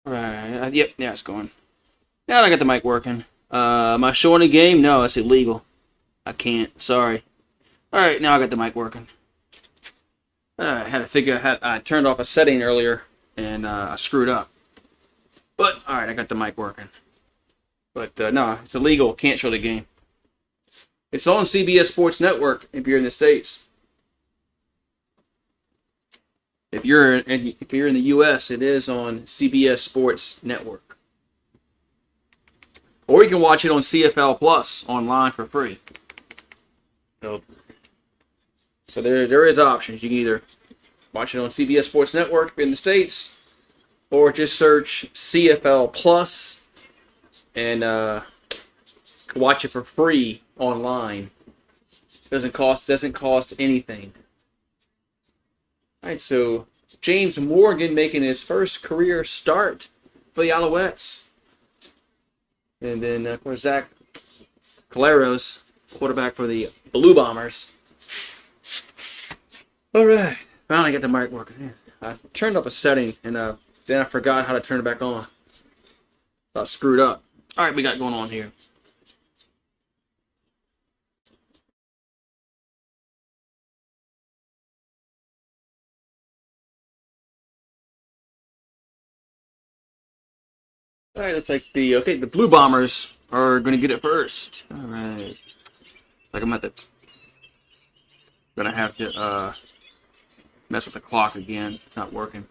Right. Yep. Yeah, it's going. Now I got the mic working. Am I showing a game? No, it's illegal. I can't. Sorry. All right. Now I got the mic working. I had to figure out. I turned off a setting earlier and I screwed up. But all right, I got the mic working. But no, it's illegal. Can't show the game. It's on CBS Sports Network if you're in the States. If you're in the U.S., it is on CBS Sports Network. Or you can watch it on CFL Plus online for free. So there is options. You can either watch it on CBS Sports Network in the States, or just search CFL Plus and watch it for free online. Doesn't cost anything. All right, so James Morgan making his first career start for the Alouettes. And then, of course, Zach Caleros, quarterback for the Blue Bombers. All right, finally got the mic working. I turned up a setting, and then I forgot how to turn it back on. Got screwed up. All right, we got going on here. All right, looks like the Blue Bombers are going to get it first. All right. Like I'm gonna have to mess with the clock again. It's not working.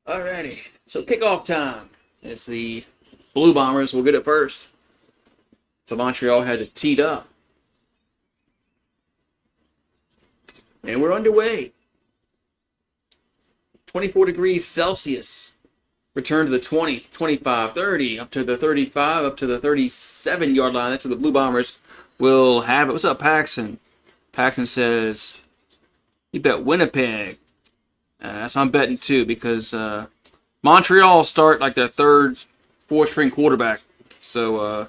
Alrighty. So kickoff time. It's the Blue Bombers will get it first. So Montreal has it teed up. And we're underway. 24 degrees Celsius. Return to the 20, 25, 30, up to the 35, up to the 37-yard line. That's where the Blue Bombers will have it. What's up, Paxton? Paxton says, you bet Winnipeg. That's I'm betting too, because Montreal start like their third, fourth-string quarterback. So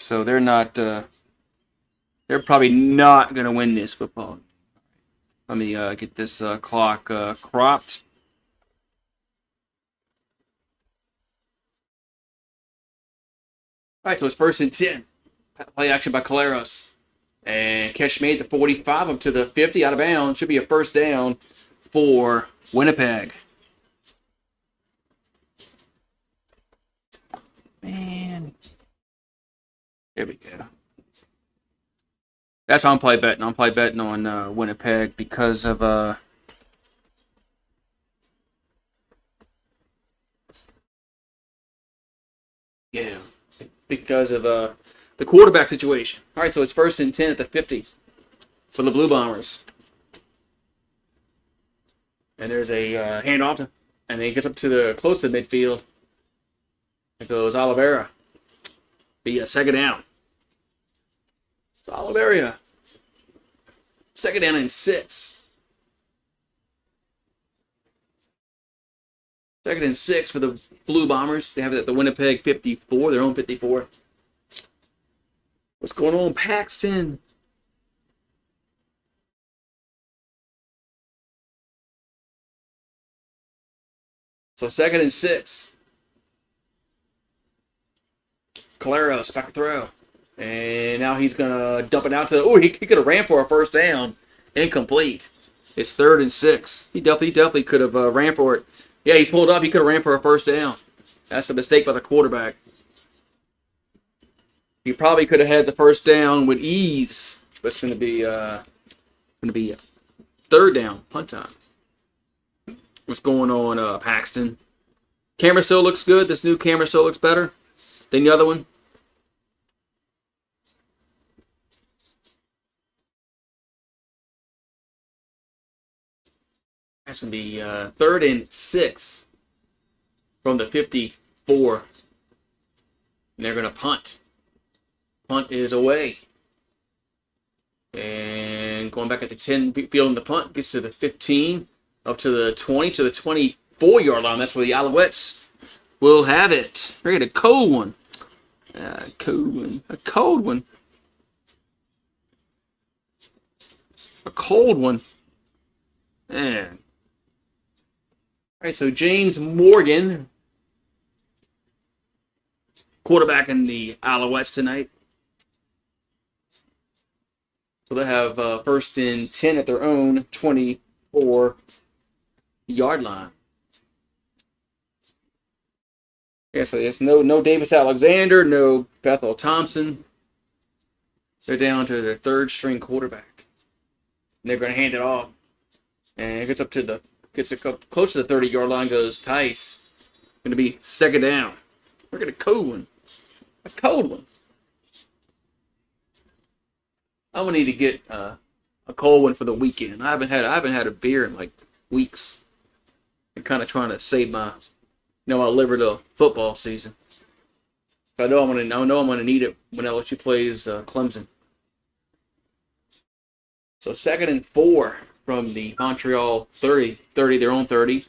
they're not. They're probably not going to win this football. Let me get this clock cropped. All right, so it's 1st and 10. Play action by Caleros. And catch made the 45 up to the 50 out of bounds. Should be a first down for Winnipeg. Man. There we go. That's how I'm play betting. I'm play betting on Winnipeg because of because of the quarterback situation. All right, so it's 1st and 10 at the 50 for the Blue Bombers. And there's a handoff, and he gets up to the close to midfield. There goes Oliveira. Be a second down. It's Oliveira. Second down and 6. Second and 6 for the Blue Bombers. They have it at the Winnipeg 54, their own 54. What's going on, Paxton? So 2nd and 6. Caleros back to throw. And now he's going to dump it out to the... Oh, he could have ran for a first down. Incomplete. It's 3rd and 6. He definitely could have ran for it. Yeah, he pulled up. He could have ran for a first down. That's a mistake by the quarterback. He probably could have had the first down with ease. But it's going to be a 3rd down. Punt time. What's going on, Paxton? Camera still looks good. This new camera still looks better than the other one. That's going to be 3rd and 6 from the 54. And they're going to punt. Punt is away. And going back at the 10, fielding the punt, gets to the 15, up to the 20, to the 24-yard line. That's where the Alouettes will have it. They're going to get a cold one. A cold one. A cold one. Man. right, so James Morgan, quarterback in the Alouettes tonight. So they have first and 10 at their own 24-yard line. Yeah, so there's no Davis Alexander, no Bethel Thompson. They're down to their third string quarterback. And they're going to hand it off. And it gets up close to the 30-yard line goes Tice. Going to be second down. We're going to cold one. A cold one. I'm going to need to get a cold one for the weekend. I haven't had a beer in like weeks. I'm kind of trying to save my liver to football season. So I know I'm gonna need it when LSU plays Clemson. So 2nd and 4 from the Montreal 30, their own 30.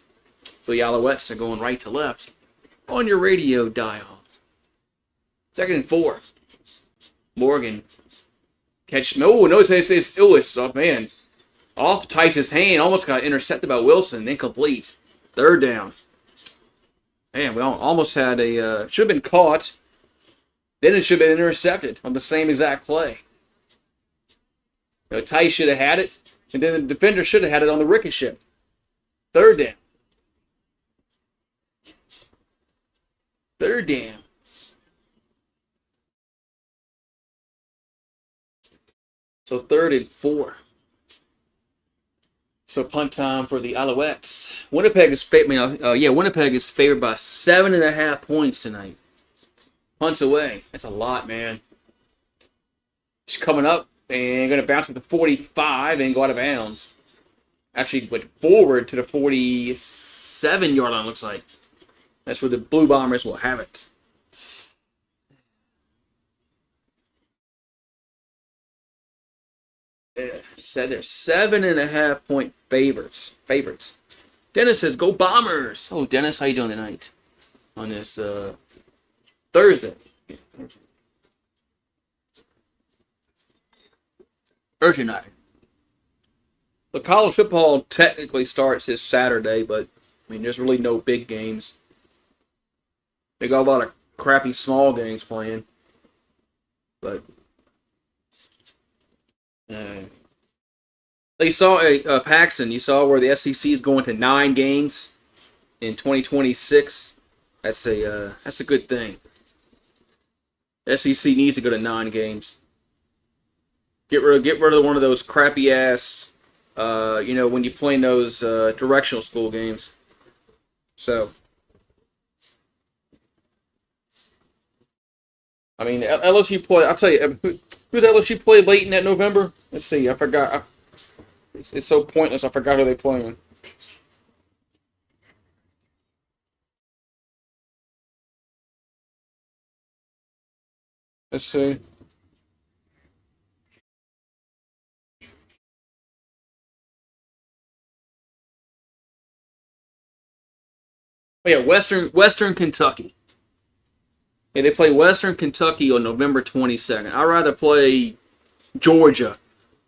So the Alouettes are going right to left on your radio dial. 2nd and 4. Morgan catch. No, it's Lewis. Oh man, off Tice's hand, almost got intercepted by Wilson. Incomplete. 3rd down. Man, we almost had should have been caught. Then it should have been intercepted on the same exact play. Tice should have had it, and then the defender should have had it on the ricochet. 3rd down. 3rd down. So 3rd and 4. So punt time for the Alouettes. Winnipeg is favored by 7.5 points tonight. Punts away. That's a lot, man. She's coming up and going to bounce at the 45 and go out of bounds. Actually went forward to the 47-yard line, looks like. That's where the Blue Bombers will have it. Said they're 7.5 point favorites. Dennis says, "Go Bombers!" Oh, Dennis, how you doing tonight? On this Thursday. Thursday night. The college football technically starts this Saturday, but I mean, there's really no big games. They got a lot of crappy small games playing, but. You saw Paxton. You saw where the SEC is going to 9 games in 2026. That's a good thing. The SEC needs to go to 9 games. Get rid of one of those crappy ass. When you play in those directional school games. So. I mean, LSU play. I'll tell you, who's LSU play late in that November? Let's see. I forgot. It's so pointless. I forgot who they playing. Let's see. Oh yeah, Western Kentucky. Yeah, they play Western Kentucky on November 22nd. I'd rather play Georgia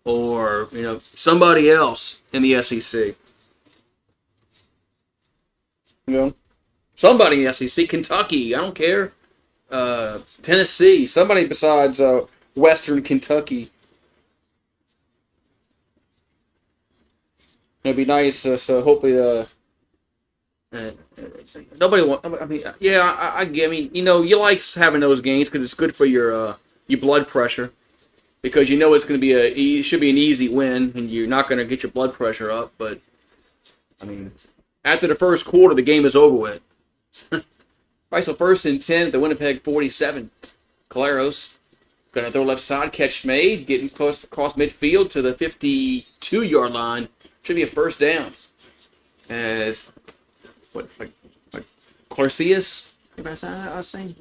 or somebody else in the SEC. Somebody in the SEC, Kentucky. I don't care. Tennessee. Somebody besides Western Kentucky. It'd be nice. So hopefully nobody want. I mean, yeah, I mean, you like having those games because it's good for your blood pressure. Because it's going to be it should be an easy win, and you're not going to get your blood pressure up. But I mean, after the first quarter, the game is over with. All right, so 1st and 10 at the Winnipeg 47. Caleros going to throw left side, catch made, getting close across midfield to the 52-yard line. Should be a 1st down. As Clarcius? I was saying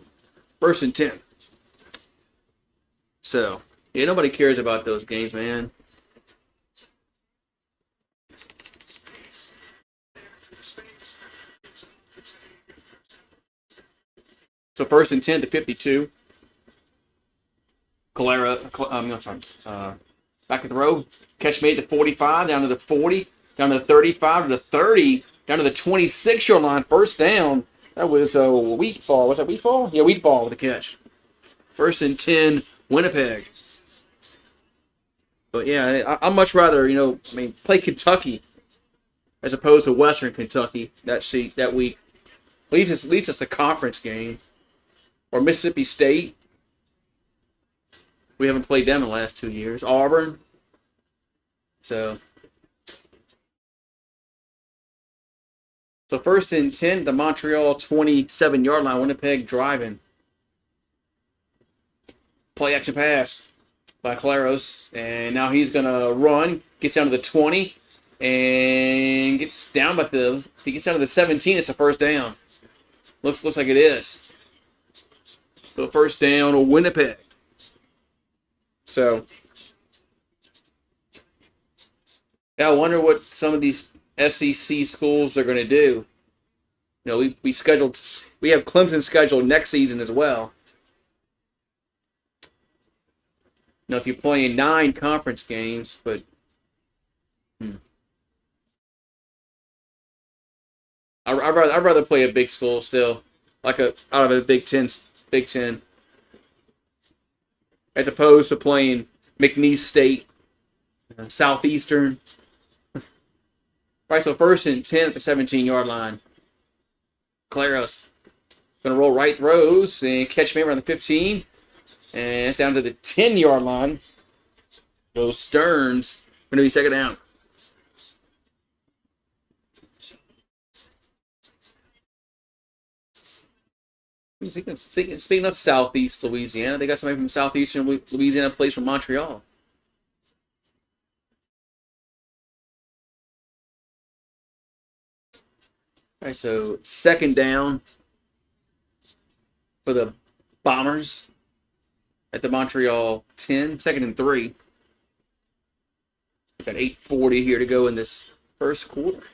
1st and 10. So. Yeah, nobody cares about those games, man. So 1st and 10 to 52. Back at the row. Catch made to 45, down to the 40, down to the 35, to the 30. down to the 26-yard line, first down. That was a Wheatfall. Was that Wheatfall? Yeah, Wheatfall with the catch. 1st and 10, Winnipeg. But yeah, I'd much rather, play Kentucky as opposed to Western Kentucky that week. At least it's a conference game. Or Mississippi State. We haven't played them in the last 2 years. Auburn. So 1st and 10, the Montreal 27-yard line. Winnipeg driving. Play action pass by Claros. And now he's going to run. Gets down to the 20. And gets down he gets down to the 17. It's a first down. Looks like it is. So first down, Winnipeg. So yeah, I wonder what some of these SEC schools are going to do. We have Clemson scheduled next season as well. If you're playing 9 conference games, but I'd rather play a big school still, out of a Big Ten, as opposed to playing McNeese State, Southeastern. Right, so 1st and 10 at the 17-yard line. Claros going to roll right throws and catch me around the 15. And it's down to the 10-yard line. Goes Stearns. Going to be second down. Speaking of Southeast Louisiana, they got somebody from Southeastern Louisiana plays from Montreal. All right, so second down for the Bombers at the Montreal 10. 2nd and 3. We've got 8:40 here to go in this first quarter.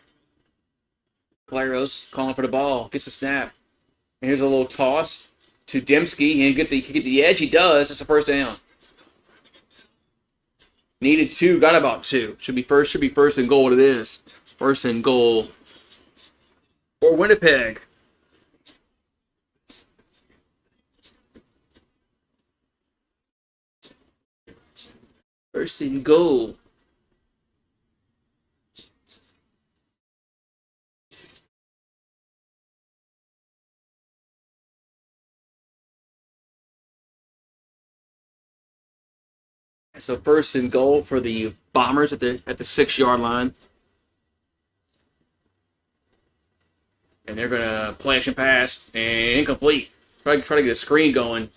Claros calling for the ball. Gets the snap. And here's a little toss to Dembski. And he get the edge. He does. It's a first down. Needed 2. Got about 2. Should be first and goal. What it is. 1st and goal for Winnipeg. First and goal. So 1st and goal for the Bombers at the 6-yard line. And they're going to play action pass and incomplete. Try to get a screen going.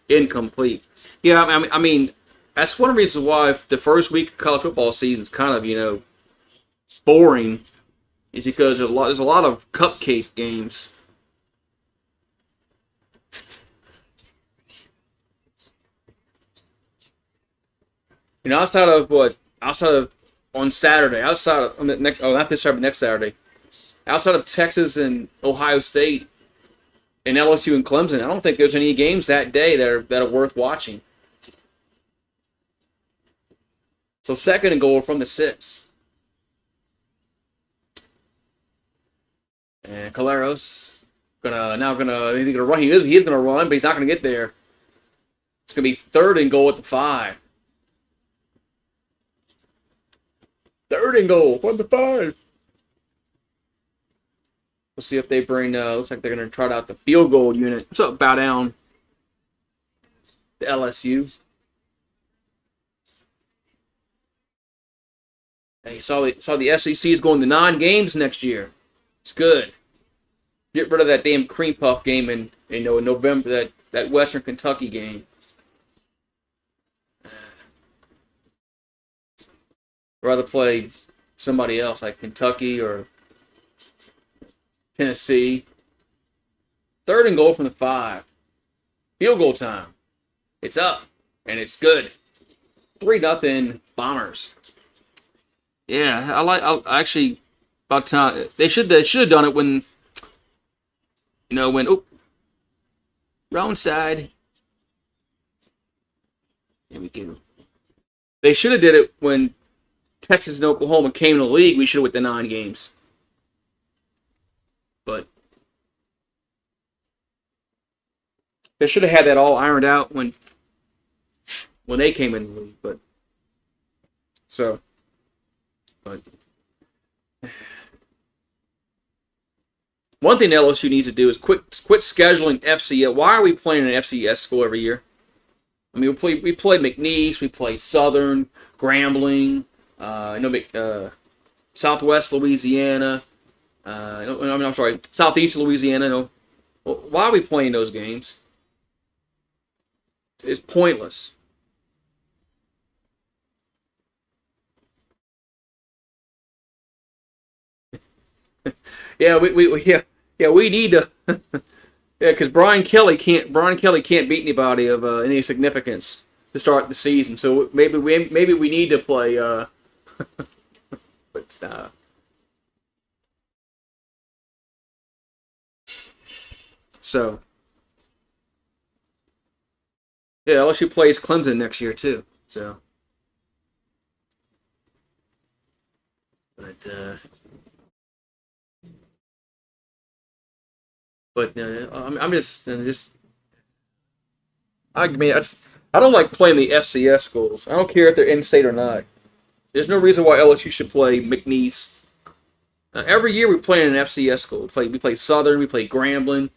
Incomplete. Yeah, I mean, that's one of the reasons why the first week of college football season is kind of, boring. Is because there's a lot of cupcake games. Outside of on Saturday, next Saturday, outside of Texas and Ohio State and LSU and Clemson, I don't think there's any games that day that are worth watching. So 2nd and goal from the 6. And Claros he's gonna run. He is gonna run, but he's not gonna get there. It's gonna be 3rd and goal at the 5. 3rd and goal from the 5. We'll see if they bring. Looks like they're going to trot out the field goal unit. What's up, bow down to LSU. And you saw the SEC is going to 9 games next year. It's good. Get rid of that damn cream puff game in November. That Western Kentucky game. I'd rather play somebody else like Kentucky or Tennessee. 3rd and goal from the 5. Field goal time. It's up, and it's good. 3-0 Bombers. Yeah, I actually about time they should have done it when wrong side. Here we go. They should have did it when Texas and Oklahoma came to the league. We should have went the 9 games. They should have had that all ironed out when they came in the league, but so, but one thing LSU needs to do is quit scheduling FCS. Why are we playing an FCS school every year? I mean, we play McNeese, we play Southern, Grambling, Southwest Louisiana. I'm sorry, Southeast Louisiana. No, why are we playing those games? It's pointless. Yeah, we need to. Yeah, because Brian Kelly can't beat anybody of any significance to start the season. So maybe we need to play. But so yeah, LSU plays Clemson next year too. So, but I'm just I mean I don't like playing the FCS schools. I don't care if they're in state or not. There's no reason why LSU should play McNeese. Every year we play in an FCS school. We play Southern, we play Grambling,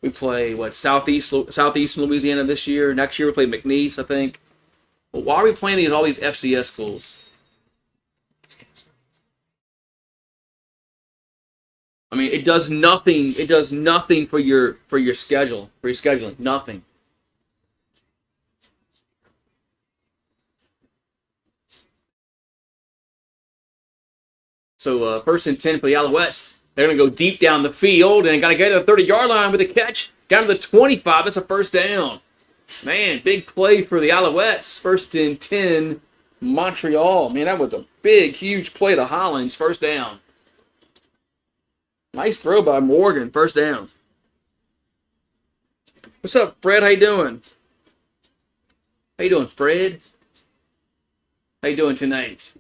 we play Southeast Louisiana this year. Next year we play McNeese, I think. But why are we playing all these FCS schools? I mean, it does nothing. It does nothing for your schedule, for your scheduling. Nothing. So 1st and 10 for the Alouettes. They're going to go deep down the field and got to get to the 30-yard line with a catch down to the 25. That's a first down. Man, big play for the Alouettes. 1st and 10, Montreal. Man, that was a big, huge play to Hollins. First down. Nice throw by Morgan. First down. What's up, Fred? How you doing? How you doing, Fred? How you doing tonight?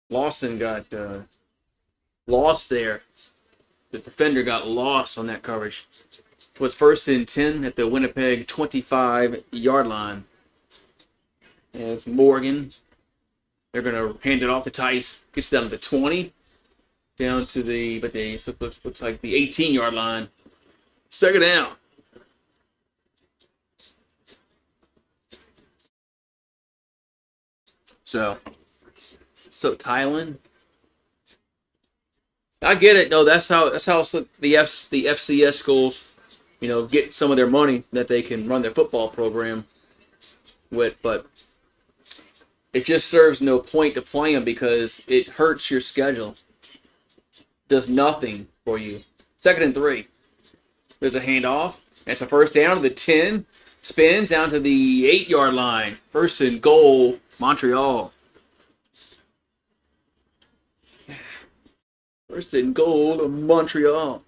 Lawson got lost there. The defender got lost on that coverage. It was 1st and 10 at the Winnipeg 25-yard line. And it's Morgan. They're going to hand it off to Tice. Gets down to the 20. Down to looks like the 18-yard line. Second down. So Thailand. I get it. No, that's how the FCS schools, get some of their money that they can run their football program with, but it just serves no point to play them because it hurts your schedule. Does nothing for you. 2nd and 3. There's a handoff. It's a first down to the 10. Spins down to the 8-yard line. 1st and goal, Montreal. 1st and goal to Montreal.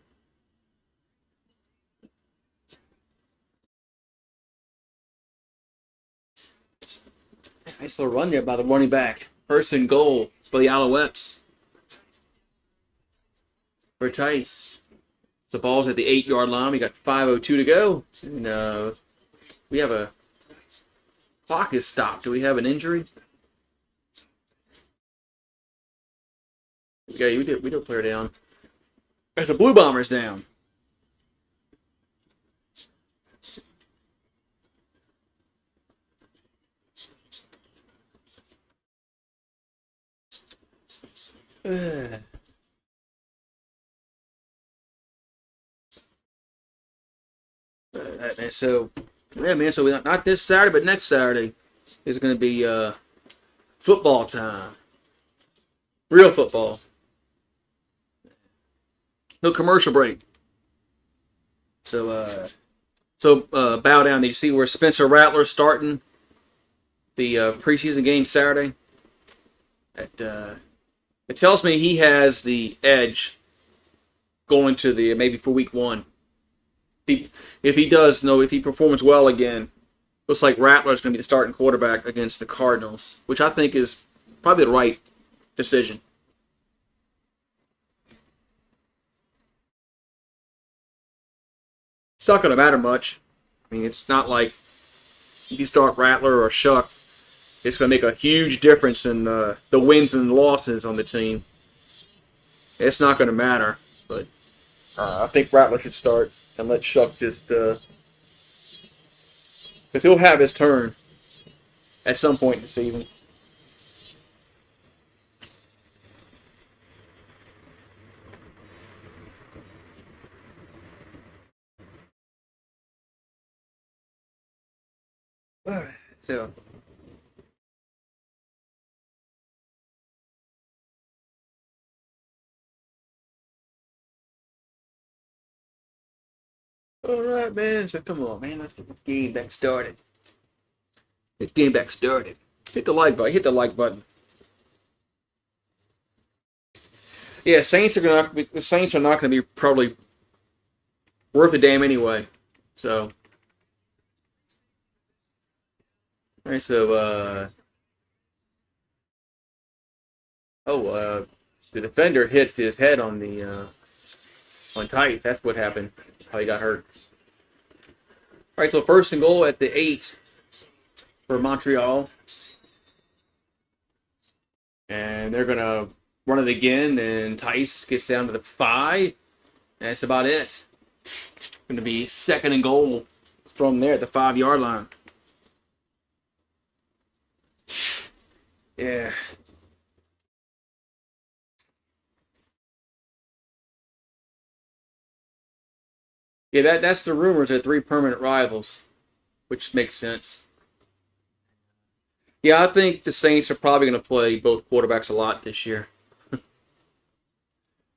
Nice little run there by the running back. 1st and goal for the Alouettes. For Tice. The ball's at the 8-yard line. We got 5:02 to go. And we have a clock is stopped. Do we have an injury? Okay, we did a player down. There's a Blue Bombers down. So not this Saturday, but next Saturday is going to be football time. Real football. No commercial break. So bow down. Did you see where Spencer Rattler's starting the preseason game Saturday? It tells me he has the edge going to maybe for week 1. If he performs well again, looks like Rattler's going to be the starting quarterback against the Cardinals, which I think is probably the right decision. not going to matter much. I mean, it's not like if you start Rattler or Shuck, it's going to make a huge difference in the wins and losses on the team. It's not going to matter, but I think Rattler should start and let Shuck just, because he'll have his turn at some point in the season. All right, so. All right, man. So come on, man. Let's get this game back started. Hit the like button. Hit the like button. Yeah, the Saints are not gonna be probably worth a damn anyway. So, all right. So, the defender hit his head on on tight. That's what happened. How he got hurt. All right. So 1st and goal at the 8 for Montreal. And they're going to run it again, and Tice gets down to the 5. That's about it. Going to be 2nd and goal from there at the 5-yard line. Yeah. Yeah, that's the rumors. They're 3 permanent rivals, which makes sense. Yeah, I think the Saints are probably going to play both quarterbacks a lot this year.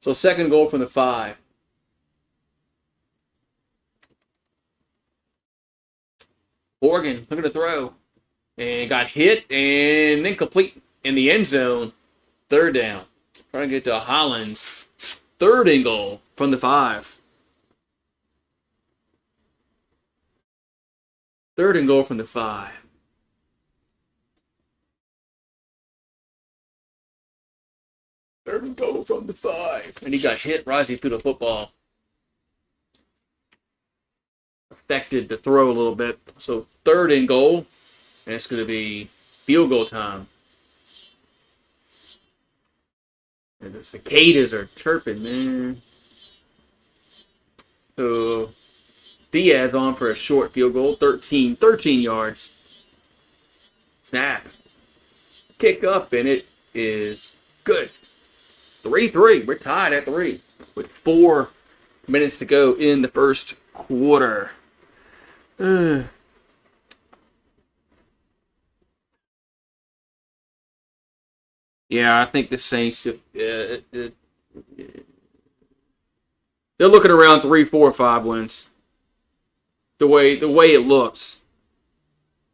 So 2nd goal from the 5. Oregon looking to throw. And got hit and incomplete in the end zone. 3rd down. Trying to get to Hollins. 3rd and goal from the 5. 3rd and goal from the 5. Third and goal from the 5. And he got hit rising through the football. Affected the throw a little bit. So 3rd and goal. And it's going to be field goal time. And the cicadas are chirping, man. So Diaz on for a short field goal. 13 yards. Snap. Kick up, and it is good. 3-3. We're tied at 3 with 4 minutes to go in the 1st quarter. Yeah, I think the Saints, they're looking around 3, 4, 5 wins. The way it looks.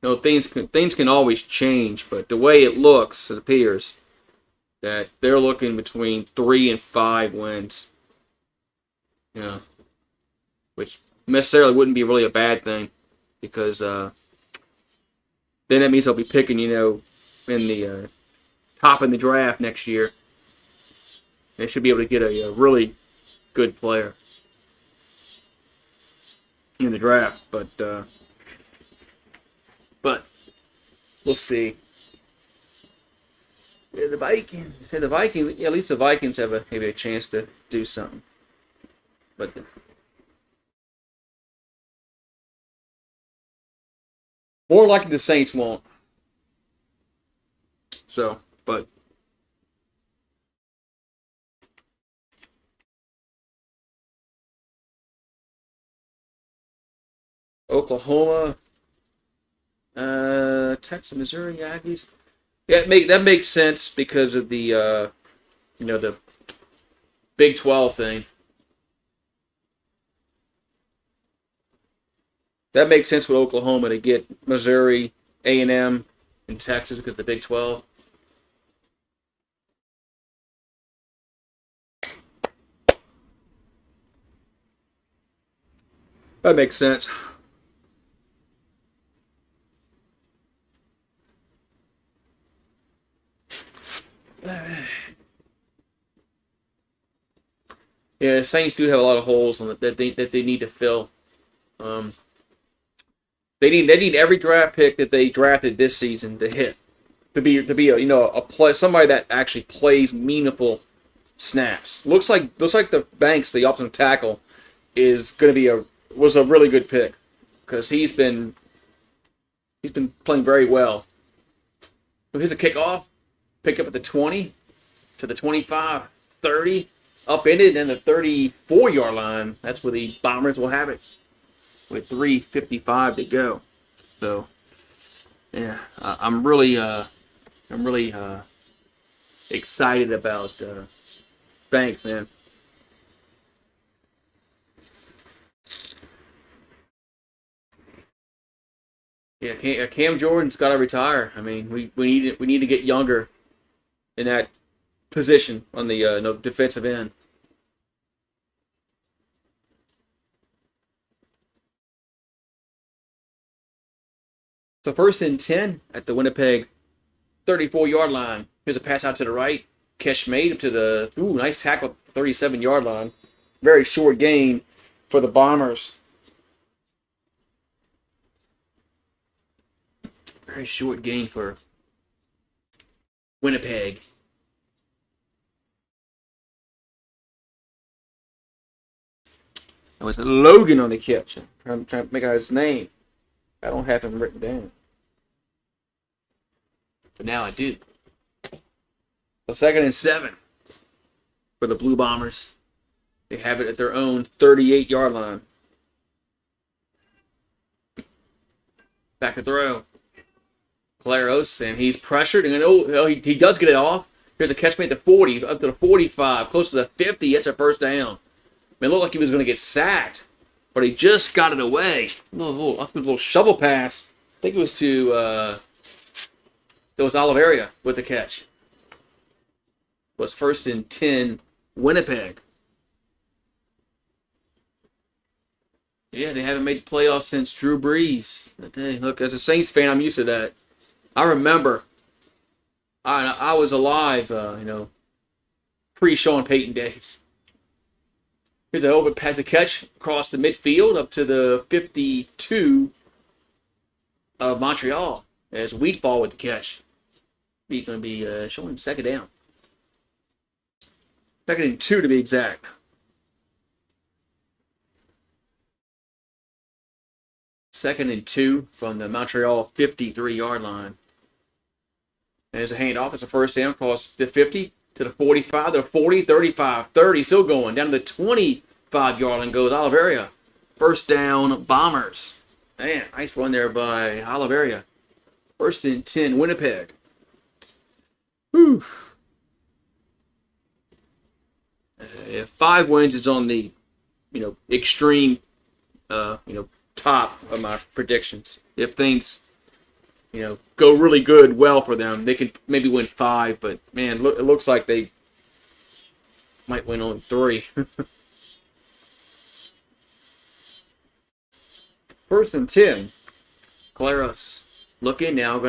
You know, things can always change, but the way it looks, it appears that they're looking between 3 and 5 wins. You know, which necessarily wouldn't be really a bad thing, because then that means they'll be picking, in the top in the draft next year. They should be able to get a really good player in the draft, but we'll see. Yeah, the Vikings. At least the Vikings have maybe a chance to do something. But more likely the Saints won't. So, but Oklahoma, Texas, Missouri, Aggies. Yeah, that makes sense because of the the Big 12 thing. That makes sense with Oklahoma to get Missouri, A&M, and Texas because of the Big 12. That makes sense. Yeah, Saints do have a lot of holes on that they need to fill. Um, they need every draft pick that they drafted this season to hit, to be a play, somebody that actually plays meaningful snaps. Looks like the Banks, the offensive tackle, is going to was a really good pick because he's been playing very well. So here's a kickoff, pick up at the 20 to the 25, 30, upended, and the 34-yard line. That's where the Bombers will have it with 3:55 to go. So yeah, I'm really excited about Banks, man. Yeah, Cam Jordan's got to retire. I mean, we need to get younger in that position on the no, defensive end. So first and 10 at the Winnipeg 34-yard line. Here's a pass out to the right. Catch made up to the nice tackle at the 37-yard line. Very short gain for the Bombers. Very short gain for Winnipeg. It was Logan on the catch. I'm trying to make out his name. I don't have him written down. But now I do. So second and 7 for the Blue Bombers. They have it at their own 38-yard line. Back to throw. Claros, and he's pressured, and he does get it off. Here's a catch made at the 40, up to the 45, close to the 50. It's a first down. It looked like he was going to get sacked, but he just got it away. A little shovel pass. I think it was to Oliveria with the catch. It was first and 10, Winnipeg. Yeah, they haven't made the playoffs since Drew Brees. Hey, look, as a Saints fan, I'm used to that. I remember I was alive, pre-Sean Payton days. Here's an open pass to catch across the midfield up to the 52 of Montreal as Wheatfall with the catch. He's going to be showing second down. Second and 2 to be exact. Second and 2 from the Montreal 53-yard line. And there's a handoff. It's a first down across the 50 to the 45, to the 40, 35, 30. Still going. Down to the 25-yard line goes Oliveria. First down, Bombers. Man, nice run there by Oliveria. First and 10, Winnipeg. Whew. 5 wins is on the, extreme, top of my predictions. If things, go really well for them, they could maybe win 5. But man, it looks like they might win only 3. First and 10. Claros looking now,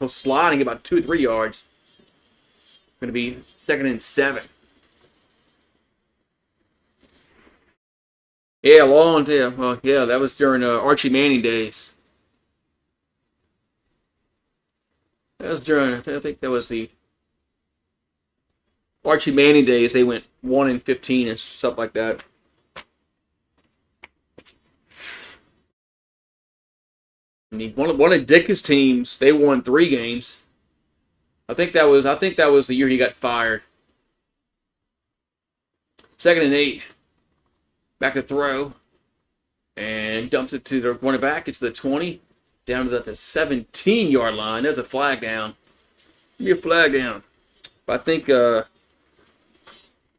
sliding about 2 or 3 yards. Going to be second and 7. Yeah, long time. Well, yeah, that was during Archie Manning days. That was during, I think that was the Archie Manning days. They went 1-15 and stuff like that. And one of Dick's teams, they won 3 games. I think that was the year he got fired. Second and 8. Back to throw. And dumps it to the running back. It's the 20. Down to the 17-yard line. There's a flag down. Give me a flag down. But I think it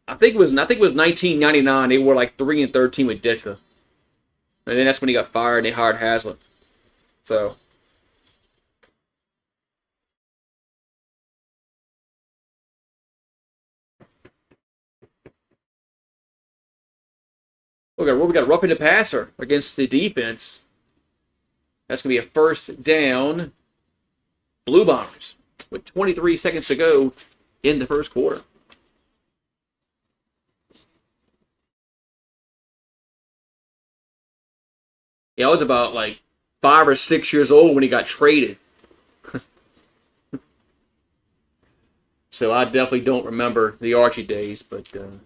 was 1999. They were like 3-13 with Ditka. And then that's when he got fired and they hired Haslett. So we got roughing the passer against the defense. That's going to be a first down. Blue Bombers with 23 seconds to go in the first quarter. Yeah, I was about like 5 or 6 years old when he got traded. So I definitely don't remember the Archie days. But all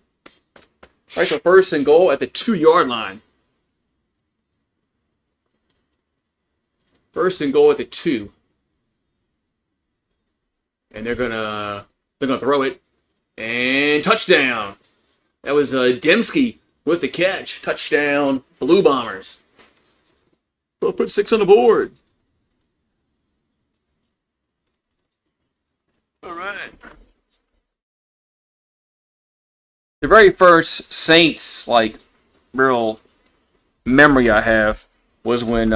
right, so first and goal at the 2-yard line. First and goal at the 2. And they're gonna throw it. And touchdown. That was Dembski with the catch. Touchdown, Blue Bombers. We'll put 6 on the board. All right. The very first Saints real memory I have was when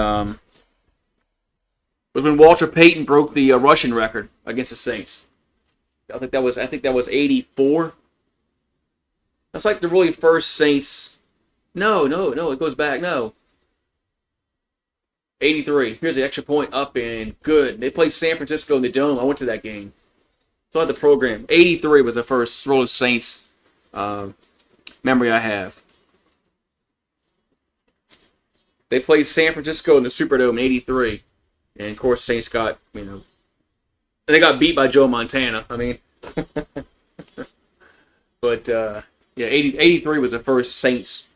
Walter Payton broke the rushing record against the Saints. I think that was 84. That's like the really first Saints. No, it goes back. No. 83. Here's the extra point up and good. They played San Francisco in the Dome. I went to that game. So I had the program. 83 was the first Roller Saints memory I have. They played San Francisco in the Superdome in 83. And of course, Saints got, they got beat by Joe Montana. I mean, but yeah, 83 was the first Saints.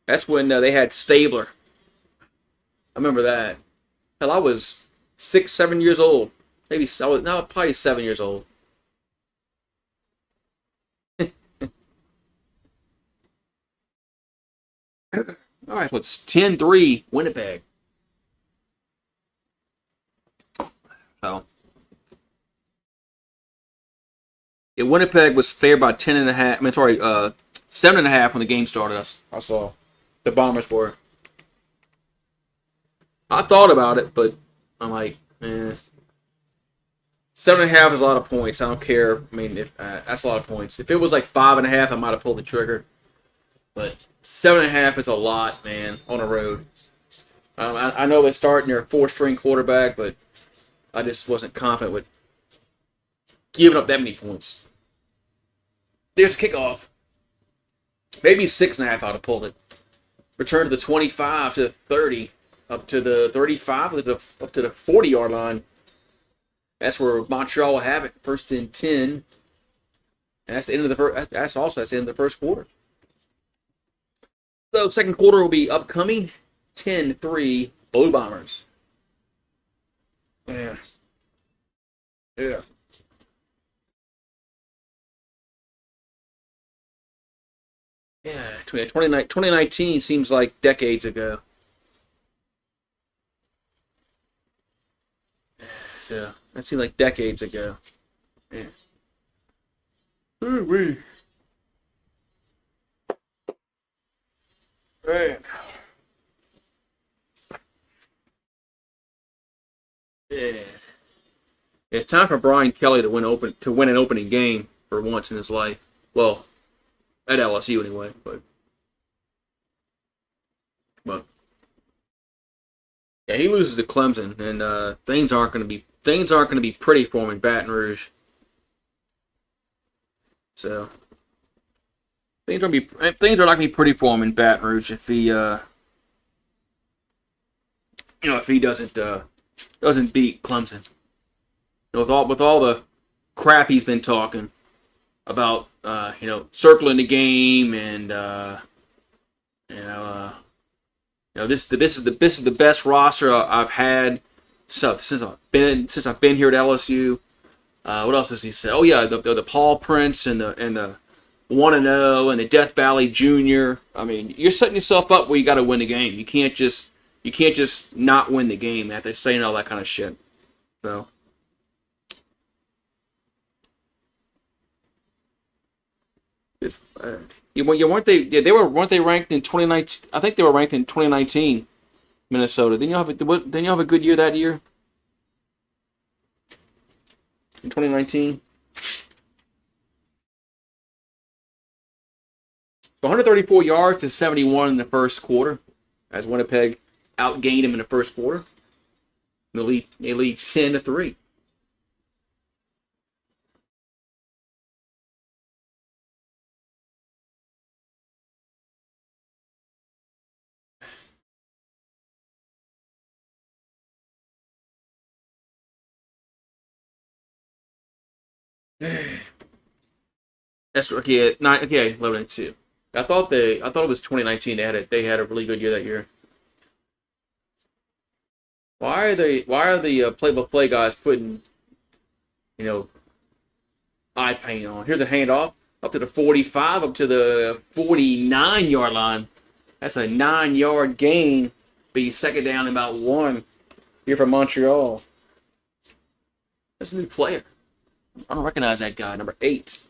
That's when they had Stabler. I remember that. Hell, I was 6, 7 years old. Maybe no, probably 7 years old. All right, so it's 10-3 Winnipeg. So, yeah, Winnipeg was favored by 10.5. I mean, sorry, 7.5 when the game started. I saw the Bombers were. I thought about it, but I'm like, 7.5 is a lot of points. I don't care. I mean, if that's a lot of points. If it was like 5.5, I might have pulled the trigger. But 7.5 is a lot, man, on the road. I know they're starting their 4th-string quarterback, but I just wasn't confident with giving up that many points. There's a kickoff. Maybe 6.5 I'd have pulled it. Return to the 25, to the 30, up to the 35, up to the 40-yard line. That's where Montreal will have it. 1st and 10. And that's the end of the first. That's the end of the first quarter. So second quarter will be upcoming. 10-3 Blue Bombers. Yeah. Yeah. Yeah. 2019 seems like decades ago. So that seemed like decades ago. Yeah. Ooh-wee. Right. Yeah. It's time for Brian Kelly to win an opening game for once in his life. Well, at LSU anyway, but yeah, he loses to Clemson, and things aren't going to be pretty for him in Baton Rouge. So things are not going to be pretty for him in Baton Rouge if he if he doesn't beat Clemson. With all the crap he's been talking about, circling the game and this is the best roster I've had since I've been here at LSU. What else does he say? Oh yeah, the Paul Prince and the 1-0 and the Death Valley Junior. I mean, you're setting yourself up where you got to win the game. You can't just not win the game after saying all that kind of shit. So. Weren't they? Yeah, weren't they ranked in 2019? I think they were ranked in 2019. Minnesota. Didn't you have a good year that year? In 2019. 134 yards to 71 in the first quarter, as Winnipeg outgained him in the first quarter. They lead 10-3. That's okay. 11-2. I thought it was 2019. They had a really good year that year. Why are the play-by-play guys putting eye paint on? Here's a handoff up to the 45, up to the 49-yard line. That's a 9-yard gain. Be second down and about 1 here from Montreal. That's a new player. I don't recognize that guy, number 8.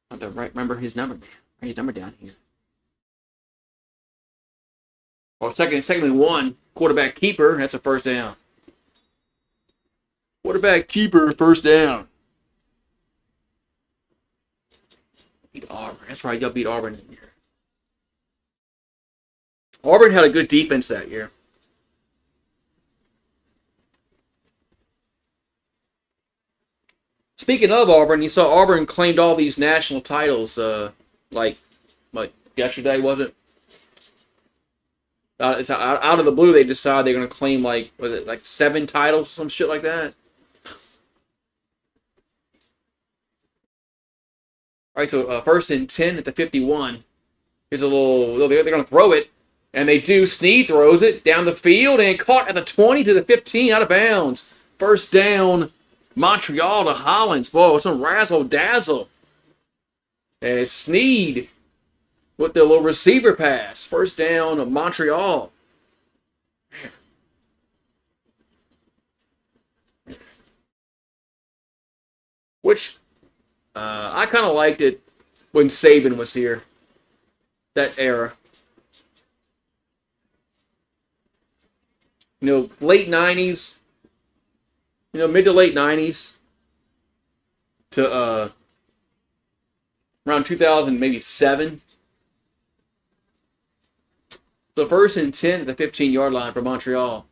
I have to remember his number. Write his number down here. Oh, second and 1. Quarterback keeper. That's a first down. Quarterback keeper, first down. Beat Auburn. That's right, y'all beat Auburn that year. Auburn had a good defense that year. Speaking of Auburn, you saw Auburn claimed all these national titles, like yesterday, was it? It's out of the blue. They decide they're going to claim like 7 titles, some shit like that. All right, so first and 10 at the 51. Here's a little. They're going to throw it, and they do. Snead throws it down the field and caught at the 20 to the 15, out of bounds. First down. Montreal to Hollins. Whoa, some razzle dazzle. And Snead with the little receiver pass. First down of Montreal. Which I kind of liked it when Saban was here. That era. Late 90s. Mid to late 90s to around 2000, maybe 7. So first and 10 at the 15-yard line for Montreal.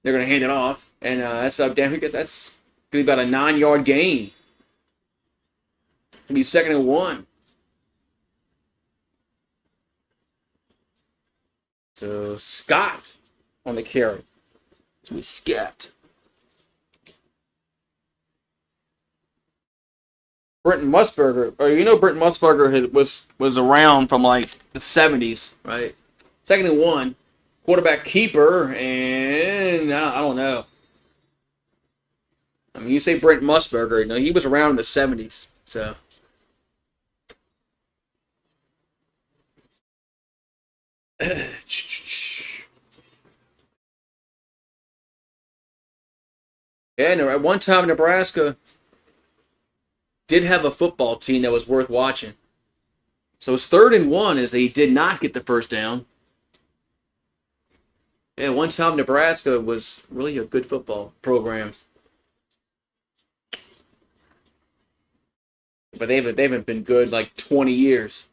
They're going to hand it off, and that's up down. That's going to be about a 9-yard gain. It'll be second and 1. So Scott on the carry. So we Scott. Brenton Musburger, Brenton Musburger was around from like the 70s, right? Second and 1, quarterback keeper, and I don't know. I mean, you say Brenton Musburger, he was around in the 70s, so. Yeah, no, at one time Nebraska did have a football team that was worth watching. So it's third and 1 as they did not get the first down. Yeah, one time Nebraska was really a good football program. But they haven't been good like 20 years.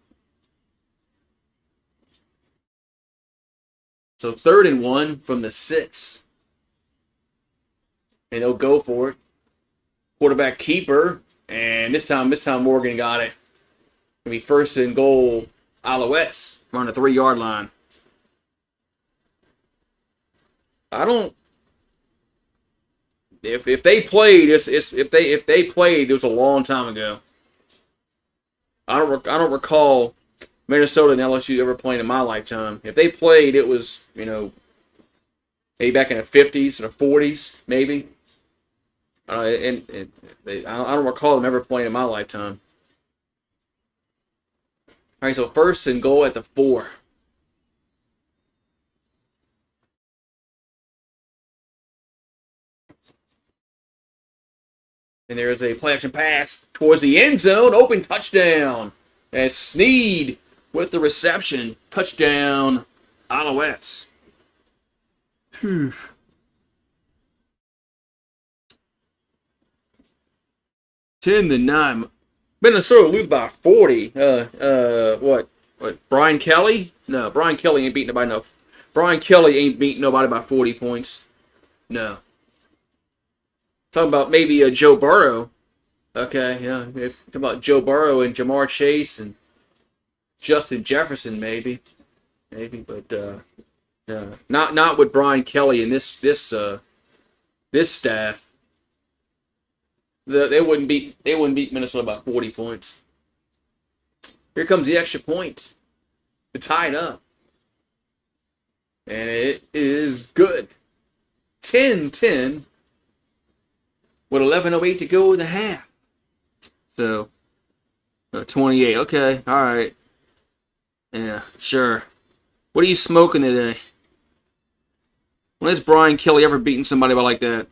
So third and 1 from the 6. And they'll go for it. Quarterback keeper. And this time Morgan got it. It'll be first and goal, Alouettes on the 3-yard line. I don't. If they played, if they played, it was a long time ago. I don't recall Minnesota and LSU ever playing in my lifetime. If they played, it was maybe back in the 50s or the 40s, maybe. I don't recall them ever playing in my lifetime. All right, so first and goal at the 4. And there's a play-action pass towards the end zone. Open touchdown. And Snead with the reception. Touchdown, Alouettes. 10-9. Minnesota lose by 40. What? Brian Kelly? No, Brian Kelly ain't beating nobody enough. Brian Kelly ain't beating nobody by 40 points. No. Talking about maybe Joe Burrow. Okay, yeah. If talking about Joe Burrow and Jamar Chase and Justin Jefferson, maybe, but not with Brian Kelly and this staff. They wouldn't beat Minnesota by 40 points. Here comes the extra point to tie it up. And it is good. 10-10 with 11:08 to go in the half. So, 28. Okay, all right. Yeah, sure. What are you smoking today? When has Brian Kelly ever beaten somebody by like that?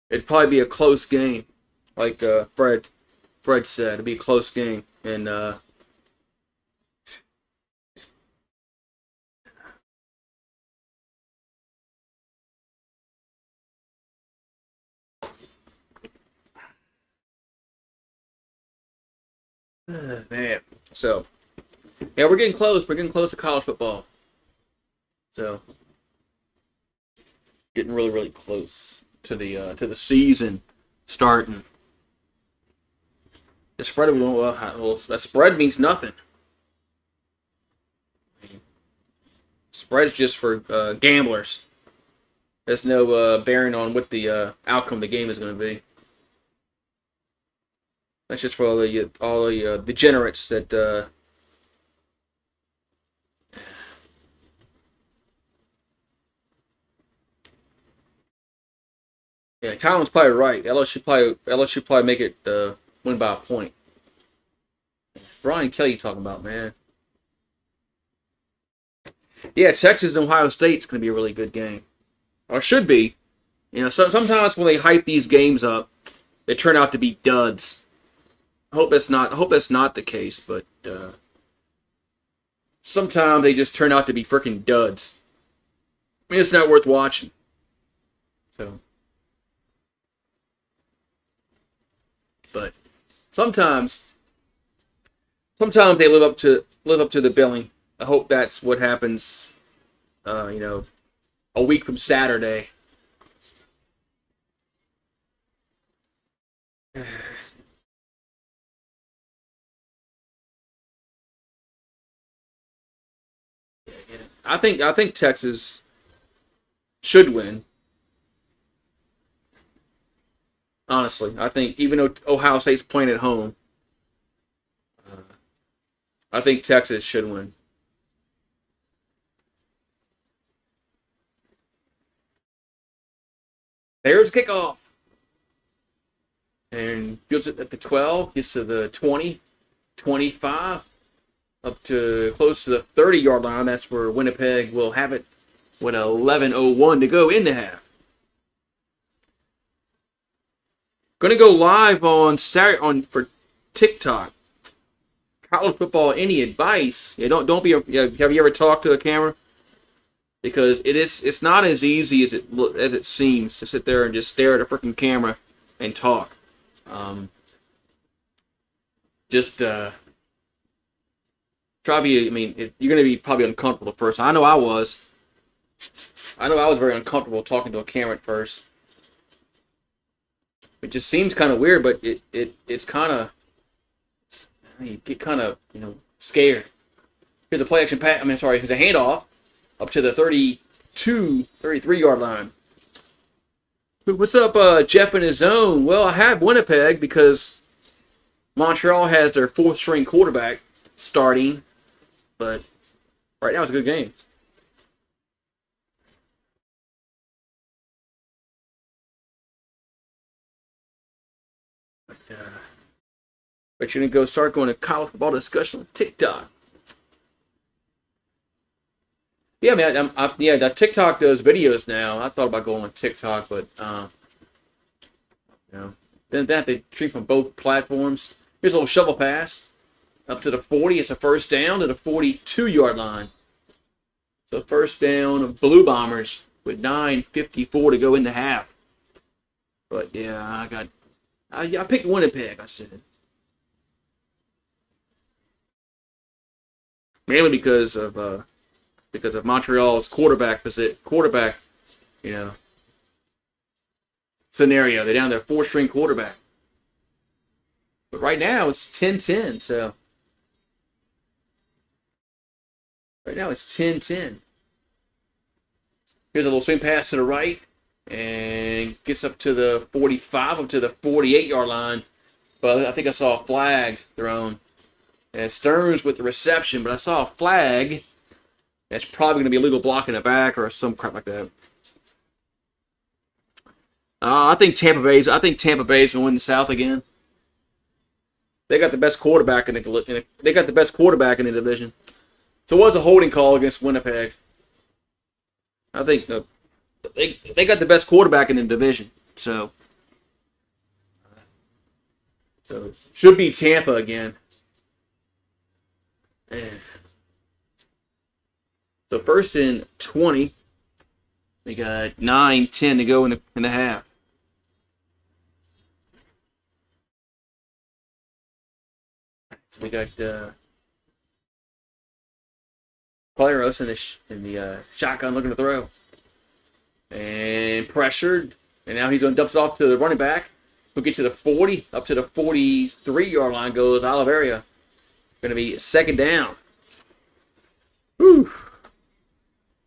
It'd probably be a close game, like Fred said. It'd be a close game, and man. So yeah, we're getting close. We're getting close to college football. So getting really, really close to the season starting. The spread that spread means nothing. Spread's just for gamblers. There's no bearing on what the outcome of the game is going to be. That's just for all the degenerates that. Yeah, Kylan's probably right. LSU probably make it win by a point. Brian Kelly talking about, man. Yeah, Texas and Ohio State's going to be a really good game, or should be. You know, sometimes when they hype these games up, they turn out to be duds. I hope that's not the case, but sometimes they just turn out to be freaking duds. I mean, it's not worth watching. So, but sometimes they live up to the billing. I hope that's what happens. A week from Saturday. I think Texas should win. Honestly, I think even though Ohio State's playing at home, I think Texas should win. There's kickoff. And fields it at the 12, gets to the 20, 25, up to close to the 30-yard line. That's where Winnipeg will have it with 11:01 to go in the half. Going to go live on Saturday for TikTok. College football. Any advice? Yeah, don't be. Have you ever talked to a camera? Because it's not as easy as it seems to sit there and just stare at a freaking camera and talk. Try to be. I mean, you're going to be probably uncomfortable at first. I know I was. I was very uncomfortable talking to a camera at first. It just seems kind of weird, but it's kind of. You get kind of scared. Here's a play action pass. Here's a handoff up to the 33-yard line. What's up, Jeff in his zone? Well, I have Winnipeg because Montreal has their fourth-string quarterback starting, but right now it's a good game. But you're going to start going to college football discussion on TikTok. Yeah, man. That TikTok does videos now. I thought about going on TikTok, but then they treat from both platforms. Here's a little shovel pass up to the 40. It's a first down to the 42-yard line. So first down of Blue Bombers with 9:54 to go in the half. But yeah, I picked Winnipeg. I said mainly because of Montreal's quarterback scenario. They're down their four-string quarterback. But right now it's 10-10, so Right now it's 10-10. Here's a little swing pass to the right. And gets up to the 45, up to the 48-yard line. But I think I saw a flag thrown. And Stearns with the reception, but I saw a flag. That's probably going to be illegal blocking the back or some crap like that. I think Tampa Bay's going to win the South again. They got the best quarterback in the division. So it was a holding call against Winnipeg. I think they got the best quarterback in the division. So should be Tampa again. Man. So first and 20. We got 9-10 to go in the half. So we got Claros in the shotgun looking to throw. And pressured. And now he's going to dump it off to the running back. We'll get to the 40. Up to the 43-yard line goes Oliveira. Going to be second down. Whew.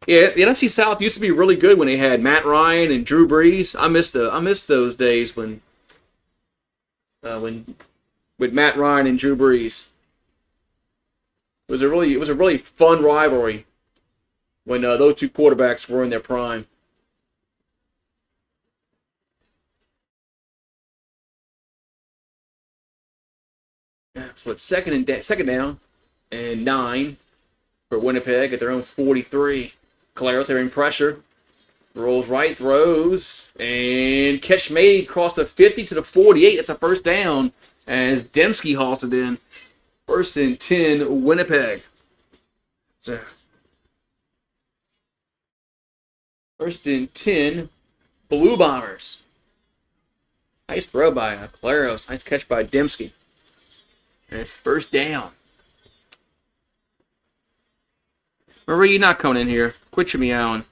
Yeah, the NFC South used to be really good when they had Matt Ryan and Drew Brees. I miss those days when with Matt Ryan and Drew Brees. It was a really fun rivalry when those two quarterbacks were in their prime. Yeah, so it's second down and 9 for Winnipeg at their own 43. Caleros having pressure. Rolls right, throws, and catch made across the 50 to the 48. That's a first down as Dembski hauls it in. First and 10, Winnipeg. So, first and 10, Blue Bombers. Nice throw by Caleros. Nice catch by Dembski. And it's first down. Marie, not coming in here. Quit your meowing.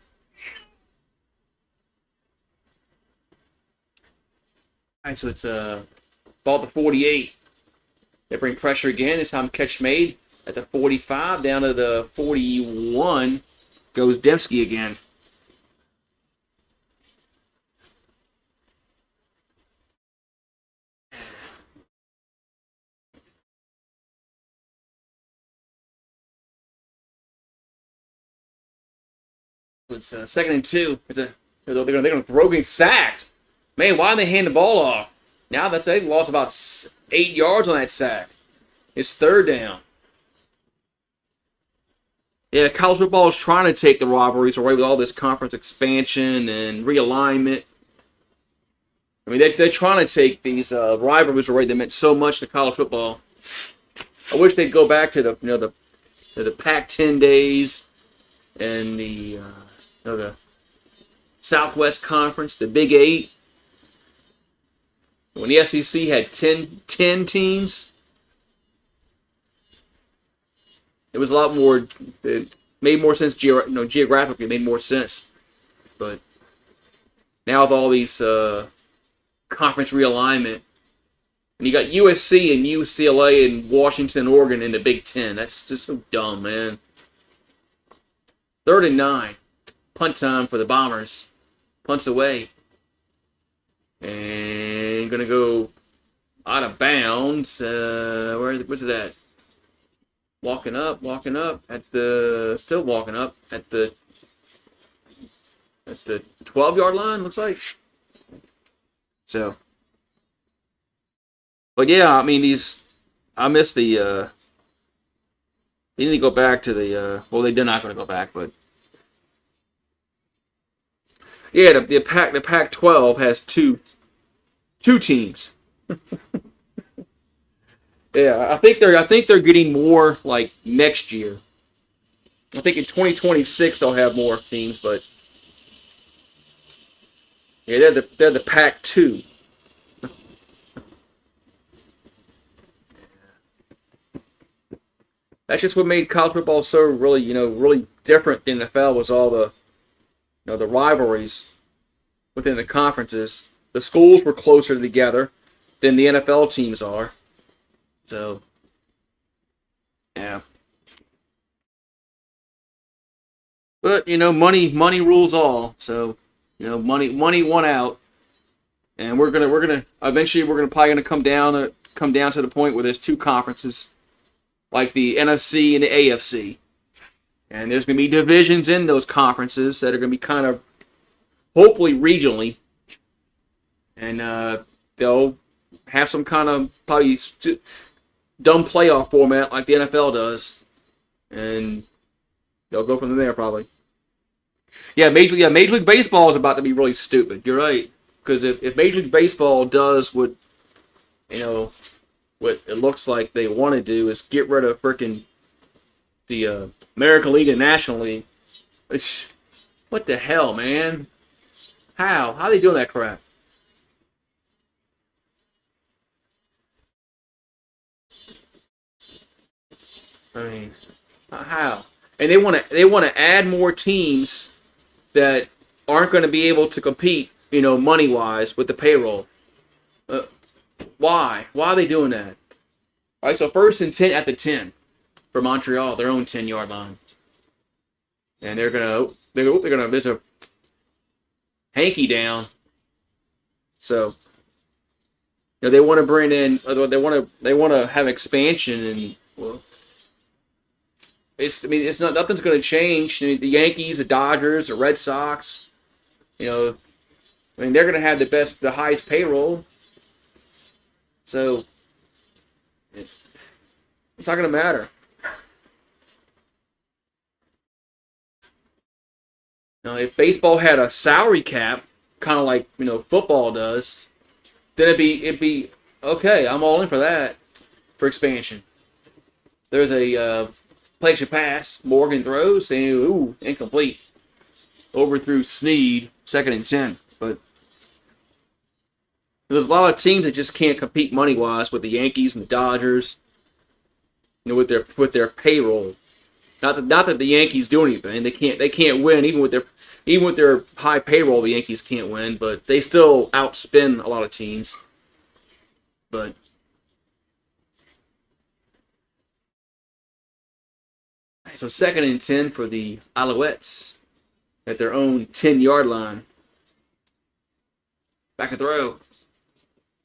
All right, so it's ball to 48. They bring pressure again. This time catch made at the 45 down to the 41 goes Dembski again. It's second and 2. They're going to throw, getting sacked. Man, why did they hand the ball off? Now they lost about 8 yards on that sack. It's third down. Yeah, college football is trying to take the rivalries away with all this conference expansion and realignment. I mean, they're trying to take these rivalries away that meant so much to college football. I wish they'd go back to the Pac-10 days and the Southwest Conference, the Big 8. When the SEC had 10 teams, it was a lot more. It made more sense geographically. It made more sense, but now with all these conference realignment, and you got USC and UCLA and Washington, Oregon in the Big 10. That's just so dumb, man. Third and 9, punt time for the Bombers. Punts away. And going to go out of bounds. What's that? Walking up at the 12-yard line, looks like. So, but yeah, I mean I miss the. They need to go back to the. Well, they're not going to go back, but. Yeah, the Pac-12 has two teams. Yeah, I think they're getting more like next year. I think in 2026 they'll have more teams, but yeah, they're the Pac-2. That's just what made college football so really different than the NFL was all the rivalries within the conferences. The schools were closer together than the NFL teams are. So, yeah. But money rules all. So money won out, and we're gonna eventually probably gonna come down to the point where there's two conferences like the NFC and the AFC, and there's gonna be divisions in those conferences that are gonna be kind of hopefully regionally, and they'll have some kind of probably dumb playoff format like the NFL does, and they'll go from there probably. Major League Baseball is about to be really stupid. You're right, because if Major League Baseball does what it looks like they want to do is get rid of freaking the American League and National League. What the hell, man? How are they doing that crap? I mean, how? And they want to add more teams that aren't going to be able to compete, money wise with the payroll. Uh, why? Why are they doing that? All right, so 1st and 10 at the 10 for Montreal, their own 10-yard line, and they're gonna there's a hanky down. So they want to bring in, they want to have expansion, and well, it's not nothing's going to change. The Yankees, the Dodgers, the Red Sox, they're going to have the highest payroll. So it's not going to matter. Now, if baseball had a salary cap, kind of like football does, then it'd be okay. I'm all in for that for expansion. There's a play action pass. Morgan throws, and ooh, incomplete. Overthrew Snead, 2nd and 10. But there's a lot of teams that just can't compete money wise with the Yankees and the Dodgers. With their payroll. Not that the Yankees do anything. They can't win even with their high payroll. The Yankees can't win, but they still outspend a lot of teams. But so 2nd and 10 for the Alouettes at their own 10-yard line. Back to throw.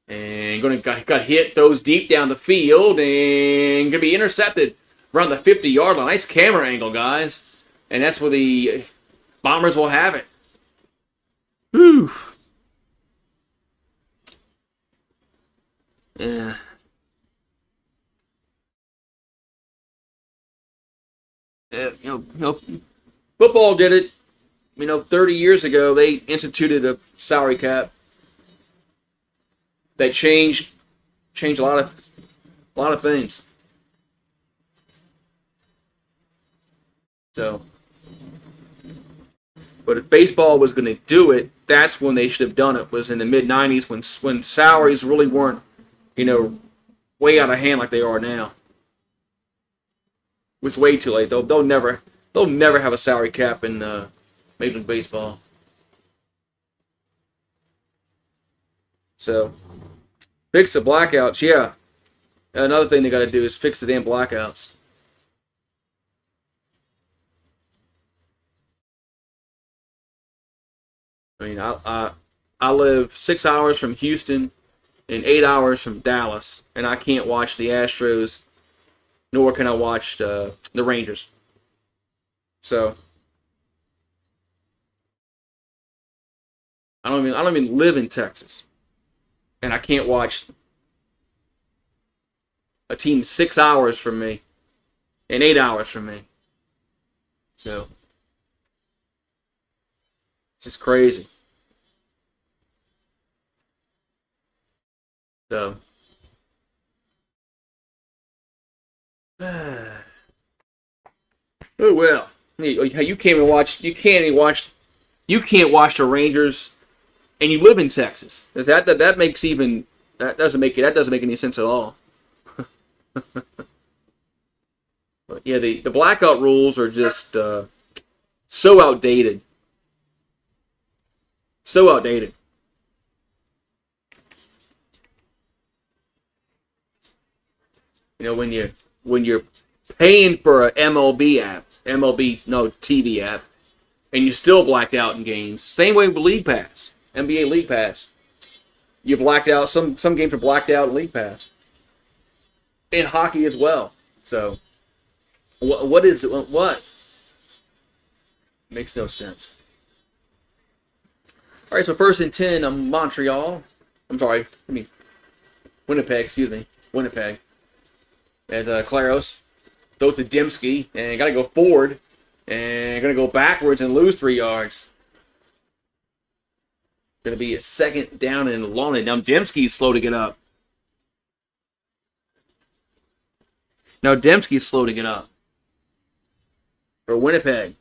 And got hit, throws deep down the field, and gonna be intercepted around the 50-yard line. Nice camera angle, guys. And that's where the Bombers will have it. Whew. Yeah. Football did it. 30 years ago, they instituted a salary cap that changed a lot of things. So, but if baseball was going to do it, that's when they should have done it. Was in the mid '90s when salaries really weren't, way out of hand like they are now. It was way too late. They'll never have a salary cap in Major League Baseball. So, fix the blackouts. Yeah, another thing they got to do is fix the damn blackouts. I live 6 hours from Houston and 8 hours from Dallas, and I can't watch the Astros, nor can I watch the Rangers. So I don't even live in Texas, and I can't watch a team 6 hours from me and 8 hours from me. So it's just crazy. So oh well. You can't even watch. You can't even watch. You can't watch the Rangers, and you live in Texas. That makes even that doesn't make any sense at all. But yeah, the blackout rules are just so outdated. So outdated. When you're paying for an MLB app, TV app, and you still blacked out in games. Same way with League Pass, NBA League Pass. You blacked out. Some games are blacked out in League Pass. In hockey as well. So, what is it? What? Makes no sense. All right, so 1st and 10 on Montreal. I'm sorry. Winnipeg, excuse me. Winnipeg. As Claros throws to Dembski, and got to go forward, and going to go backwards and lose 3 yards. Going to be a 2nd down and long. Now Dembski's slow to get up. For Winnipeg.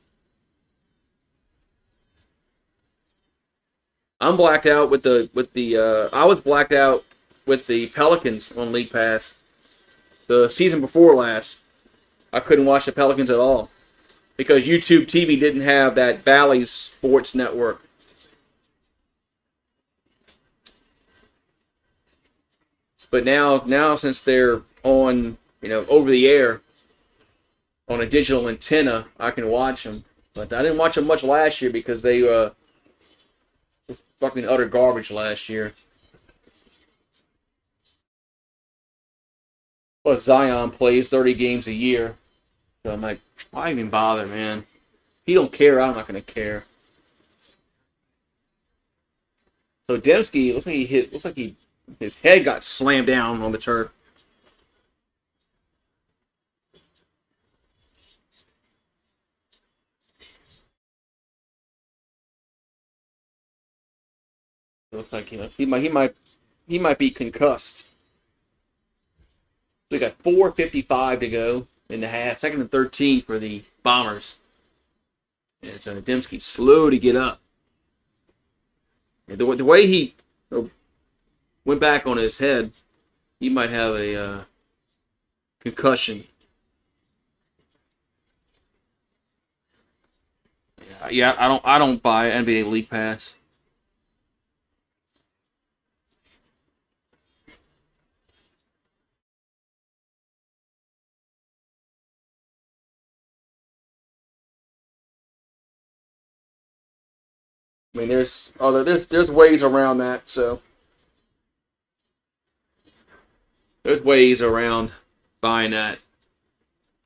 I'm blacked out with the I was blacked out with the Pelicans on League Pass. The season before last, I couldn't watch the Pelicans at all because YouTube TV didn't have that Bally Sports Network. But now since they're on, over the air on a digital antenna, I can watch them. But I didn't watch them much last year because they were fucking utter garbage last year. Plus Zion plays 30 games a year. So I'm like, why even bother, man? If he don't care, I'm not gonna care. So Dembski looks like his head got slammed down on the turf. Looks like he might be concussed. We got 4:55 to go in the half. 2nd and 13 for the Bombers. And it's Dembski slow to get up. And the way he went back on his head, he might have a concussion. Yeah, I don't buy NBA League Pass. I mean, there's ways around that. So there's ways around buying that.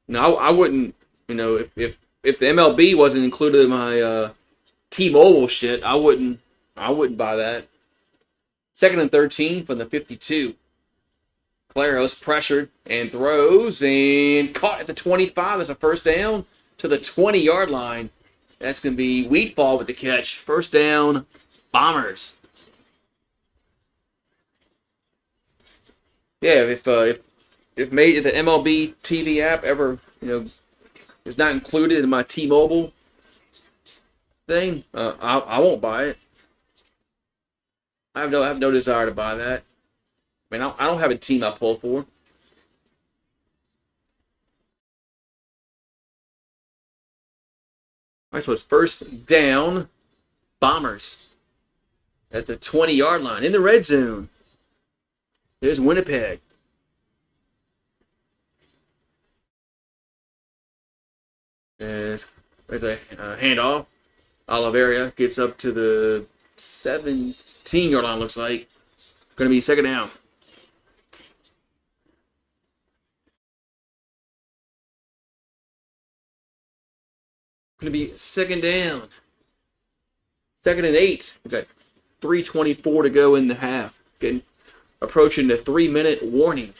No, I wouldn't. If the MLB wasn't included in my T-Mobile shit, I wouldn't buy that. 2nd and 13 from the 52. Claros pressured and throws and caught at the 25. That's a 1st down to the 20-yard line. That's going to be Wheatfall with the catch. 1st down, Bombers. Yeah, if the MLB TV app ever is not included in my T-Mobile thing, I won't buy it. I have no desire to buy that. I mean, I don't have a team I pull for. All right, so it's 1st down, Bombers at the 20-yard line in the red zone. There's Winnipeg. There's a handoff. Oliveira gets up to the 17-yard line, looks like. Going to be 2nd down. Going to be 2nd down. 2nd and 8. We've got 3:24 to go in the half. Approaching the 3-minute warning.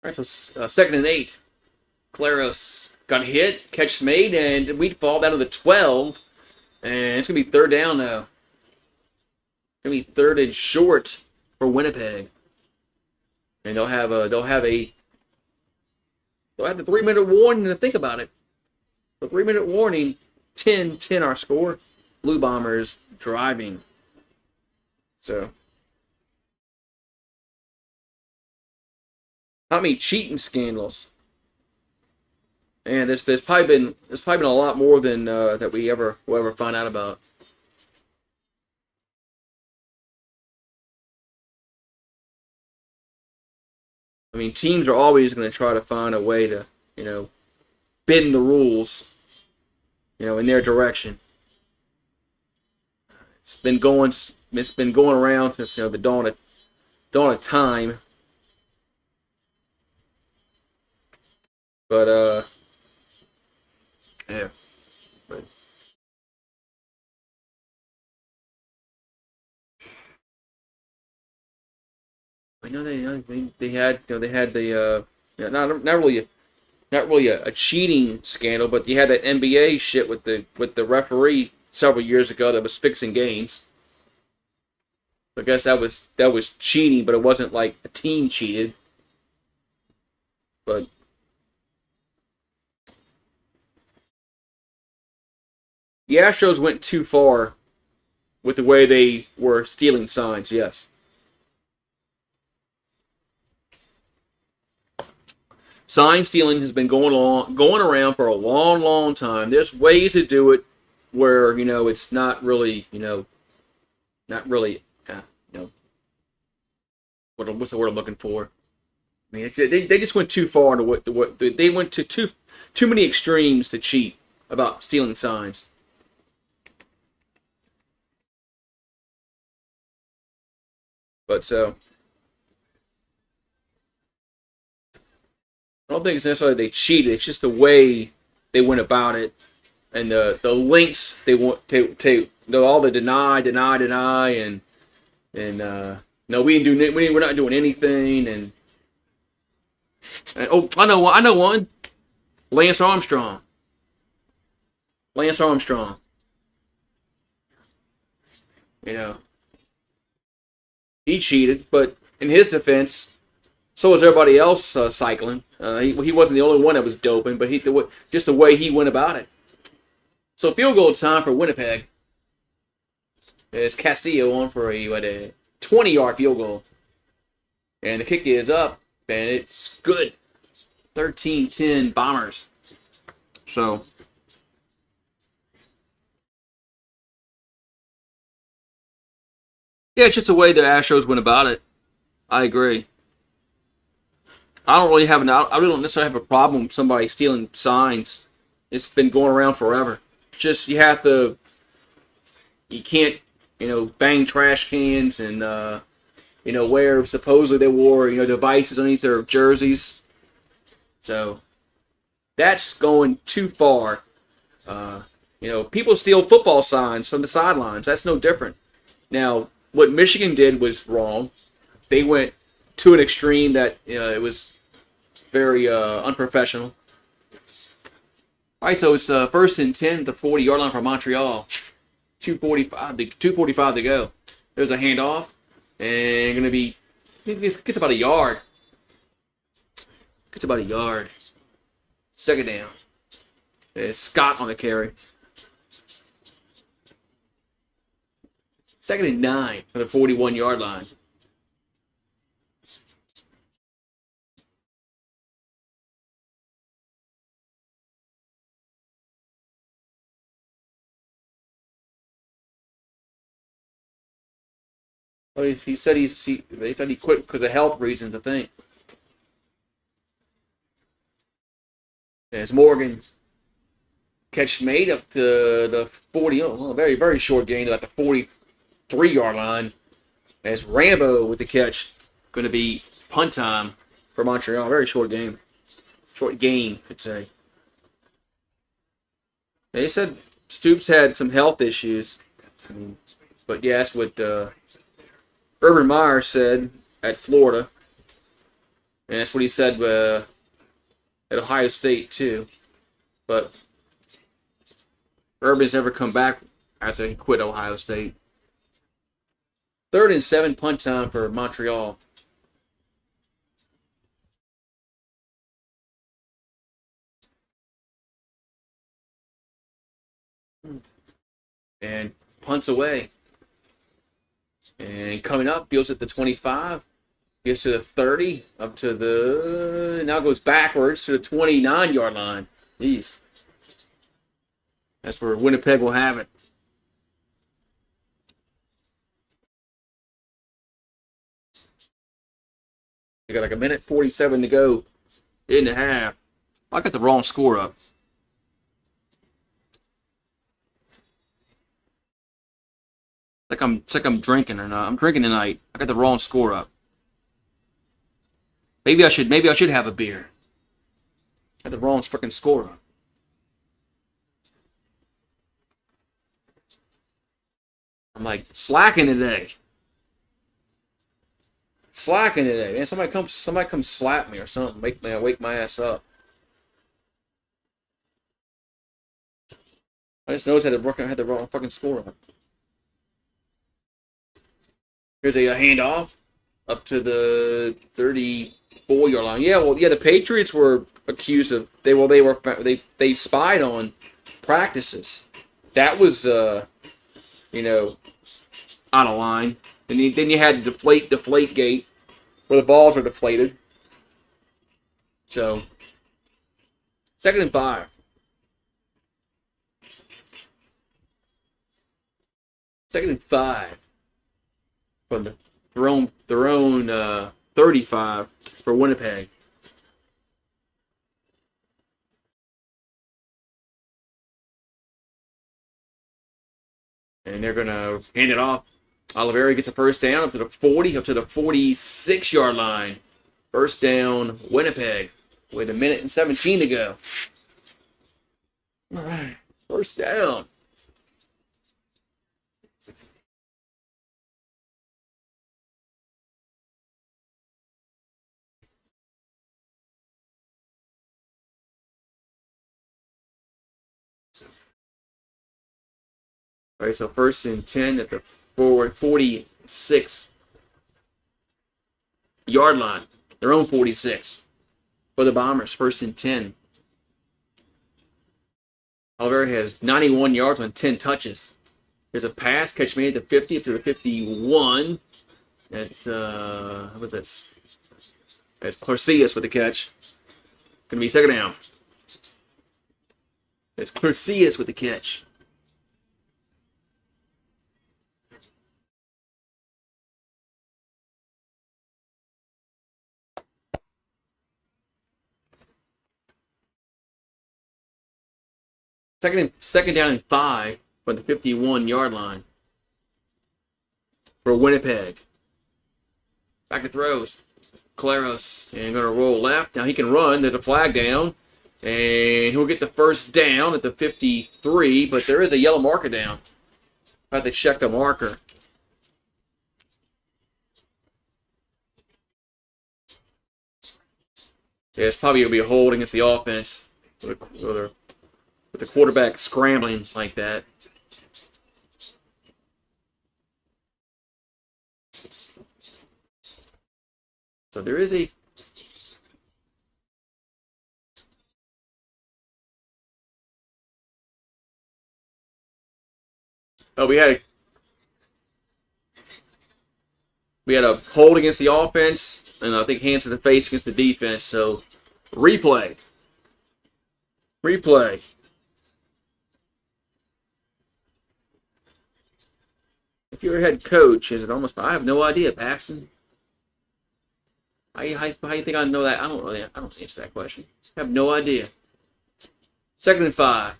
All right, so 2nd and 8. Claros got hit, catch made, and we fall down to the 12. And it's going to be 3rd down now. Going to be 3rd and short for Winnipeg. And they'll have the 3-minute warning to think about it. The 3-minute warning, 10-10 our score. Blue Bombers driving. So, how many cheating scandals? And there's probably been a lot more than that will ever find out about. I mean, teams are always going to try to find a way to, you know, bend the rules, in their direction. It's been going. It's been going around since the dawn of time. But yeah. But I know they had the not really a cheating scandal, but you had that NBA shit with the referee several years ago that was fixing games. I guess that was cheating, but it wasn't like a team cheated. But the Astros went too far with the way they were stealing signs. Yes, sign stealing has been going around for a long, long time. There's ways to do it where it's not really not really you know what's the word I'm looking for? I mean, they just went too far into what they went to too many extremes to cheat about stealing signs. But so I don't think it's necessarily they cheated. It's just the way they went about it and the links they want to all the deny, and no, we're not doing anything, and oh, I know one, Lance Armstrong. Lance Armstrong, you know, he cheated, but in his defense, so was everybody else cycling. He wasn't the only one that was doping, but just the way he went about it. So field goal time for Winnipeg. It's Castillo on for a 20-yard field goal. And the kick is up, and it's good. 13-10 Bombers. So, yeah, it's just the way the Astros went about it. I agree. I really don't necessarily have a problem with somebody stealing signs. It's been going around forever. Just you can't, bang trash cans and, where supposedly they wore, devices underneath their jerseys. So that's going too far. People steal football signs from the sidelines. That's no different. Now, what Michigan did was wrong. They went to an extreme that it was very unprofessional. All right, so it's first and 10 at the 40-yard line for Montreal. 2:45 to go. There's a handoff, and going to be gets about a yard. Gets about a yard. Second down. There's Scott on the carry. Second and 9 for the 41-yard line. Well, he said they thought he quit because of health reasons, I think. There's Morgan. Catch made up to the 40, very, very short gain at the 43-yard line. As Rambo with the catch. Going to be punt time for Montreal. Very short game. Short game, I'd say. They said Stoops had some health issues. But yeah, that's what Urban Meyer said at Florida. And that's what he said at Ohio State, too. But Urban's never come back after he quit Ohio State. 3rd and 7 punt time for Montreal. And punts away. And coming up, fields at the 25. Gets to the 30. Up to now goes backwards to the 29-yard line. Jeez. That's where Winnipeg will have it. You got like a minute 47 to go in the half. I got the wrong score up. It's like I'm drinking or not. I'm drinking tonight. I got the wrong score up. Maybe I should have a beer. I got the wrong freaking score up. I'm like slacking today. Slacking today, man. Somebody come slap me or something. Wake my ass up. I just noticed I had the wrong fucking score up. Here's a handoff up to the 34-yard line. Yeah, well, yeah, the Patriots were accused of they spied on practices. That was out of line. And then you had deflate gate where the balls are deflated. So 2nd and 5. 2nd and 5 from their own 35 for Winnipeg. And they're gonna hand it off. Oliveira gets a first down up to the 40, up to the 46-yard line. First down, Winnipeg, with a minute and 17 to go. All right, first down. All right, so 1st and 10 at the 46-yard line. Their own 46 for the Bombers. 1st and 10. Oliveira has 91 yards on 10 touches. There's a pass catch made at the 50 up to the 51. That's what's this? That's Clarcius with the catch. Gonna be 2nd down. It's Clarcius with the catch. Second down and 5 from the 51-yard line for Winnipeg. Back to throws. Claros and going to roll left. Now he can run. There's a flag down. And he'll get the first down at the 53, but there is a yellow marker down. I have to check the marker. Yeah, it's probably going to be a hold against the offense. With the quarterback scrambling like that. So there is a... Oh, we had a hold against the offense, and I think hands to the face against the defense. So, replay. If you're a head coach, is it almost? I have no idea, Paxton. How you think I know that? I don't answer that question. I have no idea. 2nd and 5.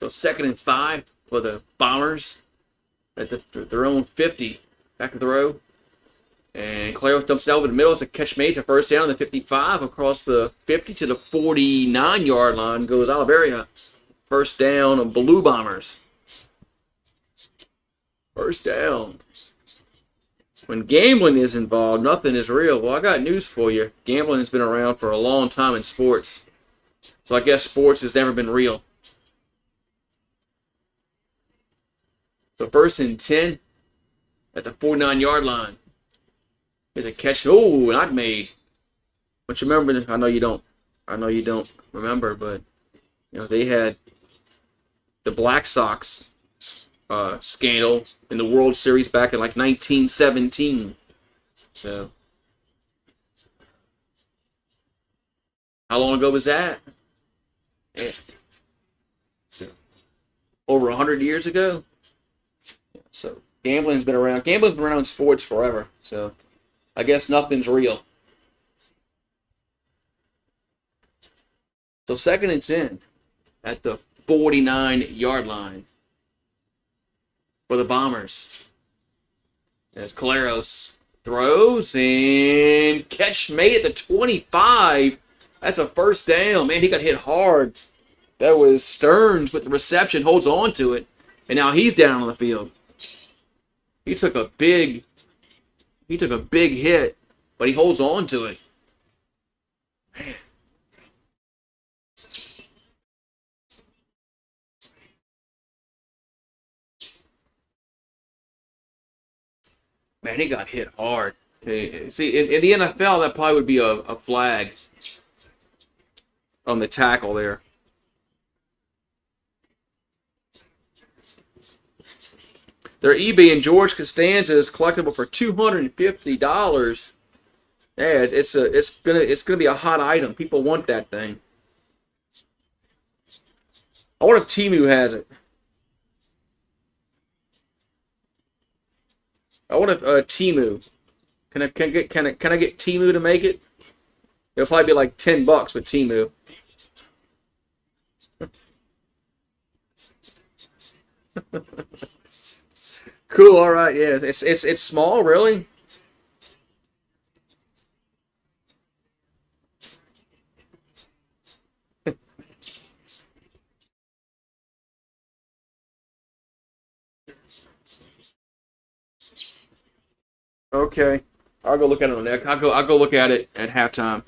So 2nd and 5 for the Bombers at their own 50. Back to throw. And Claros dumps it over the middle. It's a catch made to first down on the 55. Across the 50 to the 49-yard line goes Oliveira. First down of Blue Bombers. First down. When gambling is involved, nothing is real. Well, I got news for you. Gambling has been around for a long time in sports. So I guess sports has never been real. So 1st and 10 at the 49-yard line. There's a catch. Oh, not made. But you remember, I know you don't remember, but they had the Black Sox scandal in the World Series back in like 1917. So, how long ago was that? Yeah. So, over 100 years ago. So, gambling's been around. Gambling's been around in sports forever. So, I guess nothing's real. So, 2nd and 10 at the 49-yard line for the Bombers. As Caleros throws and catch made at the 25. That's a first down. Man, he got hit hard. That was Stearns with the reception, holds on to it, and now he's down on the field. He took a big hit, but he holds on to it. Man. Man, he got hit hard. See, in the NFL, that probably would be a flag on the tackle there. Their eBay and George Costanza is collectible for $250. Yeah, it's gonna be a hot item. People want that thing. I wonder if Temu has it. I wonder if Temu can I get Temu to make it? It'll probably be like $10 with Temu. Cool. All right. Yeah. It's small, really. Okay. I'll go look at it on there. I'll go look at it at halftime.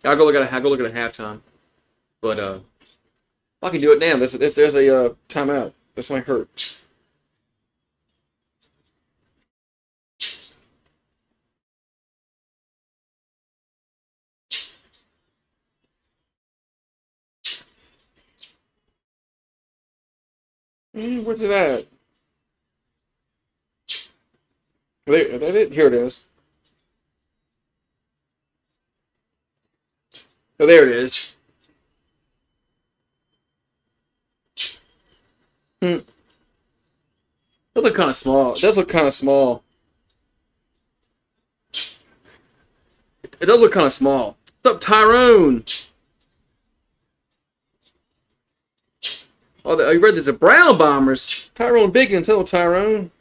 I'll go look at it at halftime. But I can do it now. There's a timeout. This might hurt. Where's it at? Here it is. Oh, there it is. It look kind of small. It does look kind of small. It does look kind of small. What's up, Tyrone? Oh, you read there's a Brown Bombers. Tyrone Biggins. Hello, Tyrone.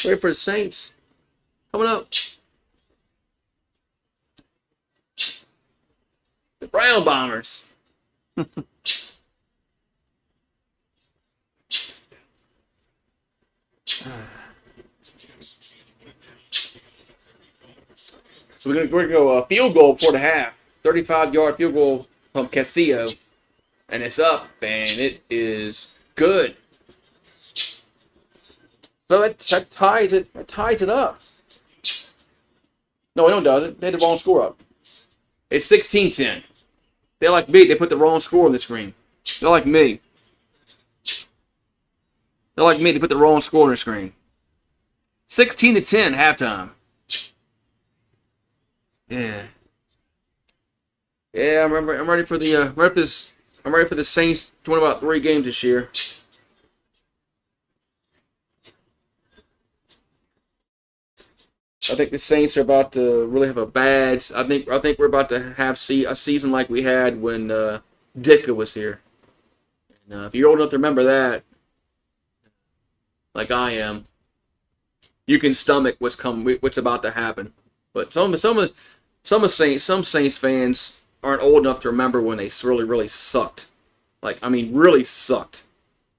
Wait for the Saints. Coming up. The Brown Bombers. So we're gonna go field goal before the half. 35-yard field goal from Castillo, and it's up, and it is good. So that ties it. That ties it up. No, it doesn't. They had the wrong score up. It's 16-10. They're like me. They put the wrong score on the screen. They're like me. They're like me. They put the wrong score on the screen. 16-10 halftime. Yeah. Yeah, I'm ready for the I'm ready for the Saints to win about 3 games this year. I think the Saints are about to really have a bad. I think we're about to have a season like we had when Ditka was here. And, if you're old enough to remember that, like I am, you can stomach what's about to happen. But some Saints fans aren't old enough to remember when they really sucked. Like, I mean, really sucked.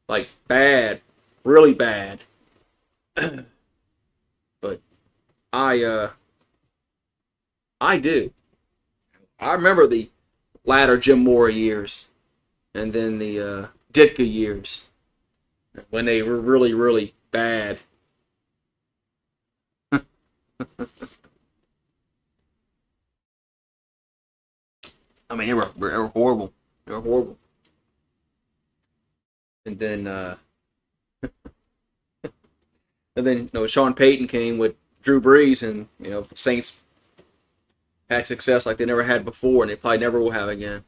Like, bad, really bad. But I do. I remember the latter Jim Mora years, and then the Ditka years, when they were really bad. I mean, they were horrible. They were horrible. And then, Sean Payton came with Drew Brees and Saints had success like they never had before, and they probably never will have again.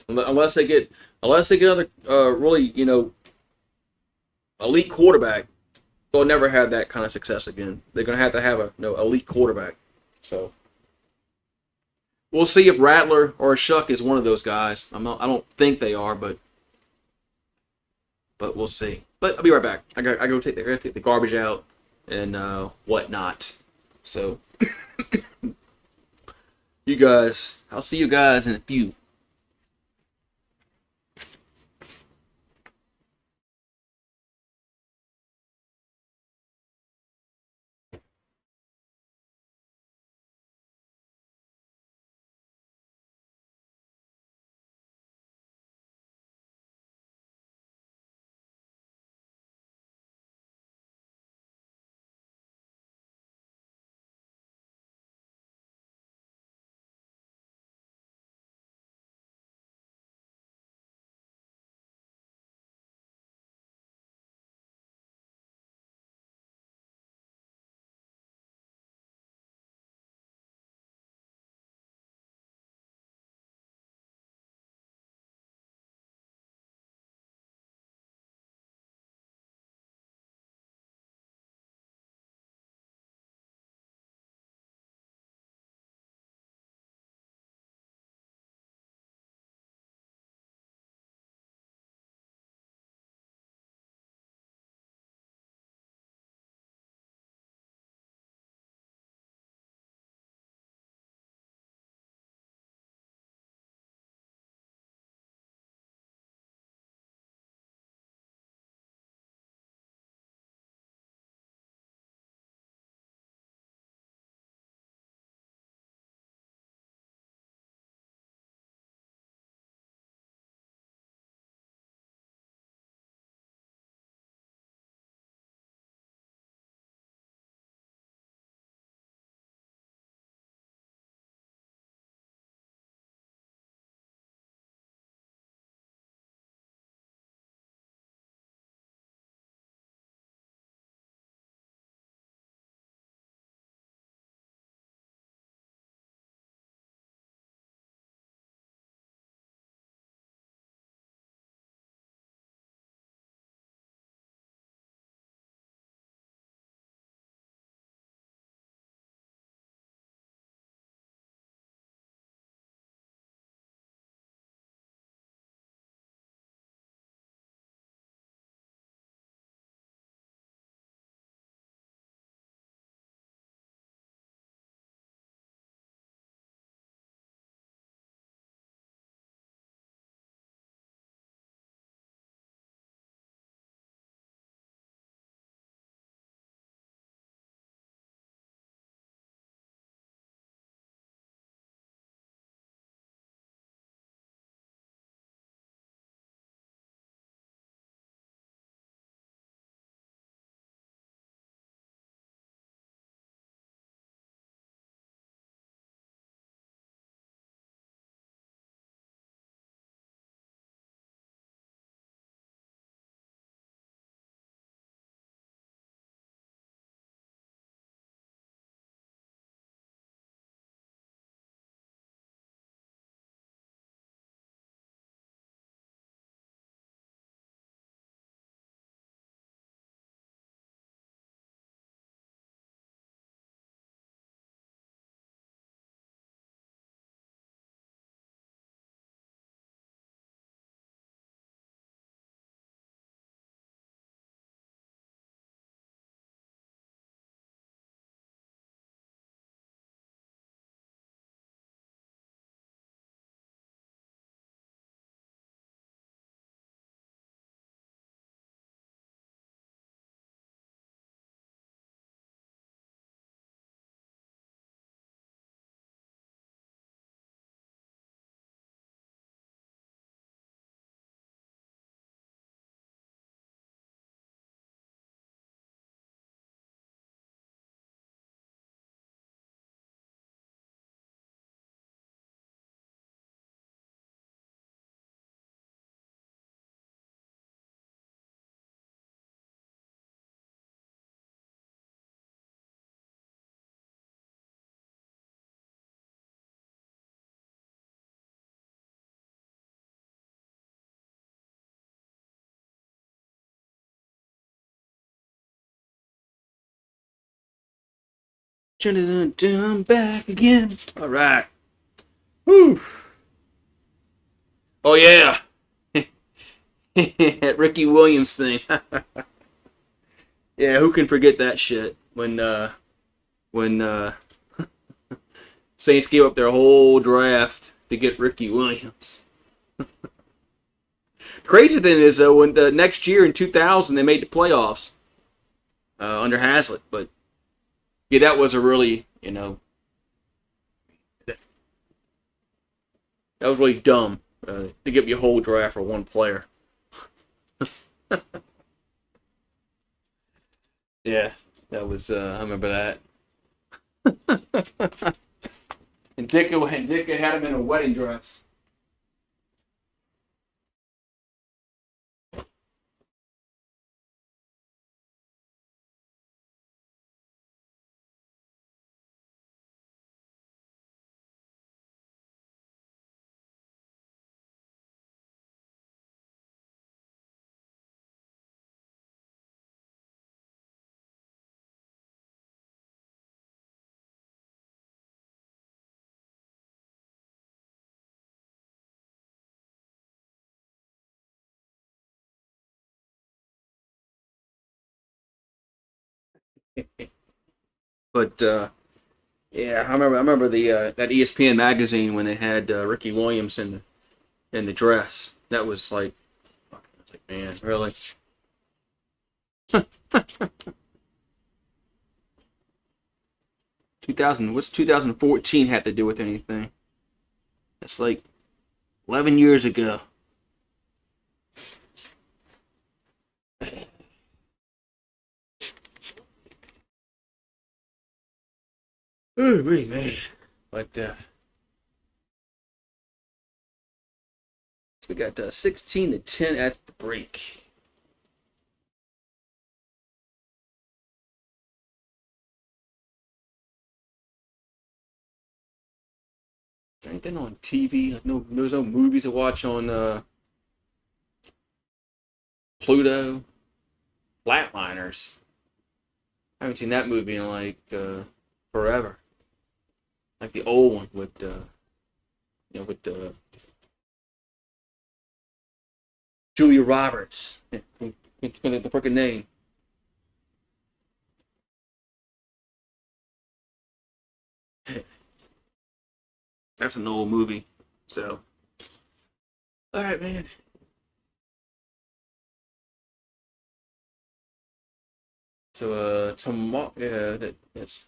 Unless they get another really elite quarterback, they'll never have that kind of success again. They're gonna have to have a elite quarterback. So we'll see if Rattler or Shuck is one of those guys. I don't think they are, but we'll see. But I'll be right back. I gotta take the garbage out and whatnot. So I'll see you guys in a few. I'm back again. All right. Whew. Oh yeah. That Ricky Williams thing. Yeah, who can forget that shit when Saints gave up their whole draft to get Ricky Williams. Crazy thing is though, when the next year in 2000 they made the playoffs under Hazlitt, but yeah, that was a really that was really dumb to give you a whole draft for one player. Yeah, that was I remember that. And Dicka had him in a wedding dress. But yeah, I remember the that ESPN magazine when they had Ricky Williams in the dress. That was like, I was like, man, really? 2000, what's 2014 had to do with anything? That's like 11 years ago. Oh, wait, man. But we got 16-10 at the break. Is there anything on TV? Like there's no movies to watch on Pluto. Flatliners. I haven't seen that movie in like forever. Like the old one with with Julia Roberts. Yeah, the freaking name. That's an old movie. So, all right, man. So, tomorrow, yeah, that's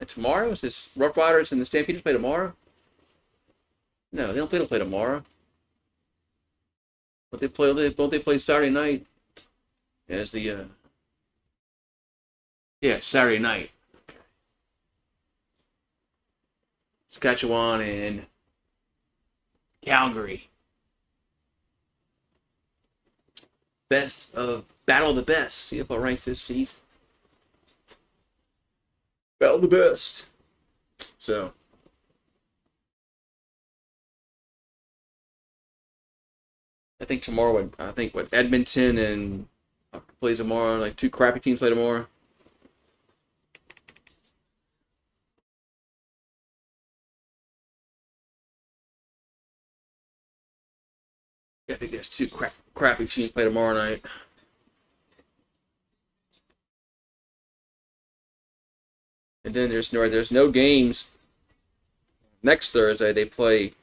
tomorrow. Is this Rough Riders and the Stampeders play tomorrow? No, they don't play tomorrow. But they play. Don't they play Saturday night? As the yeah, Saturday night. Saskatchewan and Calgary. Best of Battle of the Best. CFL ranks this season. Battle of the Best. So I think tomorrow. I think what Edmonton and plays tomorrow. Like two crappy teams play tomorrow. Yeah, I think there's two crappy teams play tomorrow night. And then there's no games next Thursday. They play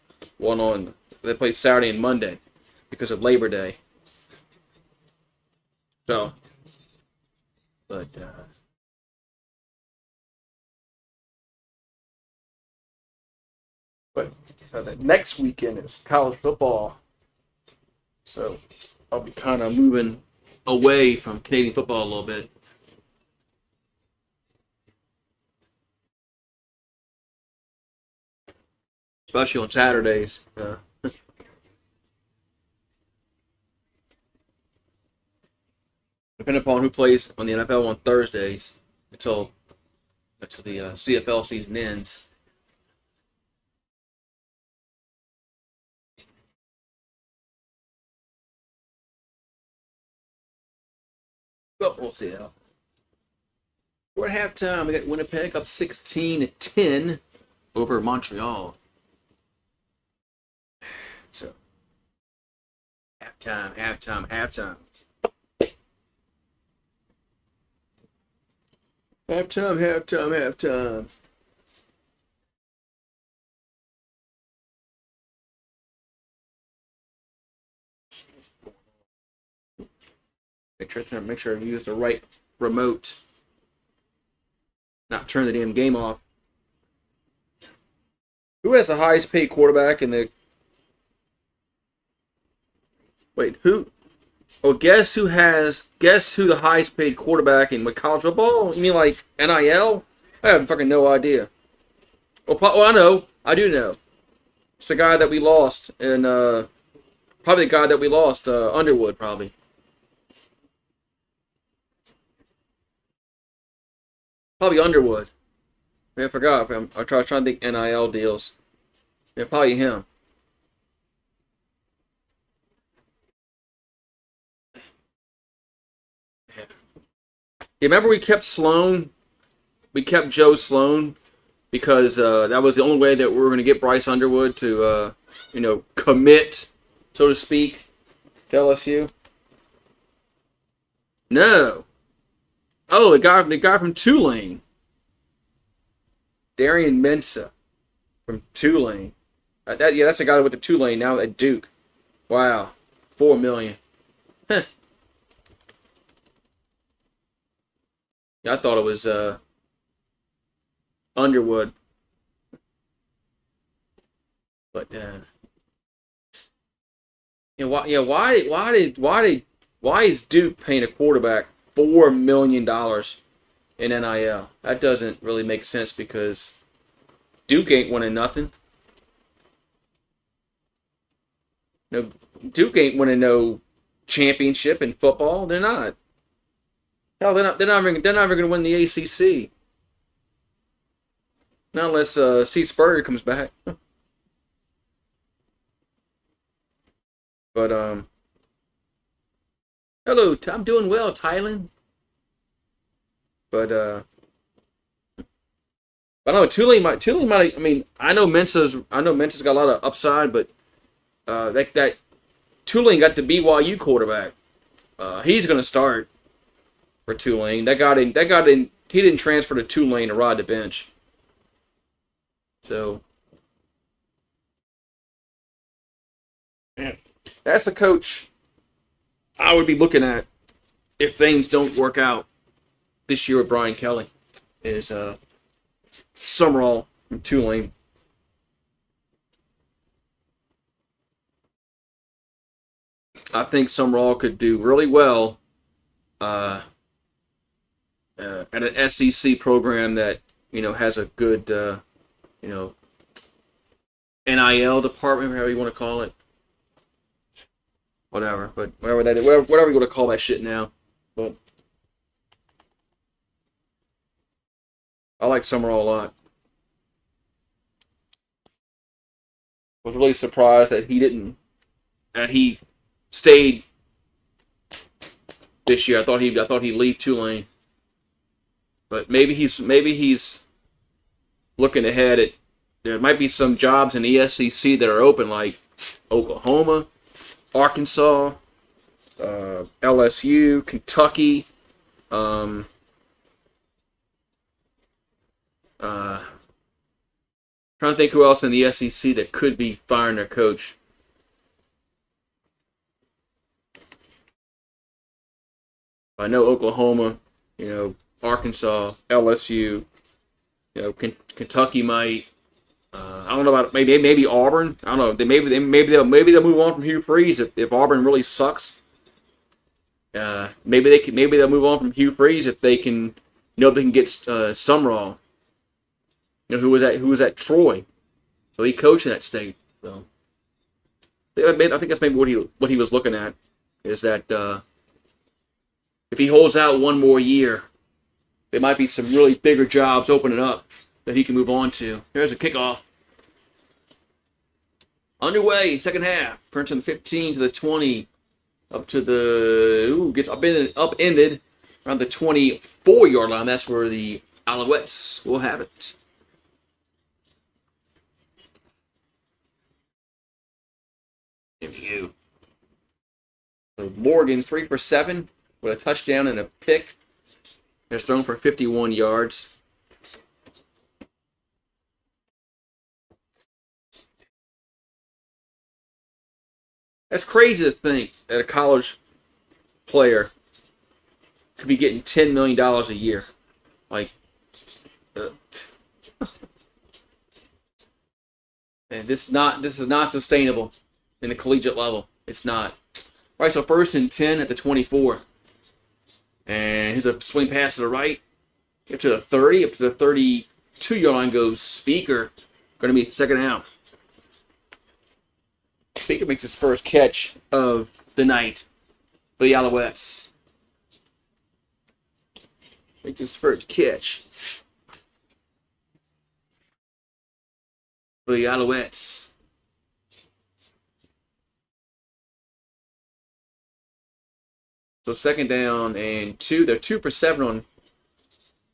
Saturday and Monday because of Labor Day. So, but but the next weekend is college football. So I'll be kind of moving away from Canadian football a little bit. Especially on Saturdays. Depending upon who plays on the NFL on Thursdays until the CFL season ends. But we'll see how We're at halftime. We got Winnipeg up 16-10 over Montreal. So, halftime. Halftime. Make sure I use the right remote. Not turn the damn game off. Who has the highest paid quarterback in the... Wait, who? Oh, guess who the highest paid quarterback in college football? You mean like NIL? I have fucking no idea. Well, I know. I do know. It's the guy that we lost, and probably the guy that we lost, Underwood, probably. Probably Underwood. I forgot. I'm trying to think NIL deals. Yeah, probably him. You remember we kept Sloan? We kept Joe Sloan because that was the only way that we were going to get Bryce Underwood to, commit, so to speak, to LSU. No. Oh, the guy from Tulane. Darian Mensah from Tulane. That's the guy with the Tulane now at Duke. Wow. $4 million. Huh. Yeah, I thought it was Underwood. But why is Duke paying a quarterback $4 million in NIL? That doesn't really make sense because Duke ain't winning nothing. No, Duke ain't winning no championship in football. They're not. Hell, they're not even going to win the ACC. Not unless Steve Spurrier comes back. But hello, I'm doing well, Tylen. But I don't know, Tulane might. I mean, I know Mensah's got a lot of upside, but that Tulane got the BYU quarterback. He's going to start for Tulane. That got in. He didn't transfer to Tulane to ride the bench. So, man, that's the coach I would be looking at if things don't work out this year with Brian Kelly. Is Summerall from Tulane. I think Summerall could do really well at an SEC program that has a good NIL department, whatever you want to call it. Whatever, but whatever you want to call that shit now. But I like Summerall a lot. Was really surprised that he stayed this year. I thought he'd leave Tulane, but maybe he's looking ahead at there might be some jobs in the SEC that are open, like Oklahoma, Arkansas, LSU, Kentucky. Trying to think who else in the SEC that could be firing their coach. I know Oklahoma, Arkansas, LSU, Kentucky might. I don't know about maybe Auburn. I don't know. Maybe they'll move on from Hugh Freeze if Auburn really sucks. Maybe they'll move on from Hugh Freeze if they can they can get Summerall. Who was at Troy, so he coached in that state. So I think that's maybe what he was looking at is that if he holds out one more year, there might be some really bigger jobs opening up that he can move on to. There's a kickoff. Underway, second half. Princeton 15 to the 20, up to the gets upended. around the 24-yard line. That's where the Alouettes will have it. There we go. So Morgan's 3 for 7 with a touchdown and a pick. It's thrown for 51 yards. That's crazy to think that a college player could be getting $10 million a year. Like, and this is not sustainable in the collegiate level. It's not. All right, so 1st and 10 at the 24. And here's a swing pass to the right. Up to the 30, up to the 32-yard line goes Speaker. Going to be second down. Speaker makes his first catch of the night for the Alouettes. Makes his first catch for the Alouettes. So 2nd down and 2. They're 2 for 7 on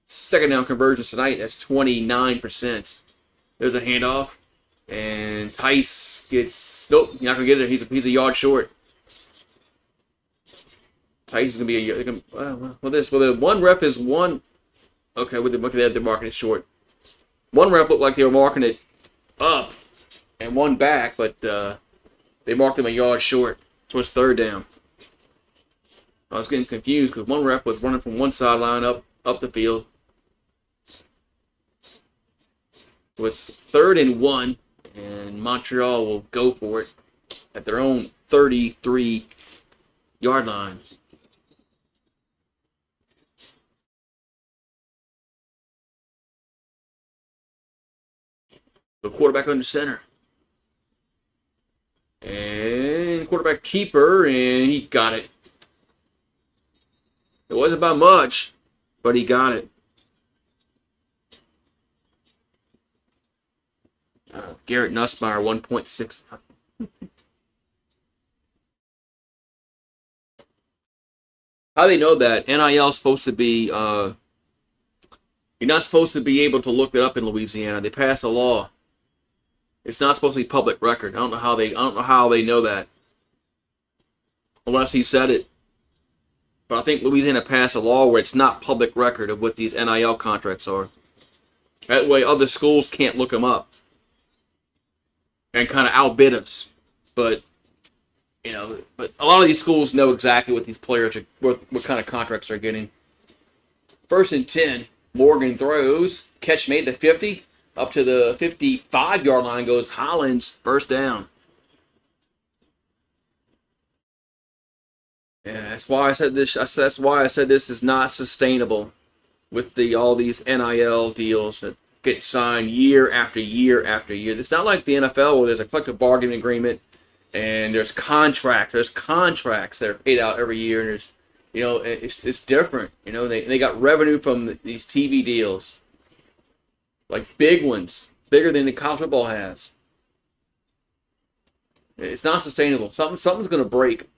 2nd down conversions tonight. That's 29%. There's a handoff. And Tice gets... Nope, you're not going to get it. He's a yard short. Tice is going to be a... Well, the one ref is one... Okay, they're marking it short. One ref looked like they were marking it up and one back, but they marked them a yard short. So it's 3rd down. I was getting confused because one ref was running from one sideline up the field. So it's 3rd and 1, and Montreal will go for it at their own 33-yard line. The quarterback under center. And quarterback keeper, and he got it. It wasn't by much, but he got it. Garrett Nussmeier, 1.6. How do they know that? NIL is supposed to be, you're not supposed to be able to look it up in Louisiana. They passed a law. It's not supposed to be public record. I don't know how they know that. Unless he said it. But I think Louisiana passed a law where it's not public record of what these NIL contracts are. That way other schools can't look them up and kind of outbid us. But a lot of these schools know exactly what these players are, what kind of contracts they're getting. 1st and 10, Morgan throws, catch made to 50, up to the 55-yard line goes Hollins, 1st down. Yeah, that's why I said this. That's why I said this is not sustainable with all these NIL deals that get signed year after year after year. It's not like the NFL where there's a collective bargaining agreement and there's contracts. There's contracts that are paid out every year, and there's, it's different. They got revenue from these TV deals, like big ones, bigger than the college football has. It's not sustainable. Something's going to break.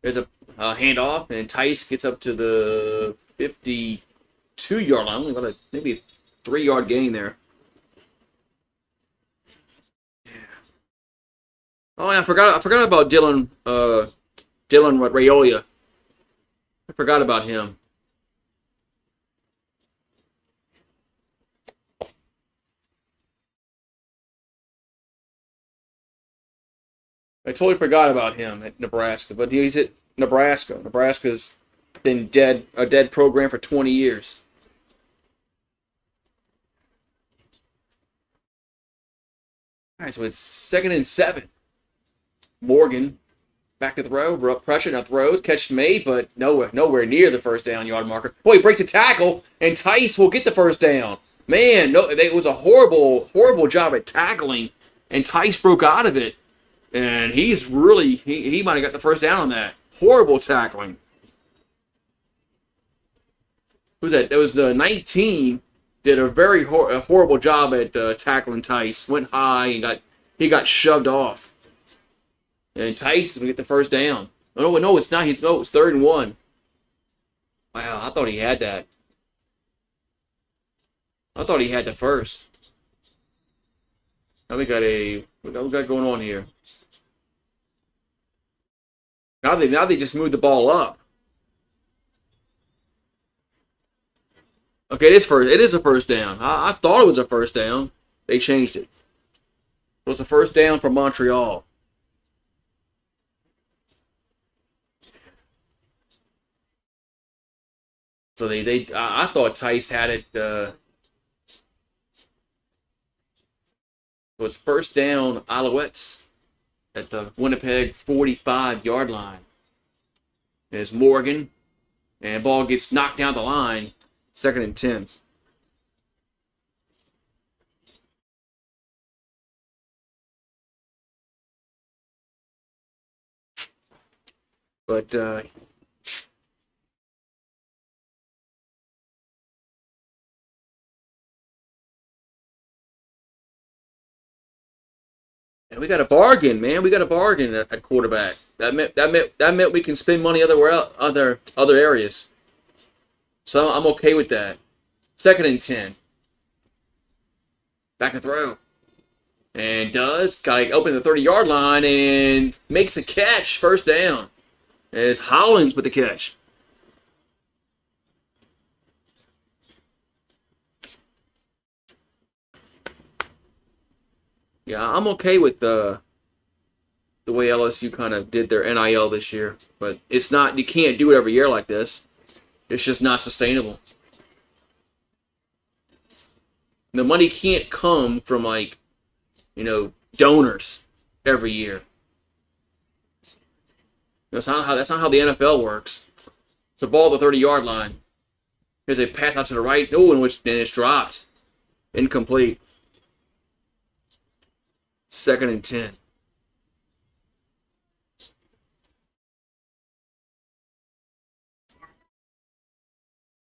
There's a handoff, and Tice gets up to the 52-yard line. Only got maybe a 3-yard gain there. Yeah. Oh, and I forgot about Dylan Raiola. I forgot about him. I totally forgot about him at Nebraska, but he's at Nebraska. Nebraska's been a dead program for 20 years. All right, so it's 2nd and 7. Morgan back to throw, up pressure, now throws, catch made, but nowhere near the 1st down yard marker. Boy, he breaks a tackle, and Tice will get the 1st down. Man, it was a horrible job at tackling, and Tice broke out of it. And he's really, he might have got the 1st down on that. Horrible tackling. Who's that? It was the 19. Did a very horrible job at tackling Tice. Went high and he got shoved off. And Tice is going to get the 1st down. No, it's not. It's 3rd and 1. Wow, I thought he had that. I thought he had the first. Now we got going on here. Now they just moved the ball up. Okay, it is a first down. I thought it was a first down. They changed it. It was a first down for Montreal. So I thought Tice had it. So it's first down Alouettes at the Winnipeg 45-yard line. There's Morgan, and ball gets knocked down the line. 2nd and 10. But and we got a bargain, man. We got a bargain at quarterback. That meant we can spend money other areas. So I'm okay with that. 2nd and 10. Back to throw. And got to open the 30-yard line and makes the catch. First down. It's Hollins with the catch. Yeah, I'm okay with the way LSU kind of did their NIL this year, but it's not. You can't do it every year like this. It's just not sustainable. The money can't come from donors every year. That's not how the NFL works. It's a ball at the 30-yard line. Here's a pass out to the right. Oh, in which then it's dropped. Incomplete. 2nd and 10.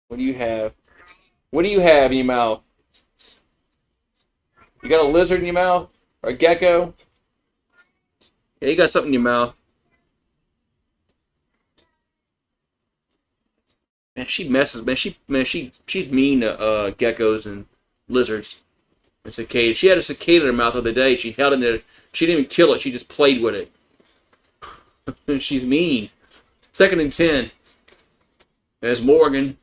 What do you have? What do you have in your mouth? You got a lizard in your mouth? Or a gecko? Yeah, you got something in your mouth. Man, she messes. She's mean to geckos and lizards and cicadas. She had a cicada in her mouth the other day. She held it in there. She didn't even kill it. She just played with it. She's mean. 2nd and 10. As Morgan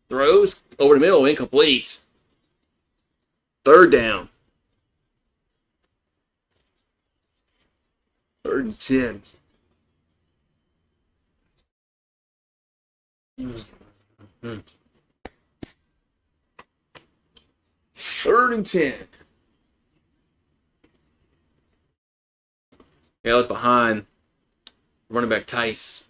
throws over the middle, incomplete. 3rd down. 3rd and 10. Mm-hmm. 3rd and 10. Yeah, I was behind running back Tice.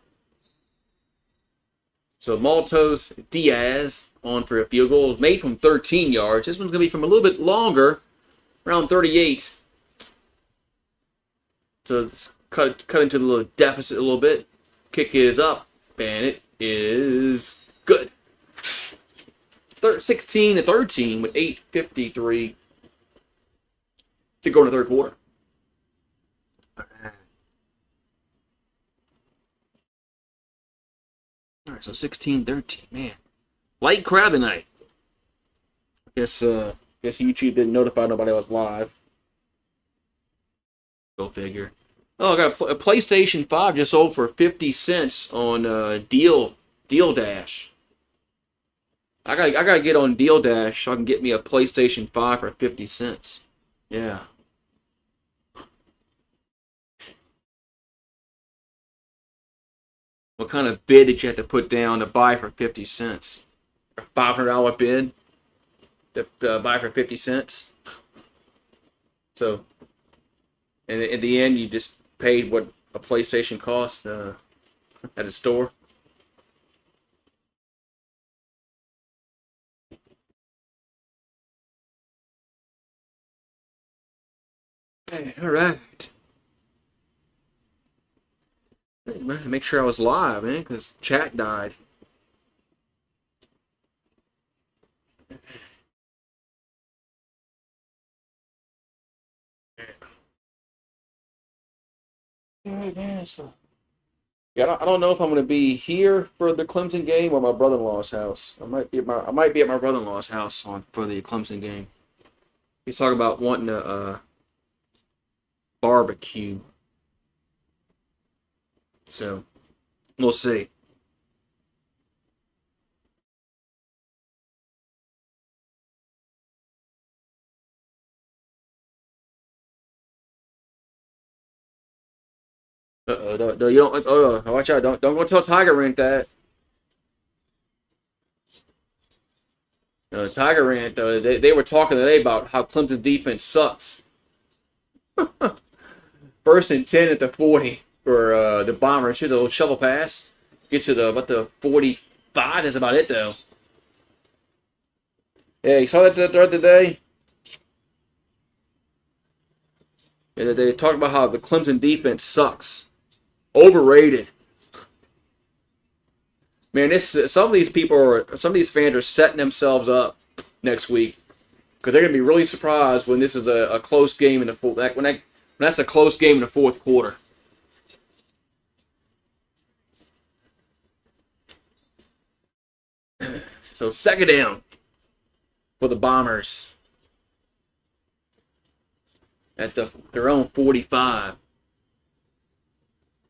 So Maltos Diaz on for a field goal. Made from 13 yards. This one's going to be from a little bit longer, around 38. So cut into the little deficit a little bit. Kick is up, and it is good. 16-13 with 8:53 to go in the 3rd quarter. All right, so 16-13, man. Light crowd tonight. Guess YouTube didn't notify nobody I was live. Go figure. Oh, I got a PlayStation 5 just sold for 50 cents on Deal Dash. I gotta get on Deal Dash so I can get me a PlayStation 5 for 50 cents. Yeah. What kind of bid did you have to put down to buy for 50 cents? A $500 bid to buy for 50 cents? So, and in the end, you just paid what a PlayStation cost at a store? Hey, all right. Make sure I was live, man, because chat died. All right, man, so Yeah, I don't know if I'm going to be here for the Clemson game or my brother-in-law's house. I might be at my brother-in-law's house for the Clemson game. He's talking about wanting to barbecue. So we'll see. You don't. Watch out! Don't go tell Tiger Rant that. Tiger Rant. They were talking today about how Clemson defense sucks. First and 10 at the 40 for the Bombers. Here's a little shovel pass. Gets to the 45. That's about it though. Yeah, you saw that the other day. Yeah, they talked about how the Clemson defense sucks. Overrated. Man, some of these fans are setting themselves up next week because they're gonna be really surprised when this is a close game in the when that's a close game in the fourth quarter. So second down for the Bombers at their own 45.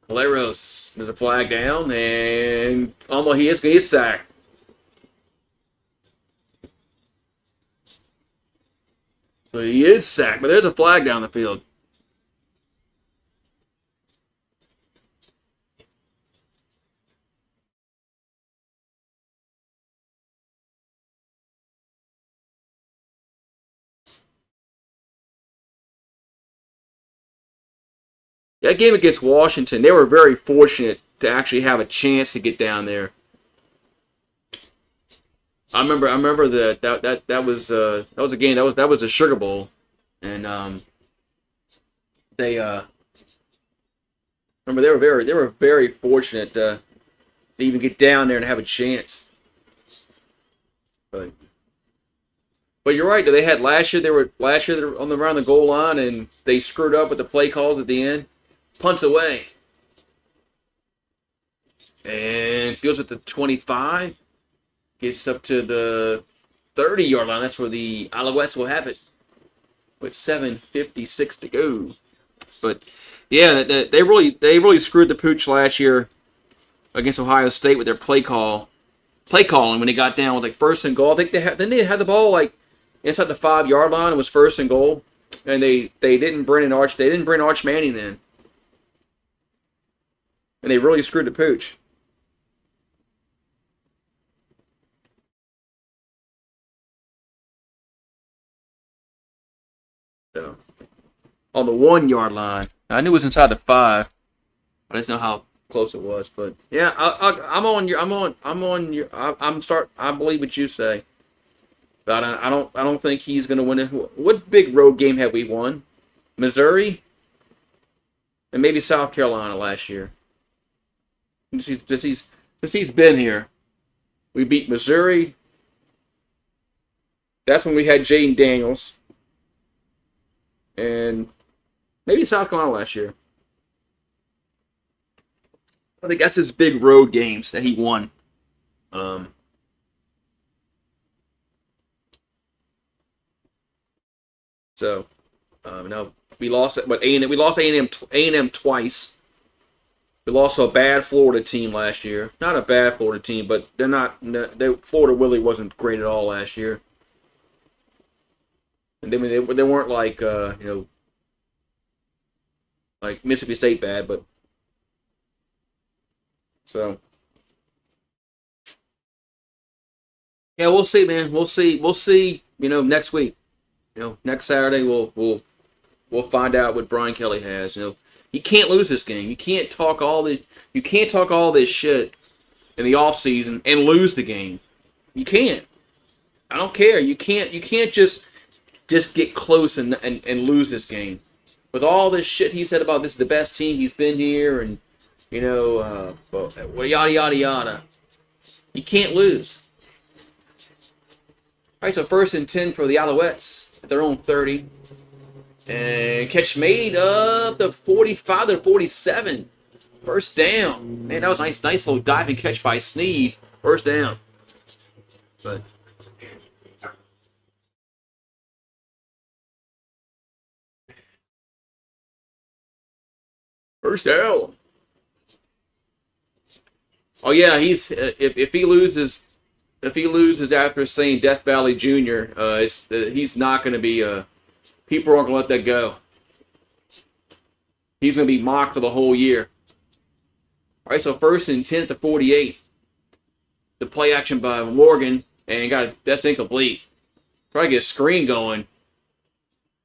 Caleros with the flag down, and almost he is sacked. So he is sacked, but there's a flag down the field. That game against Washington, they were very fortunate to actually have a chance to get down there. I remember that was a game that was a Sugar Bowl, and they remember they were very fortunate to even get down there and have a chance. But but you're right. They had last year they were on the around the goal line and they screwed up with the play calls at the end. Punts away and Fields at the 25. Gets up to the 30-yard line. That's where the Alouettes will have it with 7:56 to go. But yeah, they really screwed the pooch last year against Ohio State with their play calling when they got down with like first and goal. I think they had the ball like inside the 5-yard line. It was first and goal, and they didn't bring Arch Manning in, and they really screwed the pooch. So on the 1-yard line, I knew it was inside the 5. I just know how close it was, but yeah, I'm on your. I believe what you say, but I don't think he's gonna win it. What big road game have we won? Missouri, and maybe South Carolina last year. Since he's been here, we beat Missouri. That's when we had Jaden Daniels, and maybe South Carolina last year. I think that's his big road games that he won. Um, so now we lost it, but A&M we lost A&M twice. We lost to a bad Florida team last year. Not a bad Florida team, but they're not. Florida really wasn't great at all last year. And then they weren't like like Mississippi State bad, but so yeah, we'll see, man. We'll see. Next week. Next Saturday we'll find out what Brian Kelly has. You can't lose this game. You can't talk all this shit in the off season and lose the game. You can't. I don't care. You can't just get close and lose this game. With all this shit he said about this is the best team he's been here and yada yada yada. You can't lose. All right, so first and 10 for the Alouettes at their own 30. And catch made up the 45 to 47. First down. Man, that was a nice little diving catch by Snead. First down. But first down. Oh yeah, he's if he loses after saying Death Valley Jr., he's not going to be. People aren't going to let that go. He's going to be mocked for the whole year. All right, so first and 10 at the 48. The play action by Morgan, and that's incomplete. Try to get a screen going.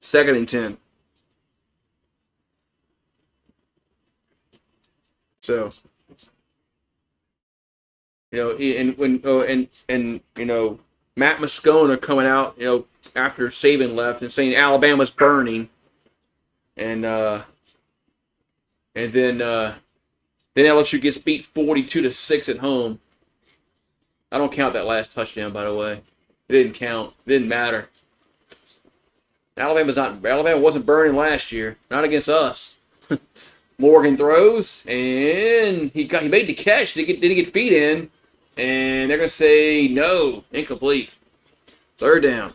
Second and 10. So, Matt Moscona coming out, after Saban left and saying Alabama's burning, and then LSU gets beat 42-6 at home. I don't count that last touchdown, by the way. It didn't count. It didn't matter. Alabama wasn't burning last year. Not against us. Morgan throws, and he made the catch. Did he get feet in? And they're gonna say no, incomplete. Third down.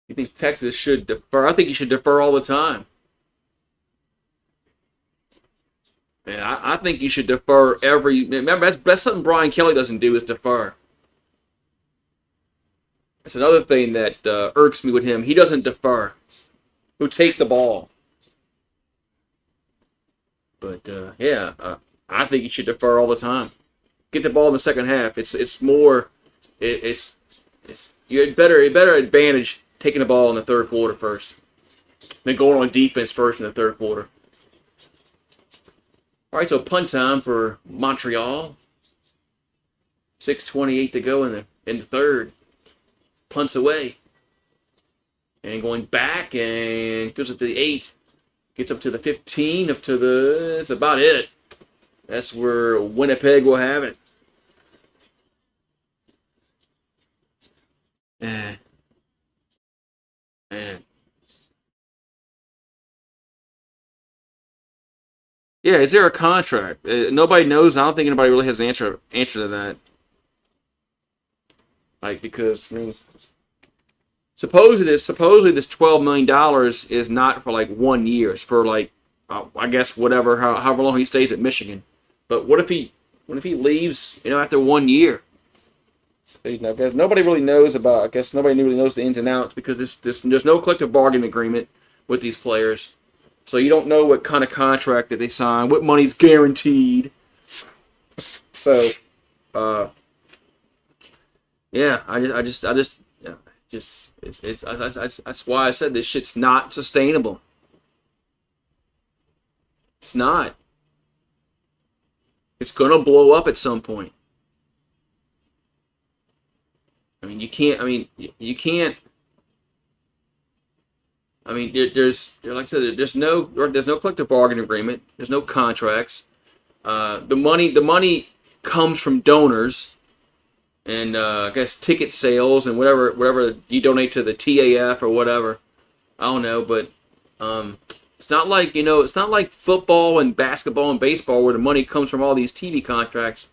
You think Texas should defer? I think you should defer all the time. Yeah, I think you should defer every. Remember, that's something Brian Kelly doesn't do, is defer. That's another thing that irks me with him. He doesn't defer. He'll take the ball. But I think you should defer all the time. Get the ball in the second half. It's more. You had better advantage taking the ball in the third quarter first, then going on defense first in the third quarter. All right, so punt time for Montreal. 6:28 to go in the third. Punts away. And going back and goes up to the 8. Gets up to the 15, that's about it. That's where Winnipeg will have it. Man. Yeah, is there a contract? Nobody knows. I don't think anybody really has an answer to that. Because supposedly this $12 million is not for 1 year. It's for I guess however long he stays at Michigan. But what if he leaves after 1 year? Nobody really knows about. I guess nobody really knows the ins and outs because there's no collective bargaining agreement with these players, so you don't know what kind of contract that they sign, what money's guaranteed. So, that's why I said this shit's not sustainable. It's not. It's gonna blow up at some point. You can't. There's like I said, there's no collective bargaining agreement. There's no contracts. The money comes from donors, and I guess ticket sales and whatever you donate to the TAF or whatever. I don't know, but it's not like football and basketball and baseball where the money comes from all these TV contracts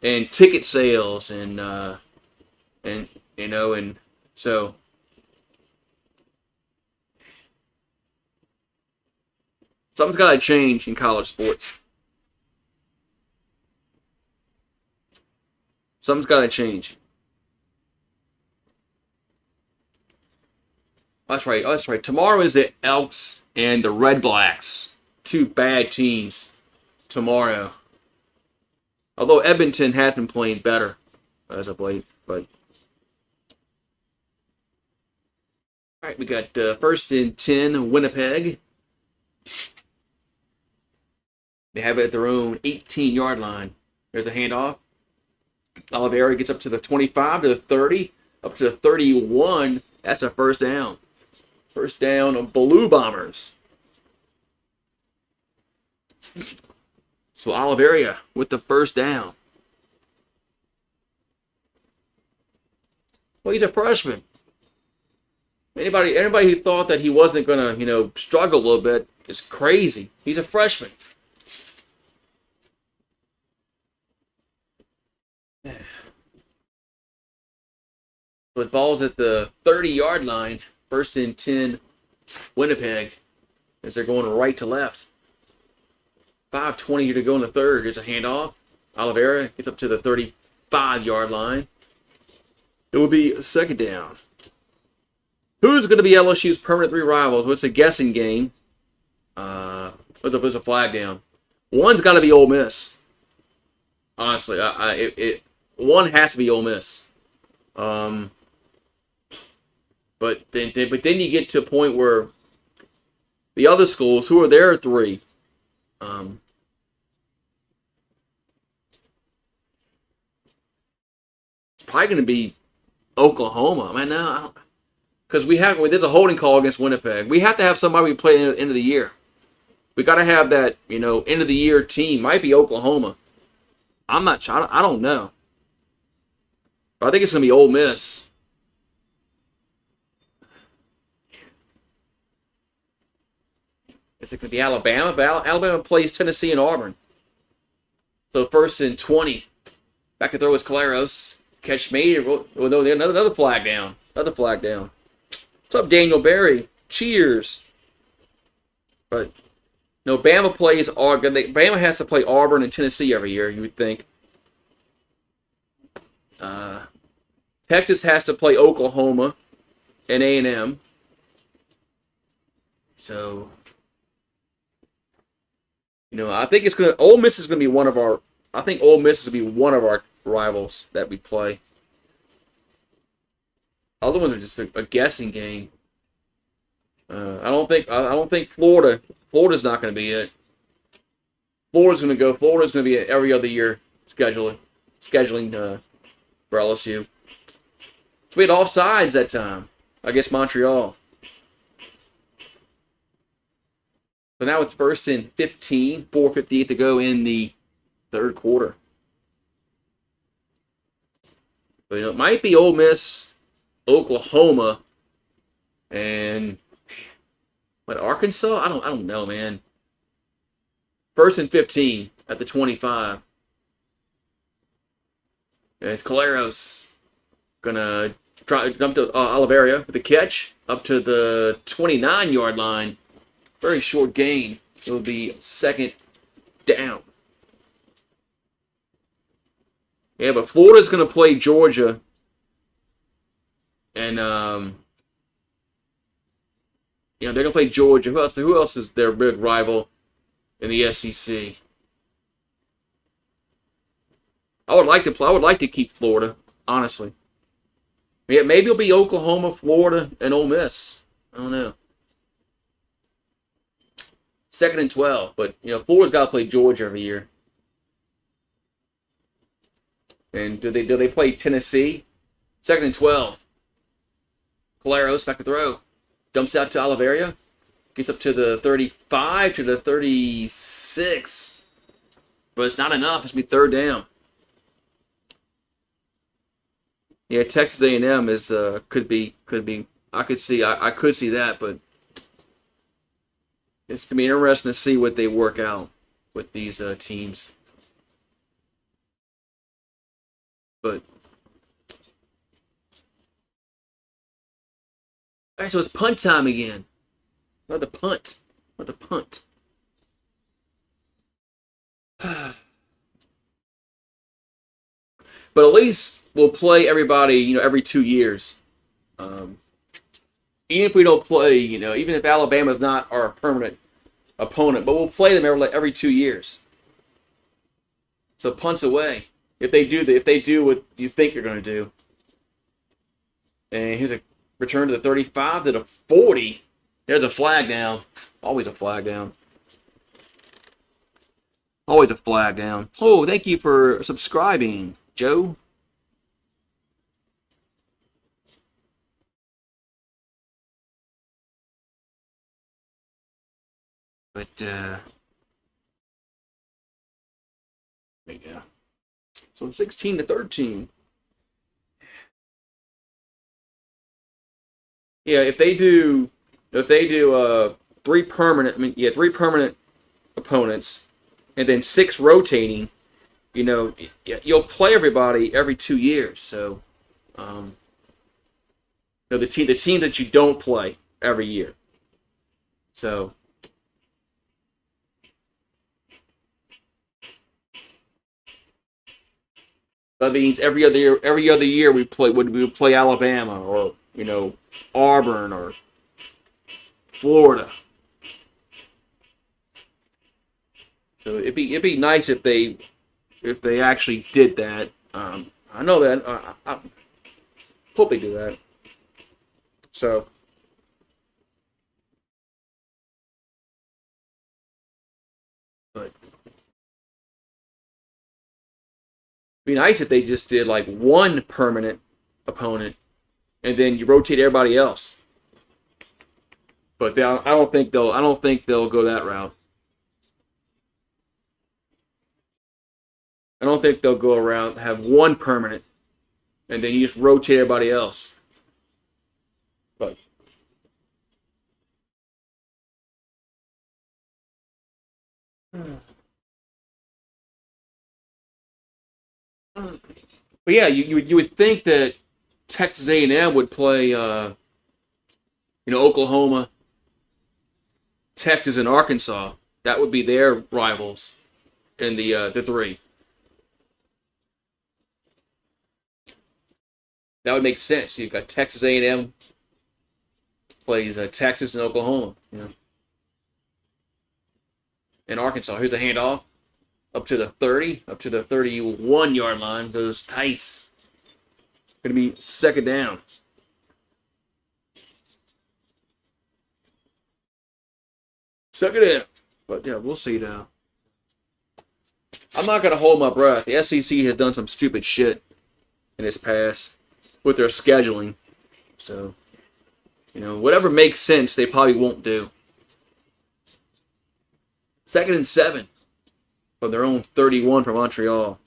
and ticket sales and so something's got to change in college sports. Something's got to change. That's right. Tomorrow is the Elks and the Red Blacks. Two bad teams tomorrow. Although Edmonton has been playing better as of late, but. All right, we got first and 10, Winnipeg. They have it at their own 18-yard line. There's a handoff. Oliveira gets up to the 25, to the 30, up to the 31. That's a first down. First down of Blue Bombers. So Oliveira with the first down. Well, he's a freshman. Anybody who thought that he wasn't gonna, struggle a little bit is crazy. He's a freshman. But ball's at the 30-yard line, 1st and 10, Winnipeg, as they're going right to left. 5:20 here to go in the third. There's a handoff. Oliveira gets up to the 35-yard line. It will be a 2nd down. Who's going to be LSU's permanent 3 rivals? Well, it's a guessing game. There's a flag down. One's got to be Ole Miss. Honestly, one has to be Ole Miss. But then you get to a point where the other schools, who are their 3, it's probably going to be Oklahoma. Man, no, because there's a holding call against Winnipeg. We have to have somebody we play at the end of the year. We got to have that, end of the year team. Might be Oklahoma. I'm not sure. I don't know. But I think it's going to be Ole Miss. It's going to be Alabama. But Alabama plays Tennessee and Auburn. So 1st and 20. Back to throw is Caleros. Catch made. Another flag down. Another flag down. What's up, Daniel Berry? Cheers. But no, Bama plays Auburn. Bama has to play Auburn and Tennessee every year, you would think. Texas has to play Oklahoma and A&M. So, I think Ole Miss is going to be one of our. I think Ole Miss is going to be one of our rivals that we play. Other ones are just a guessing game. I don't think Florida. Florida's not going to be it. Florida's going to be every other year scheduling for LSU. We had offsides that time against Montreal. So now it's 1st and 15, 4:58 to go in the third quarter. But it might be Ole Miss, Oklahoma, and Arkansas? I don't know, man. 1st and 15 at the 25. It's Caleros gonna try dump to Oliveira with the catch up to the 29-yard line. Very short gain. It will be 2nd down. Yeah, but Florida's gonna play Georgia, and they're gonna play Georgia. Who else is their big rival in the SEC? I would like to keep Florida, honestly. Yeah, maybe it'll be Oklahoma, Florida, and Ole Miss. I don't know. 2nd and 12, but Florida's got to play Georgia every year. And do they play Tennessee? 2nd and 12. Caleros back to throw. Dumps out to Oliveira. Gets up to the 35, to the 36. But it's not enough. It's going to be 3rd down. Yeah, Texas A&M is could be. I could see that, but it's going to be interesting to see what they work out with these teams. But all right, so it's punt time again. Another punt. But at least we'll play everybody, every 2 years. Even if we don't play, even if Alabama's not our permanent opponent, but we'll play them every 2 years. So punts away. If they do what you think you're going to do. And here's a return to the 35 to the 40. There's a flag down. Always a flag down. Always a flag down. Oh, thank you for subscribing, Joe. But there you go. So 16 to 13. Yeah, if they do three permanent, I mean, yeah, three permanent opponents, and then six rotating, you'll play everybody every 2 years. So, um, the team that you don't play every year. So that means every other year we would play Alabama or Auburn or Florida. So it'd be nice if they actually did that. I know that. I hope they do that. So, but it'd be nice if they just did like one permanent opponent and then you rotate everybody else. But I don't think they'll go that route. I don't think they'll go around have one permanent and then you just rotate everybody else. But but yeah, you would think that Texas A&M would play Oklahoma, Texas, and Arkansas. That would be their rivals in the three. That would make sense. You've got Texas A&M plays Texas and Oklahoma, and Arkansas. Here's a handoff up to the 30, up to the 31-yard line. Goes Tice. Going to be second down. Second down. But yeah, we'll see now. I'm not going to hold my breath. The SEC has done some stupid shit in its past with their scheduling. So, whatever makes sense, they probably won't do. 2nd and 7 from their own 31 from Montreal.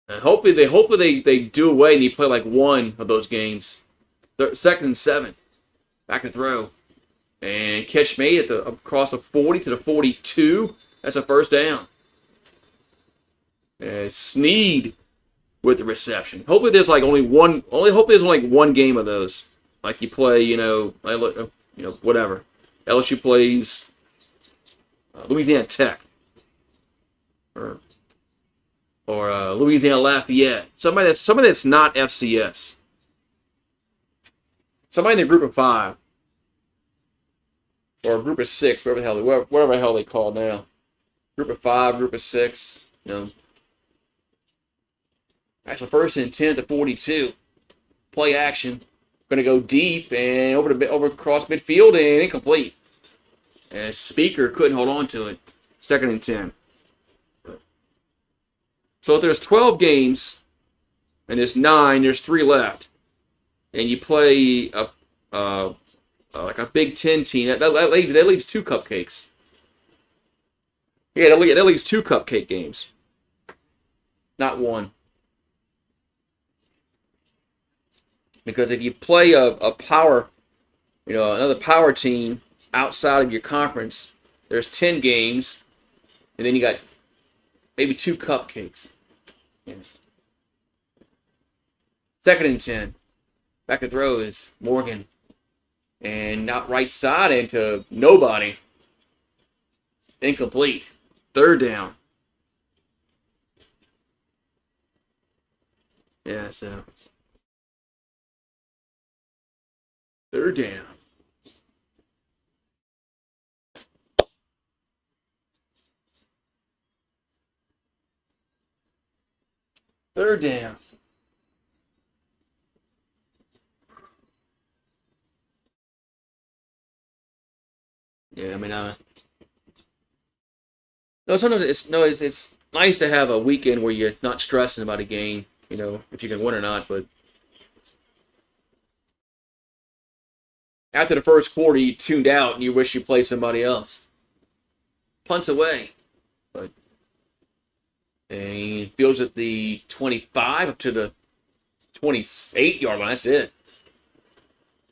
And hopefully they do away and you play like one of those games. 2nd and 7. Back to throw. And catch made across the 40 to the 42. That's a first down. And Sneed with the reception. Hopefully there's like only one. Hopefully there's only like one game of those. Like you play, whatever. LSU plays Louisiana Tech or Louisiana Lafayette. Somebody that's not FCS. Somebody in the group of 5 or group of 6, whatever the hell they call now. Group of 5, group of 6. Actually, 1st and 10 to 42. Play action. Going to go deep and over across midfield and incomplete. And Speaker couldn't hold on to it. 2nd and 10. So if there's 12 games and there's 9, there's 3 left, and you play like a Big Ten team, that leaves 2 cupcakes. Yeah, that leaves 2 cupcake games, not 1. Because if you play a power, another power team outside of your conference, there's 10 games, and then you got maybe 2 cupcakes. Yeah. 2nd and 10. Back to throw is Morgan. And not right side into nobody. Incomplete. 3rd down. Yeah, so 3rd down. Third down. Yeah, I mean, no. Sometimes it's nice to have a weekend where you're not stressing about a game. If you can win or not. But after the first quarter, you tuned out and you wish you played somebody else. Punts away, but And he fields at the 25 up to the 28-yard line. That's it.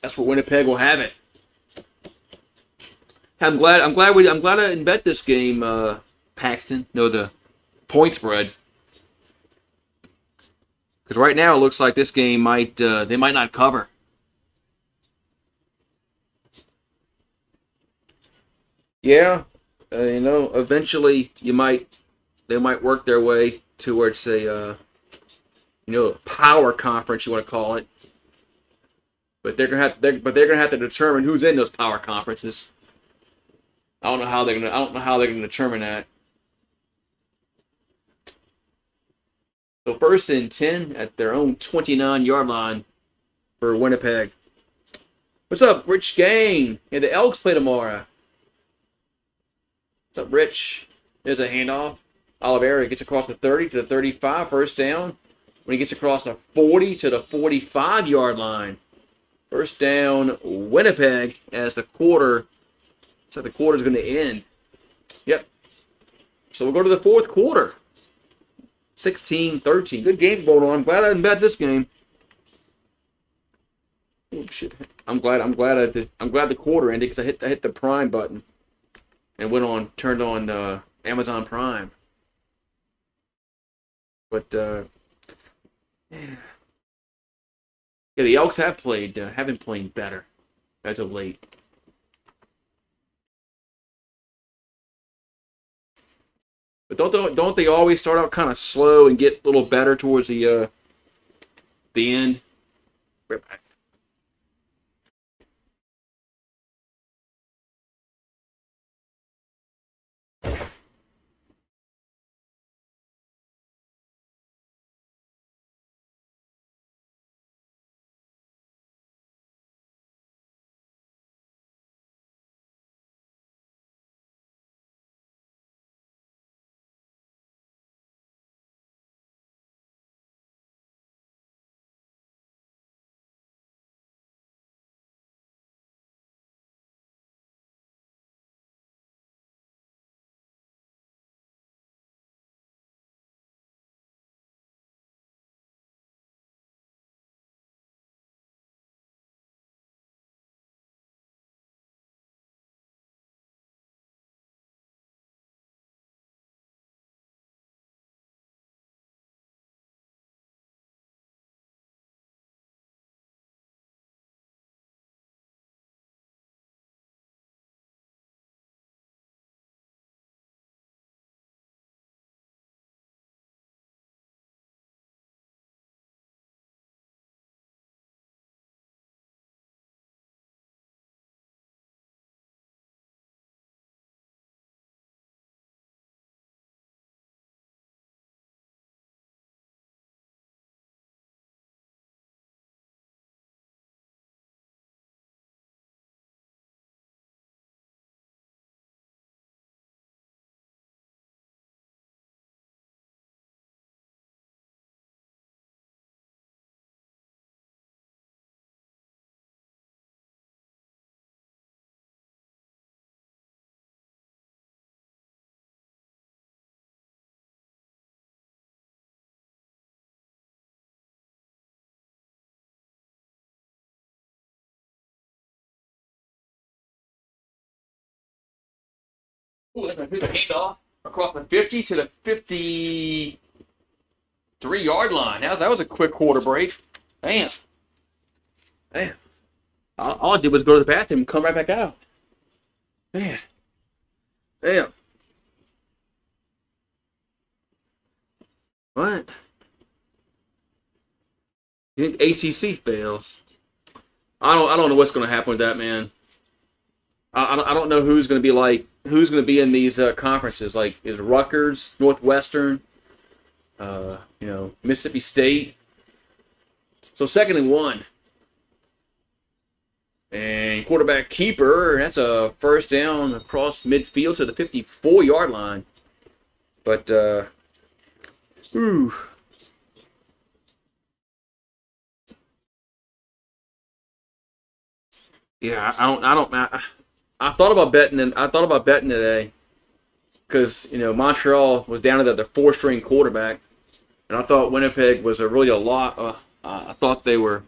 That's where Winnipeg will have it. I'm glad I didn't bet this game, Paxton. No, the point spread. Because right now it looks like this game they might not cover. Yeah, eventually they might work their way towards a power conference, you want to call it. But they're gonna have to determine who's in those power conferences. I don't know how they're gonna determine that. So 1st and 10 at their own 29-yard line for Winnipeg. What's up, Rich Gang? Yeah, the Elks play tomorrow. What's up, Rich? There's a handoff. Oliveira gets across the 30 to the 35, first down. When he gets across the 40 to the 45-yard line. First down, Winnipeg, as the quarter. So the quarter's going to end. Yep. So we'll go to the fourth quarter. 16-13. Good game going on. I'm glad I didn't bet this game. Oh shit! I'm glad the quarter ended because I hit the Prime button and turned on Amazon Prime. But yeah, the Elks have been playing better as of late. But don't they always start out kind of slow and get a little better towards the end? Right back. Ooh, here's a handoff across the 50 to the 53-yard line. That was a quick quarter break. Damn. All I did was go to the bathroom and come right back out. Man. Damn. What? You think ACC fails? I don't know what's going to happen with that, man. I don't know who's going to be in these conferences. Like, is Rutgers, Northwestern, Mississippi State. So 2nd and 1. And quarterback keeper, that's a first down across midfield to the 54-yard line. But, yeah, I thought about betting today because Montreal was down to the four-string quarterback, and I thought Winnipeg was really a lot. I thought they could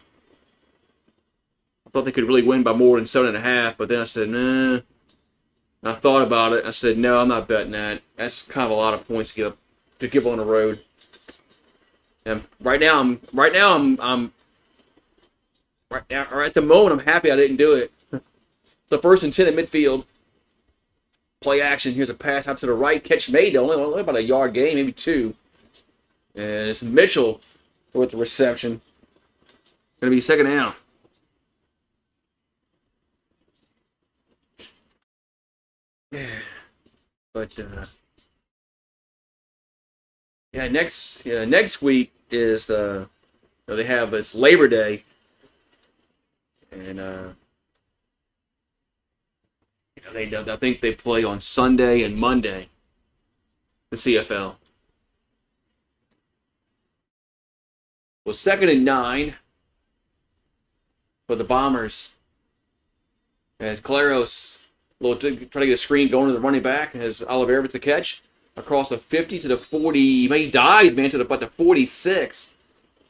really win by more than 7.5, but then I said, nah. I thought about it. I said, no, I'm not betting that. That's kind of a lot of points to give on the road. And right now I'm right at the moment I'm happy I didn't do it. So 1st and 10 at midfield. Play action. Here's a pass out to the right. Catch made. Only about a yard gain, maybe 2. And it's Mitchell with the reception. Going to be 2nd down. Yeah. But next week is they have it's Labor Day, and I think they play on Sunday and Monday. The CFL. Well, 2nd and 9 for the Bombers as Caleros try to get a screen going to the running back, and has Oliveira with the catch across the 50 to the 40. He dives, man, to about the 46.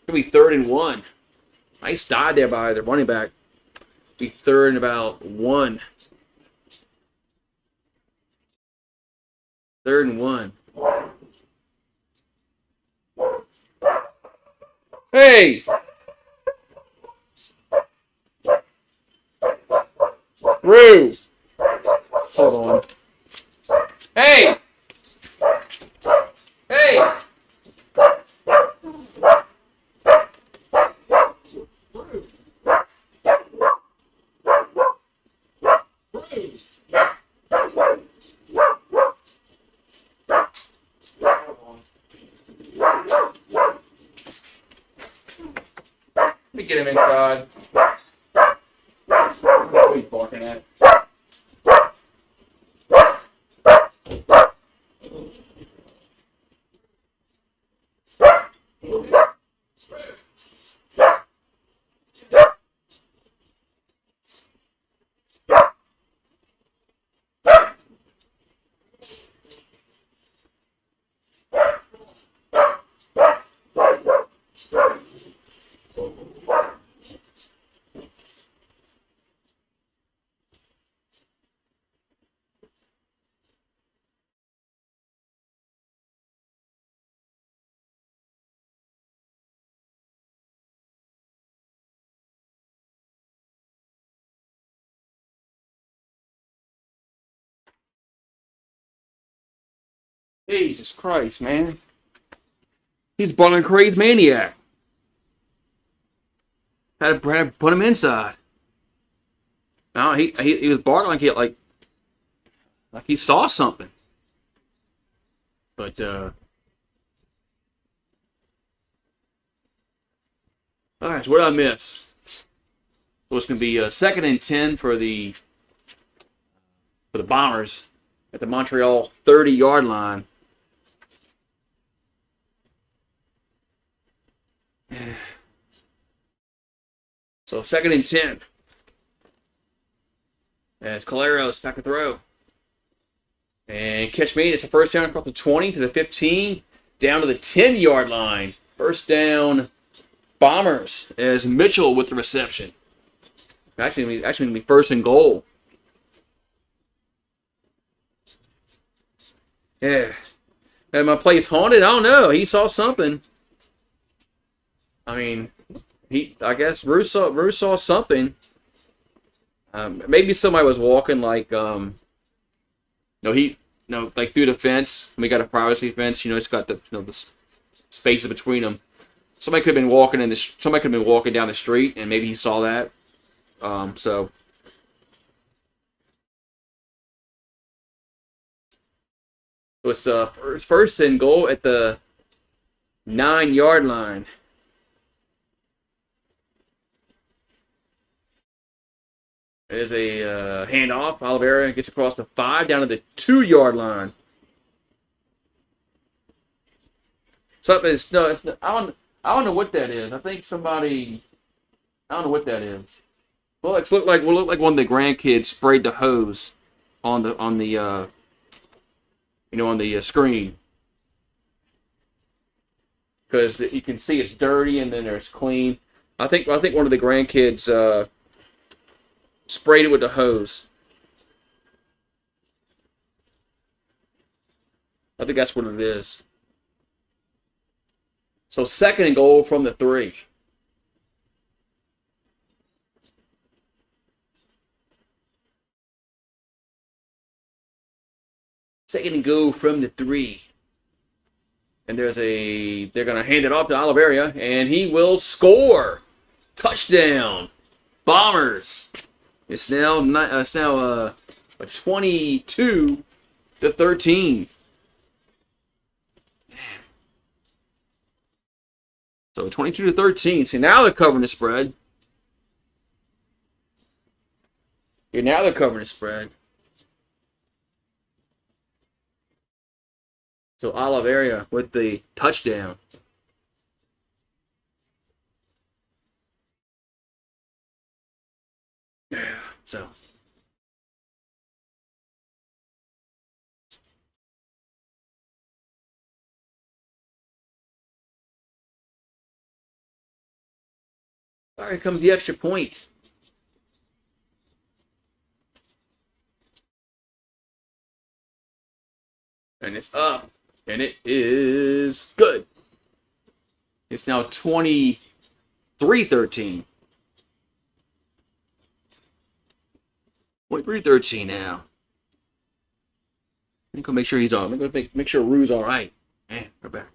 It'll be 3rd and 1. Nice dive there by the running back. Be 3rd and about 1. 3rd and 1. Hey! Rue! Hold on. Hey! Hey! Let me get him inside. What are you barking at? Jesus Christ, man. He's a crazy maniac. Had to put him inside. No, he was barking like he saw something. But all right, what did I miss? Well, it's gonna be 2nd and 10 for the Bombers at the Montreal 30-yard line. So 2nd and 10. As Caleros back to throw. And catch me. It's a 1st down across the 20 to the 15. Down to the 10-yard line. 1st down Bombers as Mitchell with the reception. Actually going to be 1st and goal. Yeah. And my place haunted? I don't know. He saw something. I mean, I guess Bruce saw something. Maybe somebody was walking like, like through the fence. We got a privacy fence. It's got the spaces between them. Somebody could have been walking down the street, and maybe he saw that. So it's 1st and goal at the 9-yard line. There's a handoff. Oliveira gets across the 5 down to the 2-yard line. It's not, I don't know what that is. I think somebody. I don't know what that is. Well, it look like one of the grandkids sprayed the hose on the on the screen. Because you can see it's dirty and then there's clean. I think one of the grandkids sprayed it with the hose. I think that's what it is. So 2nd and goal from the 3. Second and goal from the 3. And they're going to hand it off to Oliveira, and he will score. Touchdown. Bombers. It's now 22-13. So 22-13. See, now they're covering the spread. Now they're covering the spread. So Oliveira with the touchdown. Yeah, so. All right, here comes the extra point. And it's up. And it is good. It's now 23-13. Now. I'm going to make sure he's on. I'm going to make sure Rue's all right. Man, go back.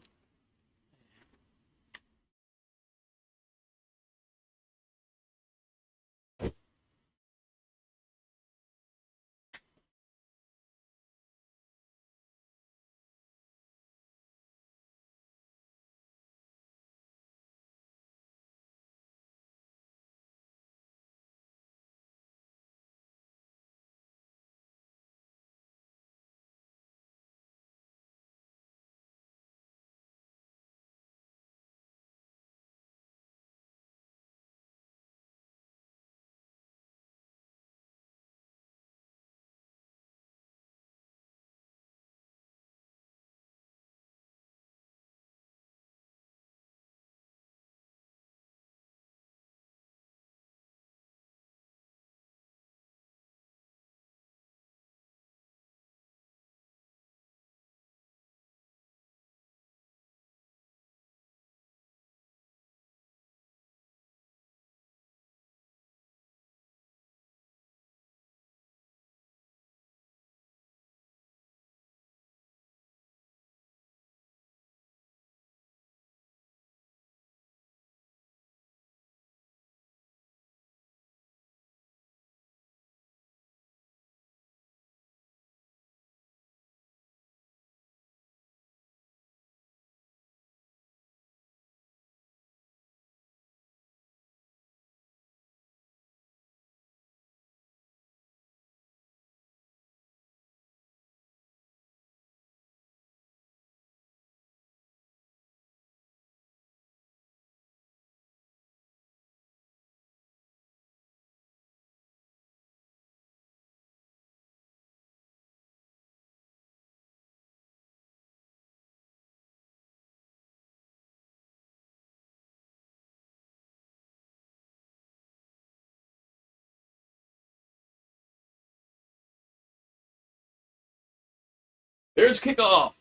There's kickoff.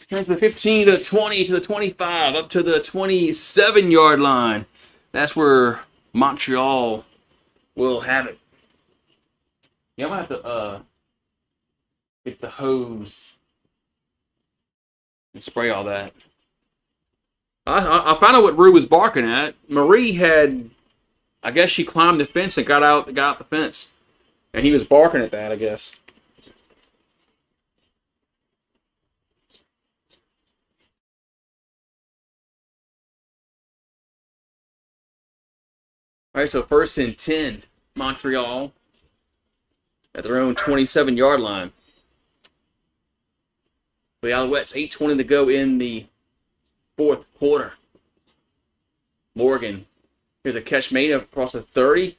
Turns from the 15 to the 20 to the 25, up to the 27-yard line. That's where Montreal will have it. Yeah, I'm going to have to get the hose and spray all that. I found out what Rue was barking at. Marie had, I guess she climbed the fence and got out the fence. And he was barking at that, I guess. All right, so 1st and 10, Montreal at their own 27-yard line. The Alouettes, 8:20 to go in the 4th quarter. Morgan, here's a catch made across the 30.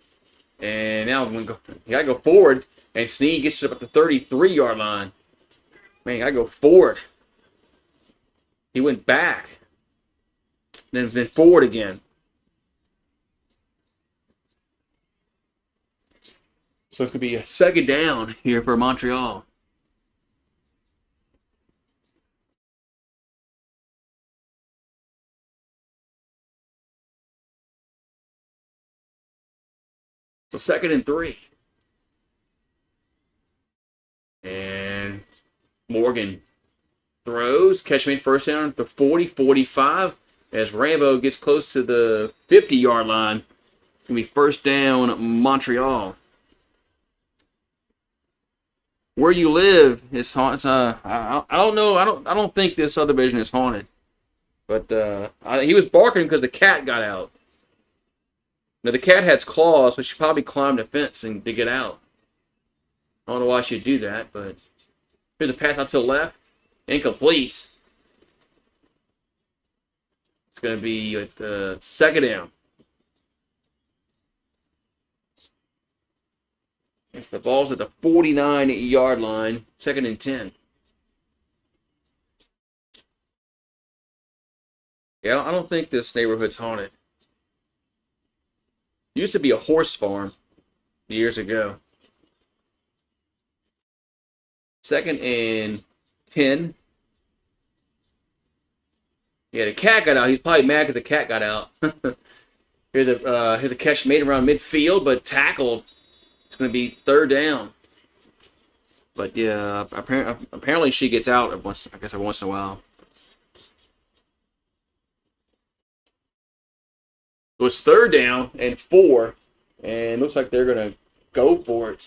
And now you got to go forward. And Snead gets it up at the 33-yard line. Man, I go forward. He went back. Then forward again. So it could be a second down here for Montreal. So 2nd and 3. And Morgan throws. Catch made first down at the 40, 45. As Rambo gets close to the 50-yard line. It's going to be first down, Montreal. Where you live is haunted. I don't know. I don't think this subdivision is haunted. But he was barking because the cat got out. Now, the cat has claws, so she probably climbed the fence to get out. I don't know why she'd do that, but here's a pass out to the left. Incomplete. It's going to be at the second down. The ball's at the 49-yard line. 2nd and 10. Yeah, I don't think this neighborhood's haunted. It used to be a horse farm years ago. 2nd and 10. Yeah, the cat got out. He's probably mad because the cat got out. Here's a catch made around midfield, but tackled. It's going to be 3rd down. But yeah, apparently she gets out every once in a while. So it's 3rd down and 4, and looks like they're going to go for it.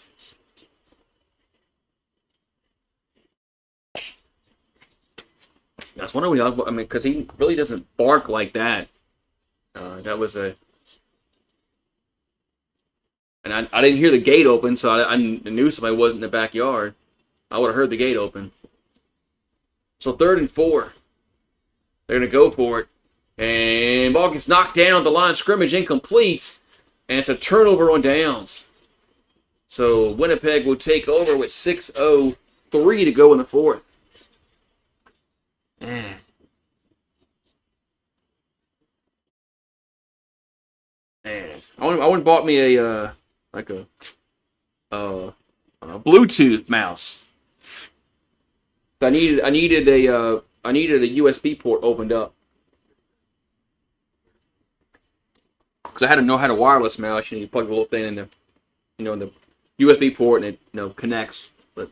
I was wondering, because he really doesn't bark like that. That was a... And I didn't hear the gate open, so I knew somebody wasn't in the backyard. I would have heard the gate open. So 3rd and 4. They're going to go for it. And ball gets knocked down at the line of scrimmage, incomplete. And it's a turnover on downs. So Winnipeg will take over with 6:03 to go in the 4th. Man. Man. I went and bought me a Bluetooth mouse. I needed a USB port opened up. Because I had to know how to wireless mouse. You plug the little thing in the, in the USB port, and it, connects. But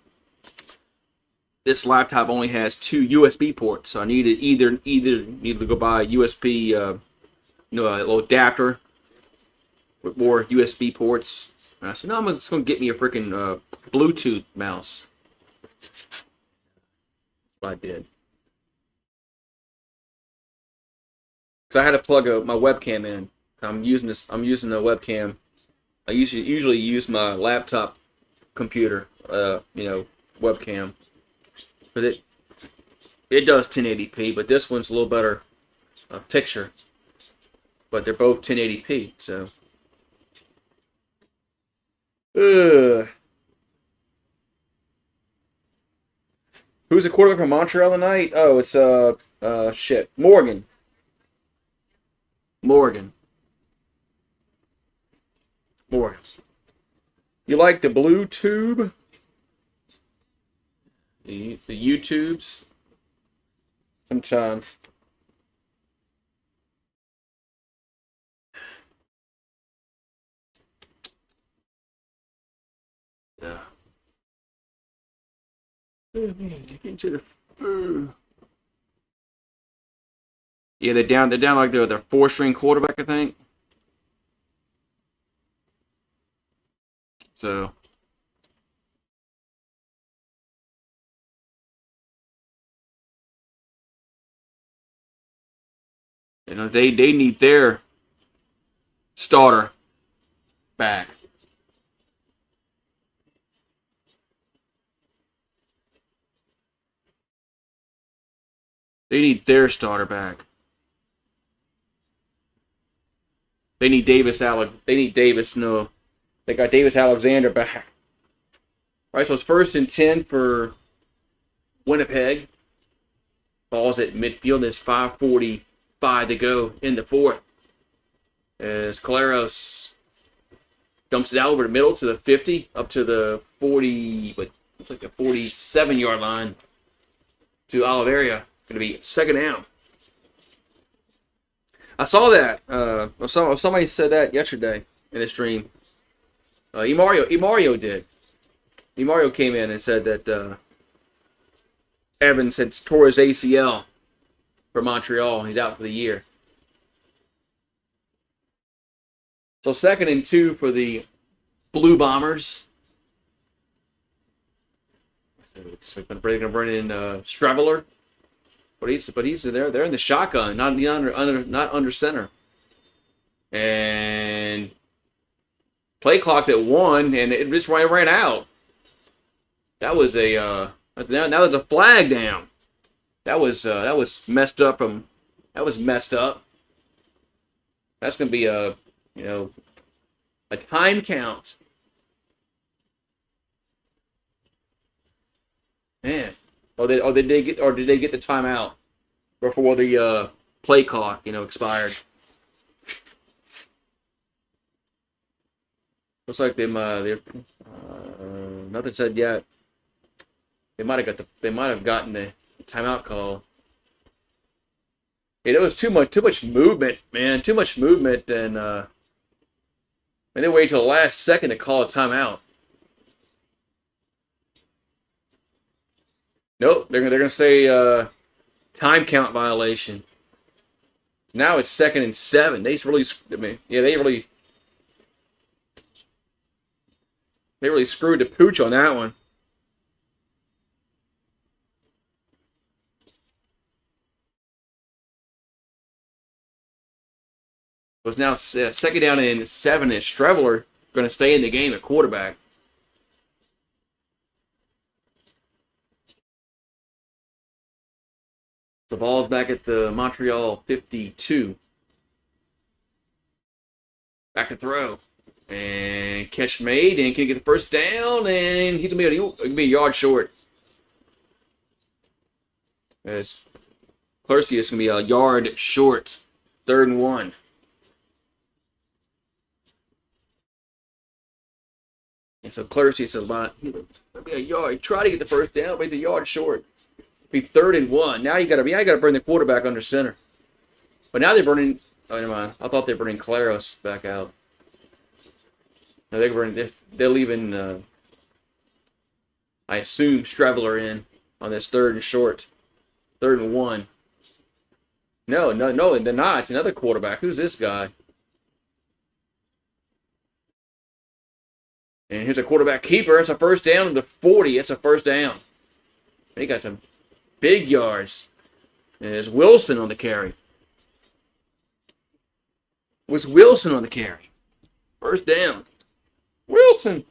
this laptop only has 2 USB ports, so I needed either to go buy a USB, a little adapter with more USB ports. And I said, no, I'm just gonna get me a freaking Bluetooth mouse. That's what I did. So I had to plug my webcam in. I'm using the webcam. I usually use my laptop computer, webcam, but it does 1080p. But this one's a little better picture. But they're both 1080p. So, who's the quarterback from Montreal tonight? Oh, it's Morgan. You like the blue tube? The YouTubes? Sometimes. Yeah. Into the yeah, they're down like they're their 4-string quarterback, I think. So they need their starter back. They need their starter back. They need Davis. No, they got Davis Alexander back. All right, so it's 1st and 10 for Winnipeg. Ball's at midfield. There's 5:45 to go in the fourth. As Claros dumps it out over the middle to the 50, up to the 40, but it's like the 47-yard line to Oliveira. Going to be second down. I saw that. Somebody said that yesterday in a stream. Emario did. Emario came in and said that Evans had tore his ACL for Montreal. He's out for the year. So 2nd and 2 for the Blue Bombers. They're going to bring in Streveler. But he's there. They're in the shotgun, not under center. And play clock's at 1, and it just ran out. That was a now there's a flag down. That was messed up. That was messed up. That's gonna be a time count. Man. Did they get the timeout before the play clock, expired? Looks like they're nothing said yet. They might have gotten the timeout call. There was too much movement, man. Too much movement, and they waited till the last second to call a timeout. Nope, they're gonna say time count violation. Now it's 2nd and 7. They really screwed the pooch on that one. It was now 2nd down and 7, and Streveler going to stay in the game at quarterback. The ball's back at the Montreal 52. Back to throw. And catch made, and can get the first down, and he's going to be a yard short. As Clercy is going to be a yard short. 3rd and 1. And so Clercy says about be a yard. Try to get the first down, but he's a yard short. Be 3rd and 1. Now you got to bring the quarterback under center. But now they're bringing. Oh, never mind. I thought they were bringing Claros back out. No, they're leaving. I assume Streveler in on this 3rd and short. 3rd and 1. No, they're not. It's another quarterback. Who's this guy? And here's a quarterback keeper. It's a first down to the 40. It's a first down. They got some big yards. There's Wilson on the carry. Was Wilson on the carry? First down. Wilson.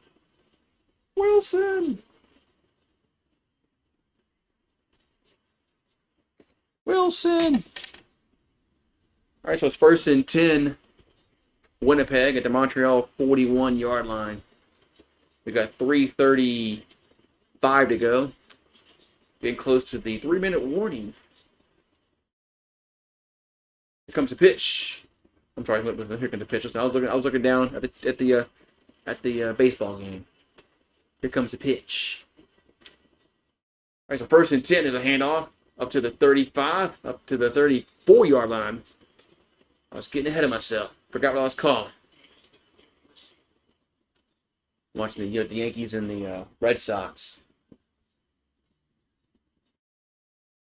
All right, so it's 1st and 10. Winnipeg at the Montreal 41-yard line. We got 3:35 to go. Getting close to the 3-minute warning. Here comes the pitch. I'm sorry, here comes the pitch. I was looking down at the baseball game. Here comes the pitch. All right, so 1st and 10 is a handoff up to the 35, up to the 34-yard line. I was getting ahead of myself. Forgot what I was calling. Watching the Yankees and the Red Sox.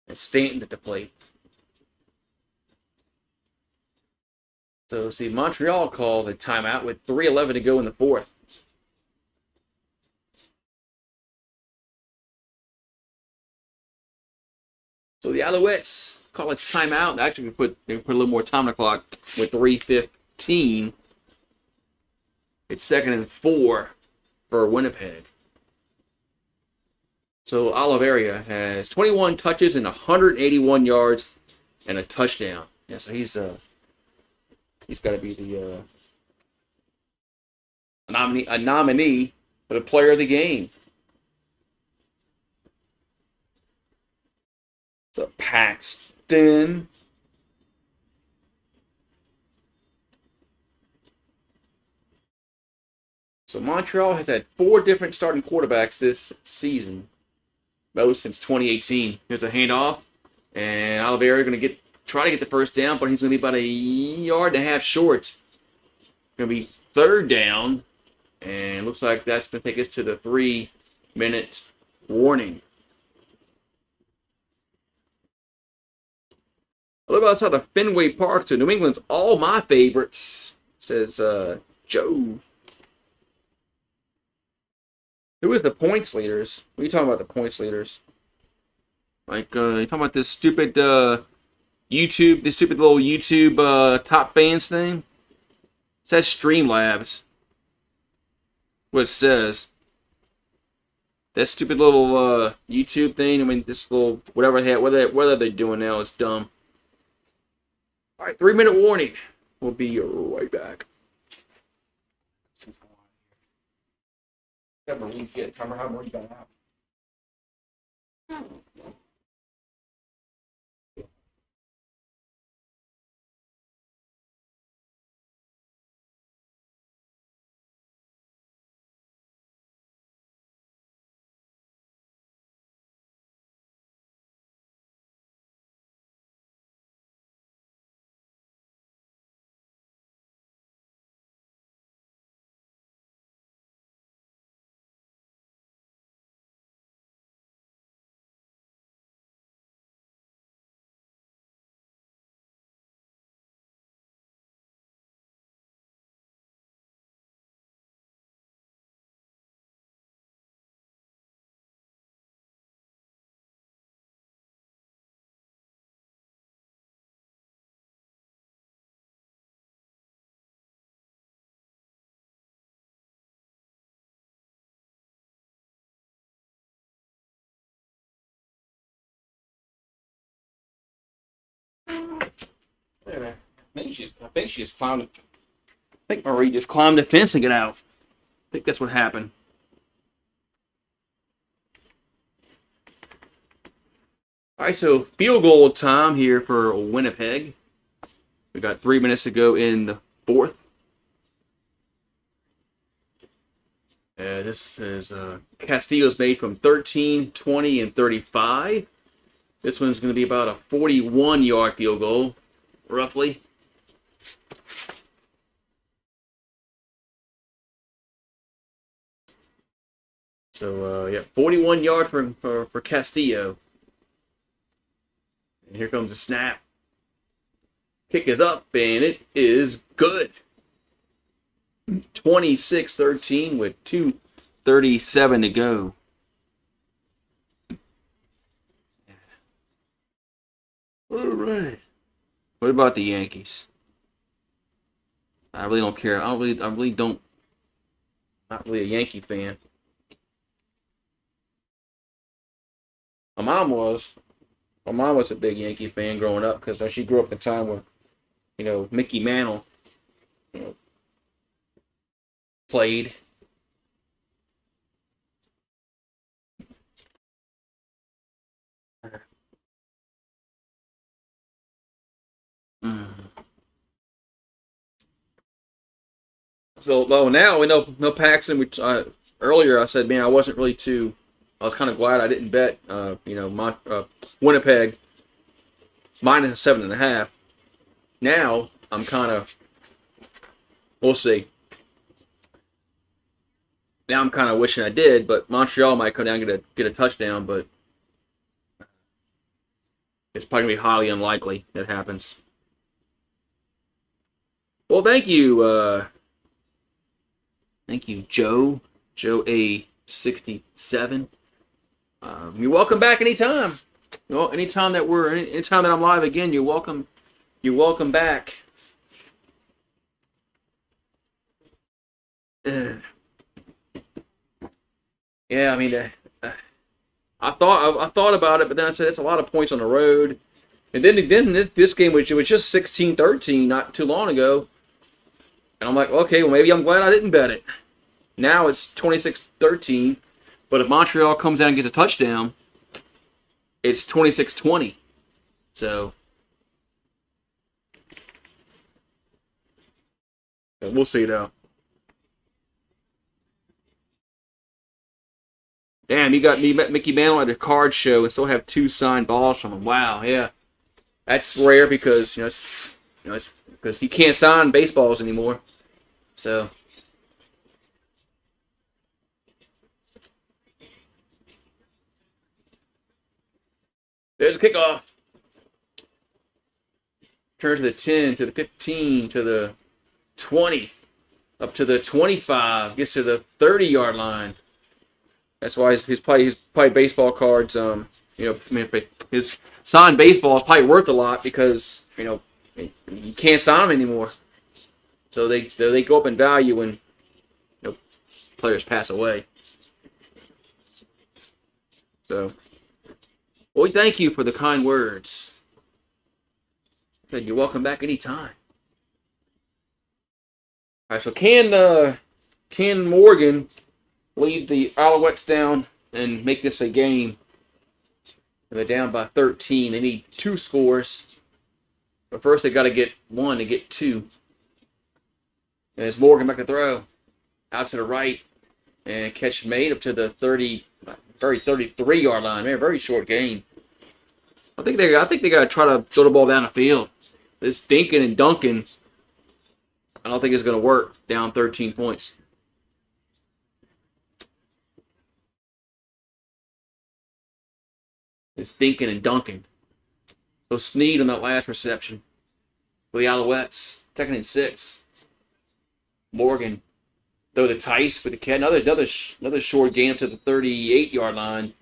And Stanton at the plate. So, see, Montreal called a timeout with 3:11 to go in the 4th. So the Alouettes call a timeout. Actually, we put a little more time on the clock with 3:15. It's 2nd and 4 for Winnipeg. So Oliveira has 21 touches and 181 yards and a touchdown. Yeah, so he's got to be the a nominee for the player of the game. So Paxton. So Montreal has had 4 different starting quarterbacks this season. Most since 2018. Here's a handoff. And Oliveira going to try to get the first down, but he's going to be about a yard and a half short. Going to be 3rd down. And looks like that's going to take us to the 3-minute warning. A little outside of Fenway Park to New England's all my favorites, says Joe. Who is the points leaders? What are you talking about, the points leaders? Like, you talking about this stupid little YouTube top fans thing? It says Streamlabs. What it says. That stupid little YouTube thing. I mean, this little whatever they're doing now is dumb. All right, 3-minute warning. We'll be right back. Got my leaf yet. Remember how much got out. I think she just climbed. I think Marie just climbed the fence to get out. I think that's what happened. All right, so field goal time here for Winnipeg. We got 3 minutes to go in the 4th. This is Castillo's made from 13, 20, and 35. This one's going to be about a 41-yard field goal, roughly. So, yeah, 41 yards for Castillo. And here comes the snap. Kick is up, and it is good. 26-13 with 2:37 to go. All right. What about the Yankees? I really don't care. I really don't. Not really a Yankee fan. My mom was a big Yankee fan growing up because she grew up at the time where, Mickey Mantle, played. So, well, now we know no Paxton. Which earlier I said, man, I was kind of glad I didn't bet. Winnipeg minus 7.5. Now I'm kind of, we'll see. Now I'm kind of wishing I did, but Montreal might come down and get a touchdown, but it's probably gonna be highly unlikely that happens. Well, thank you, Joe A67. You're welcome back anytime. Anytime that I'm live again, you're welcome. You're welcome back. Yeah, I mean, I thought about it, but then I said it's a lot of points on the road. And then this game, which it was just 16-13 not too long ago, and I'm like, okay, well maybe I'm glad I didn't bet it. Now it's 26-13, but if Montreal comes out and gets a touchdown, it's 26-20. So we'll see though. Damn, you got Mickey Mantle at a card show and still have 2 signed balls from him. Wow, yeah, that's rare because it's because he can't sign baseballs anymore. So there's a kickoff. Turn to the 10, to the 15, to the 20, up to the 25, gets to the 30-yard line. That's why he's probably baseball cards. His signed baseball is probably worth a lot because you can't sign them anymore. So they go up in value when players pass away. So, well, we thank you for the kind words. You're welcome back anytime. All right, so can Morgan lead the Alouettes down and make this a game? And they're down by 13. They need 2 scores. But first they got to get 1 to get 2. And as Morgan back to throw, out to the right, and catch made up to the 33-yard line. Man, very short game. I think they got to try to throw the ball down the field. This dinking and dunking, I don't think it's going to work. Down 13 points. It's dinking and dunking. So Sneed on that last reception for the Alouettes. 2nd and 6. Morgan throw to Tice for the catch. Another short gain up to the 38-yard line.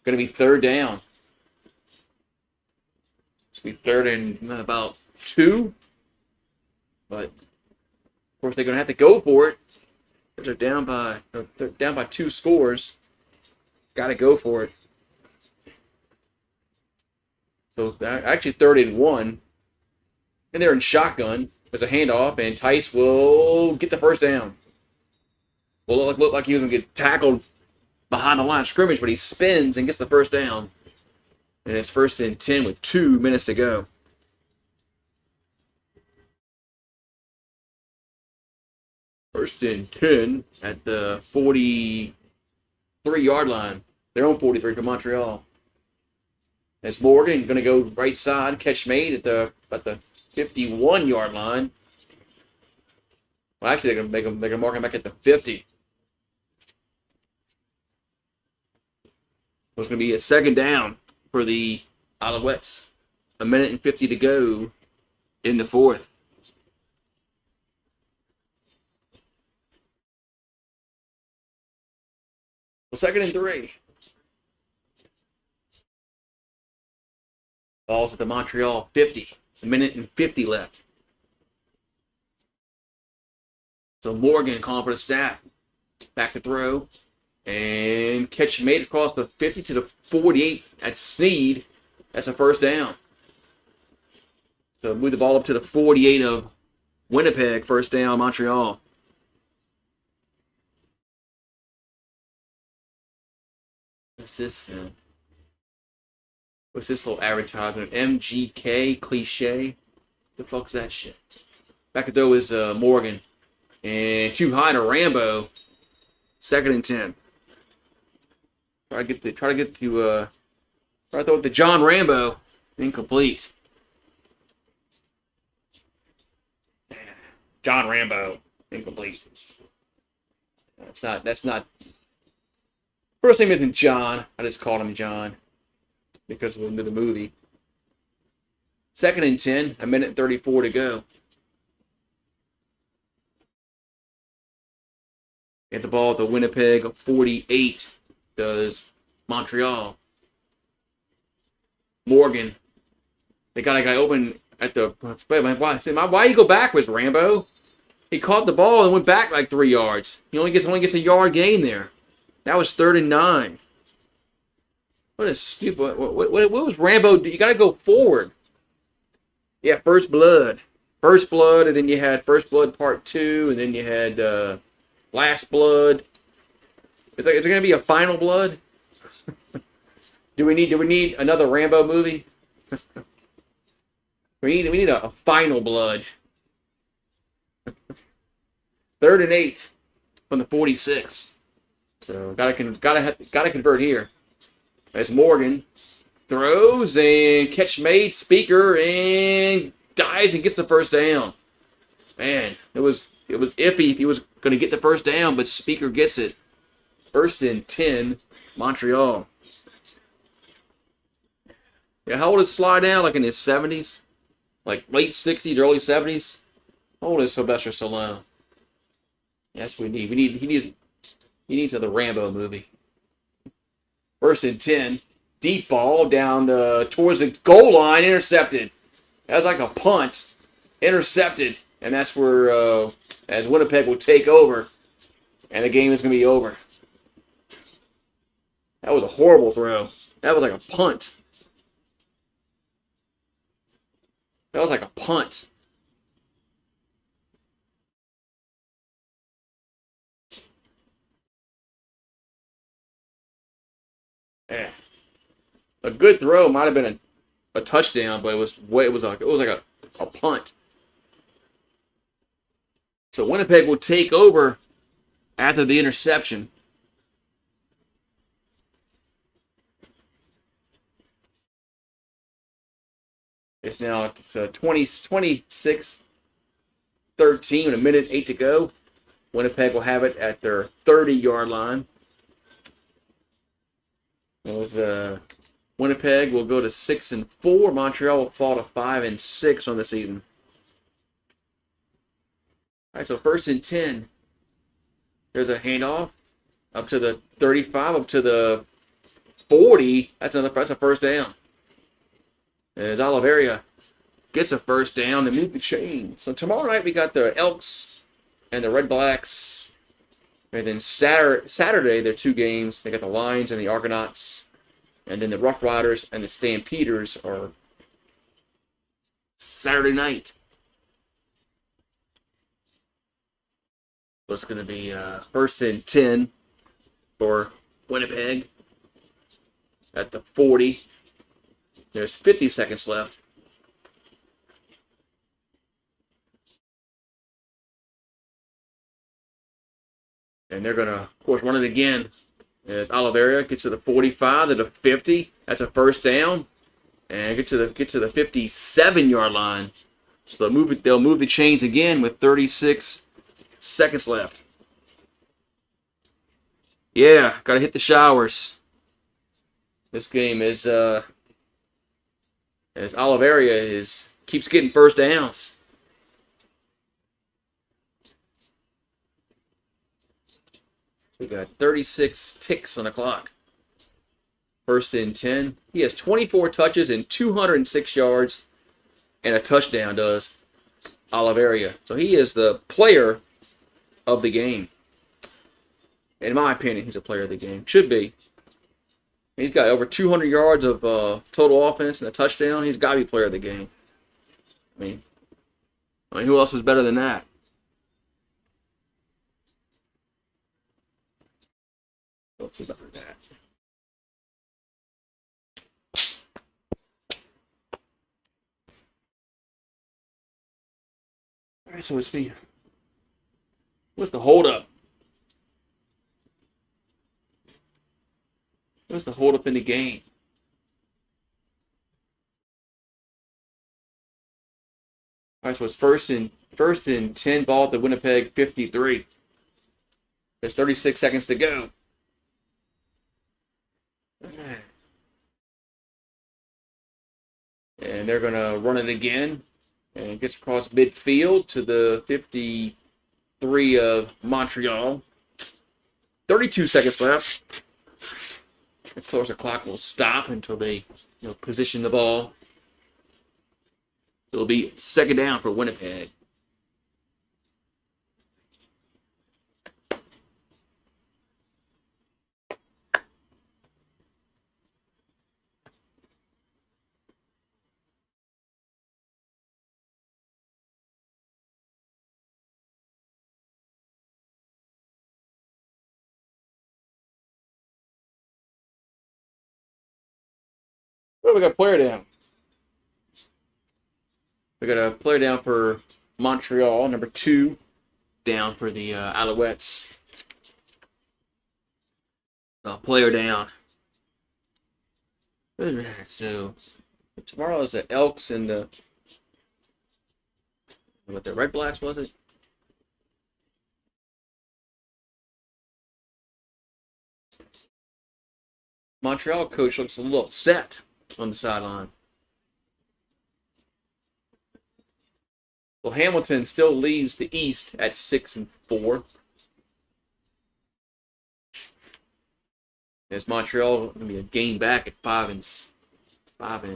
Going to be 3rd down. It's going to be 3rd and about 2. But of course they're going to have to go for it. They're down by 2 scores. Got to go for it. So actually 3rd and 1. And they're in shotgun. There's a handoff, and Tice will get the 1st down. Will look like he was going to get tackled behind the line of scrimmage, but he spins and gets the 1st down. And it's 1st and 10 with 2 minutes to go. First and 10 at the 43-yard line. Their own 43 for Montreal. As Morgan going to go right side, catch made at the 51-yard line. Well, actually, they're going to mark him back at the 50. So it's going to be a 2nd down for the Alouettes. 1 minute and 50 to go in the 4th. Well, 2nd and 3. Ball's at the Montreal 50. 1 minute and 50 left. So Morgan calling for the snap. Back to throw. And catch made across the 50 to the 48 at Sneed. That's a 1st down. So move the ball up to the 48 of Winnipeg. 1st down, Montreal. What's this? What's this little advertisement? MGK cliche. The fuck's that shit? Back to throw is Morgan. And too high to Rambo. 2nd and 10. Try to throw it to John Rambo. Incomplete. John Rambo. Incomplete. That's not. First name isn't John. I just called him John because of the movie. 2nd and 10. 1 minute and 34 to go. Get the ball at the Winnipeg 48. Does Montreal. Morgan. They got a guy open at the. Why you go backwards, Rambo? He caught the ball and went back like 3 yards. He only gets a yard gain there. That was 3rd and 9. What a stupid. What was Rambo? You got to go forward. Yeah, First Blood. First Blood, and then you had First Blood Part 2, and then you had Last Blood. Is there going to be a Final Blood? Do we need another Rambo movie? We need a final blood. 3rd and 8 from the 46. So gotta convert here. As Morgan throws and catch made. Speaker and dives and gets the first down. Man, it was iffy if he was going to get the first down, but Speaker gets it. 1st and 10, Montreal. Yeah, how old is Sly now? Like in his 70s? Like late 60s, early 70s? How old is Sylvester Stallone? That's what we need. He needs another Rambo movie. 1st and 10. Deep ball down towards the goal line. Intercepted. That was like a punt. Intercepted. And that's where as Winnipeg will take over. And the game is going to be over. That was a horrible throw. That was like a punt. That was like a punt. Yeah. A good throw might have been a touchdown, but it was like a punt. So Winnipeg will take over after the interception. It's 26-13 with a minute 8 to go. Winnipeg will have it at their 30-yard line. Winnipeg will go to 6-4. Montreal will fall to 5-6 on the season. All right, so 1st and 10. There's a handoff up to the 35, up to the 40. That's a first down. As Oliveira gets a first down to move the chain. So tomorrow night we got the Elks and the Red Blacks. And then Saturday, there are 2 games. They got the Lions and the Argonauts. And then the Rough Riders and the Stampeders are Saturday night. So it's going to be 1st and 10 for Winnipeg at the 40. There's 50 seconds left. And they're going to, of course, run it again. As Oliveira gets to the 45 to the 50. That's a first down. And get to the 57-yard line. So they'll move the chains again with 36 seconds left. Yeah, got to hit the showers. This game is as Oliveira keeps getting first downs. We got 36 ticks on the clock. 1st and 10. He has 24 touches and 206 yards and a touchdown, does Oliveira. So he is the player of the game. In my opinion, he's a player of the game. Should be. He's got over 200 yards of total offense and a touchdown. He's got to be player of the game. I mean, who else is better than that? Let's see about that. All right, so it's me. What's the holdup? What's the holdup in the game? All right, so it's first and 10 ball at the Winnipeg 53. There's 36 seconds to go. And they're going to run it again. And it gets across midfield to the 53 of Montreal. 32 seconds left. Of course, the clock will stop until they position the ball. It'll be 2nd down for Winnipeg. Well, we got player down. We got a player down for Montreal, number 2, down for the Alouettes. Player down. So tomorrow is the Elks and the Red Blacks, was it? Montreal coach looks a little upset on the sideline. Well, Hamilton still leads the East at 6-4. As Montreal going to be a game back at 5 and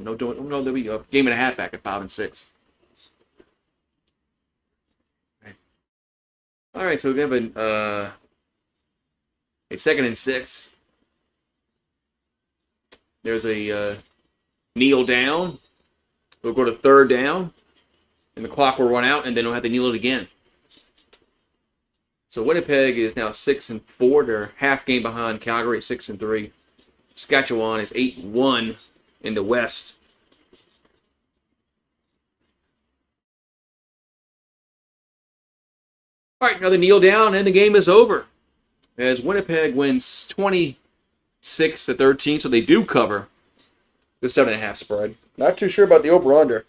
no, they'll be a game and a half back at 5-6. All right, so we have a 2nd and 6. There's a kneel down. We'll go to 3rd down, and the clock will run out, and then we'll have to kneel it again. So Winnipeg is now 6-4. They're half game behind Calgary at 6-3. Saskatchewan is 8-1 in the West. All right, another kneel down, and the game is over. As Winnipeg wins 26-13, so they do cover the 7.5 spread. Not too sure about the over/under.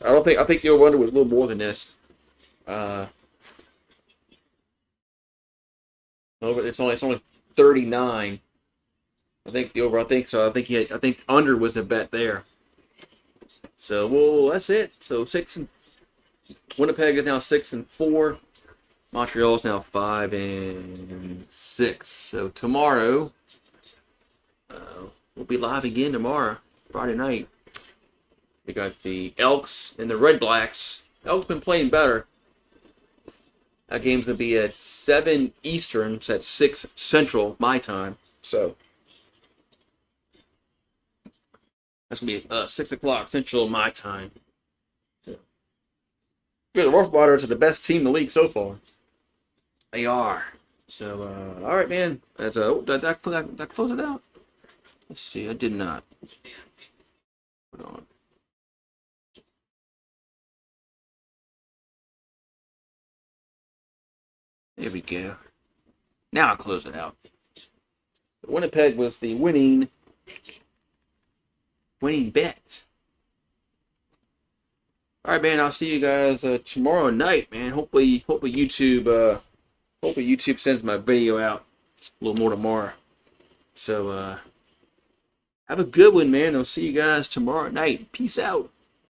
I think the over/under was a little more than this. It's only 39. I think the over. I think under was the bet there. So that's it. So Winnipeg is now 6-4. Montreal is now 5-6. So tomorrow, we'll be live again tomorrow, Friday night. We got the Elks and the Red Blacks. Elks been playing better. That game's going to be at 7 Eastern, so that's 6 Central, my time. So that's going to be 6 o'clock Central, my time. So, the Rough Riders are the best team in the league so far. They are. So, all right, man. Did I close it out? Let's see. I did not. Hold on. There we go. Now I'll close it out. Winnipeg was the winning bet. All right, man. I'll see you guys tomorrow night, man. Hopefully YouTube sends my video out a little more tomorrow. So have a good one, man. I'll see you guys tomorrow night. Peace out.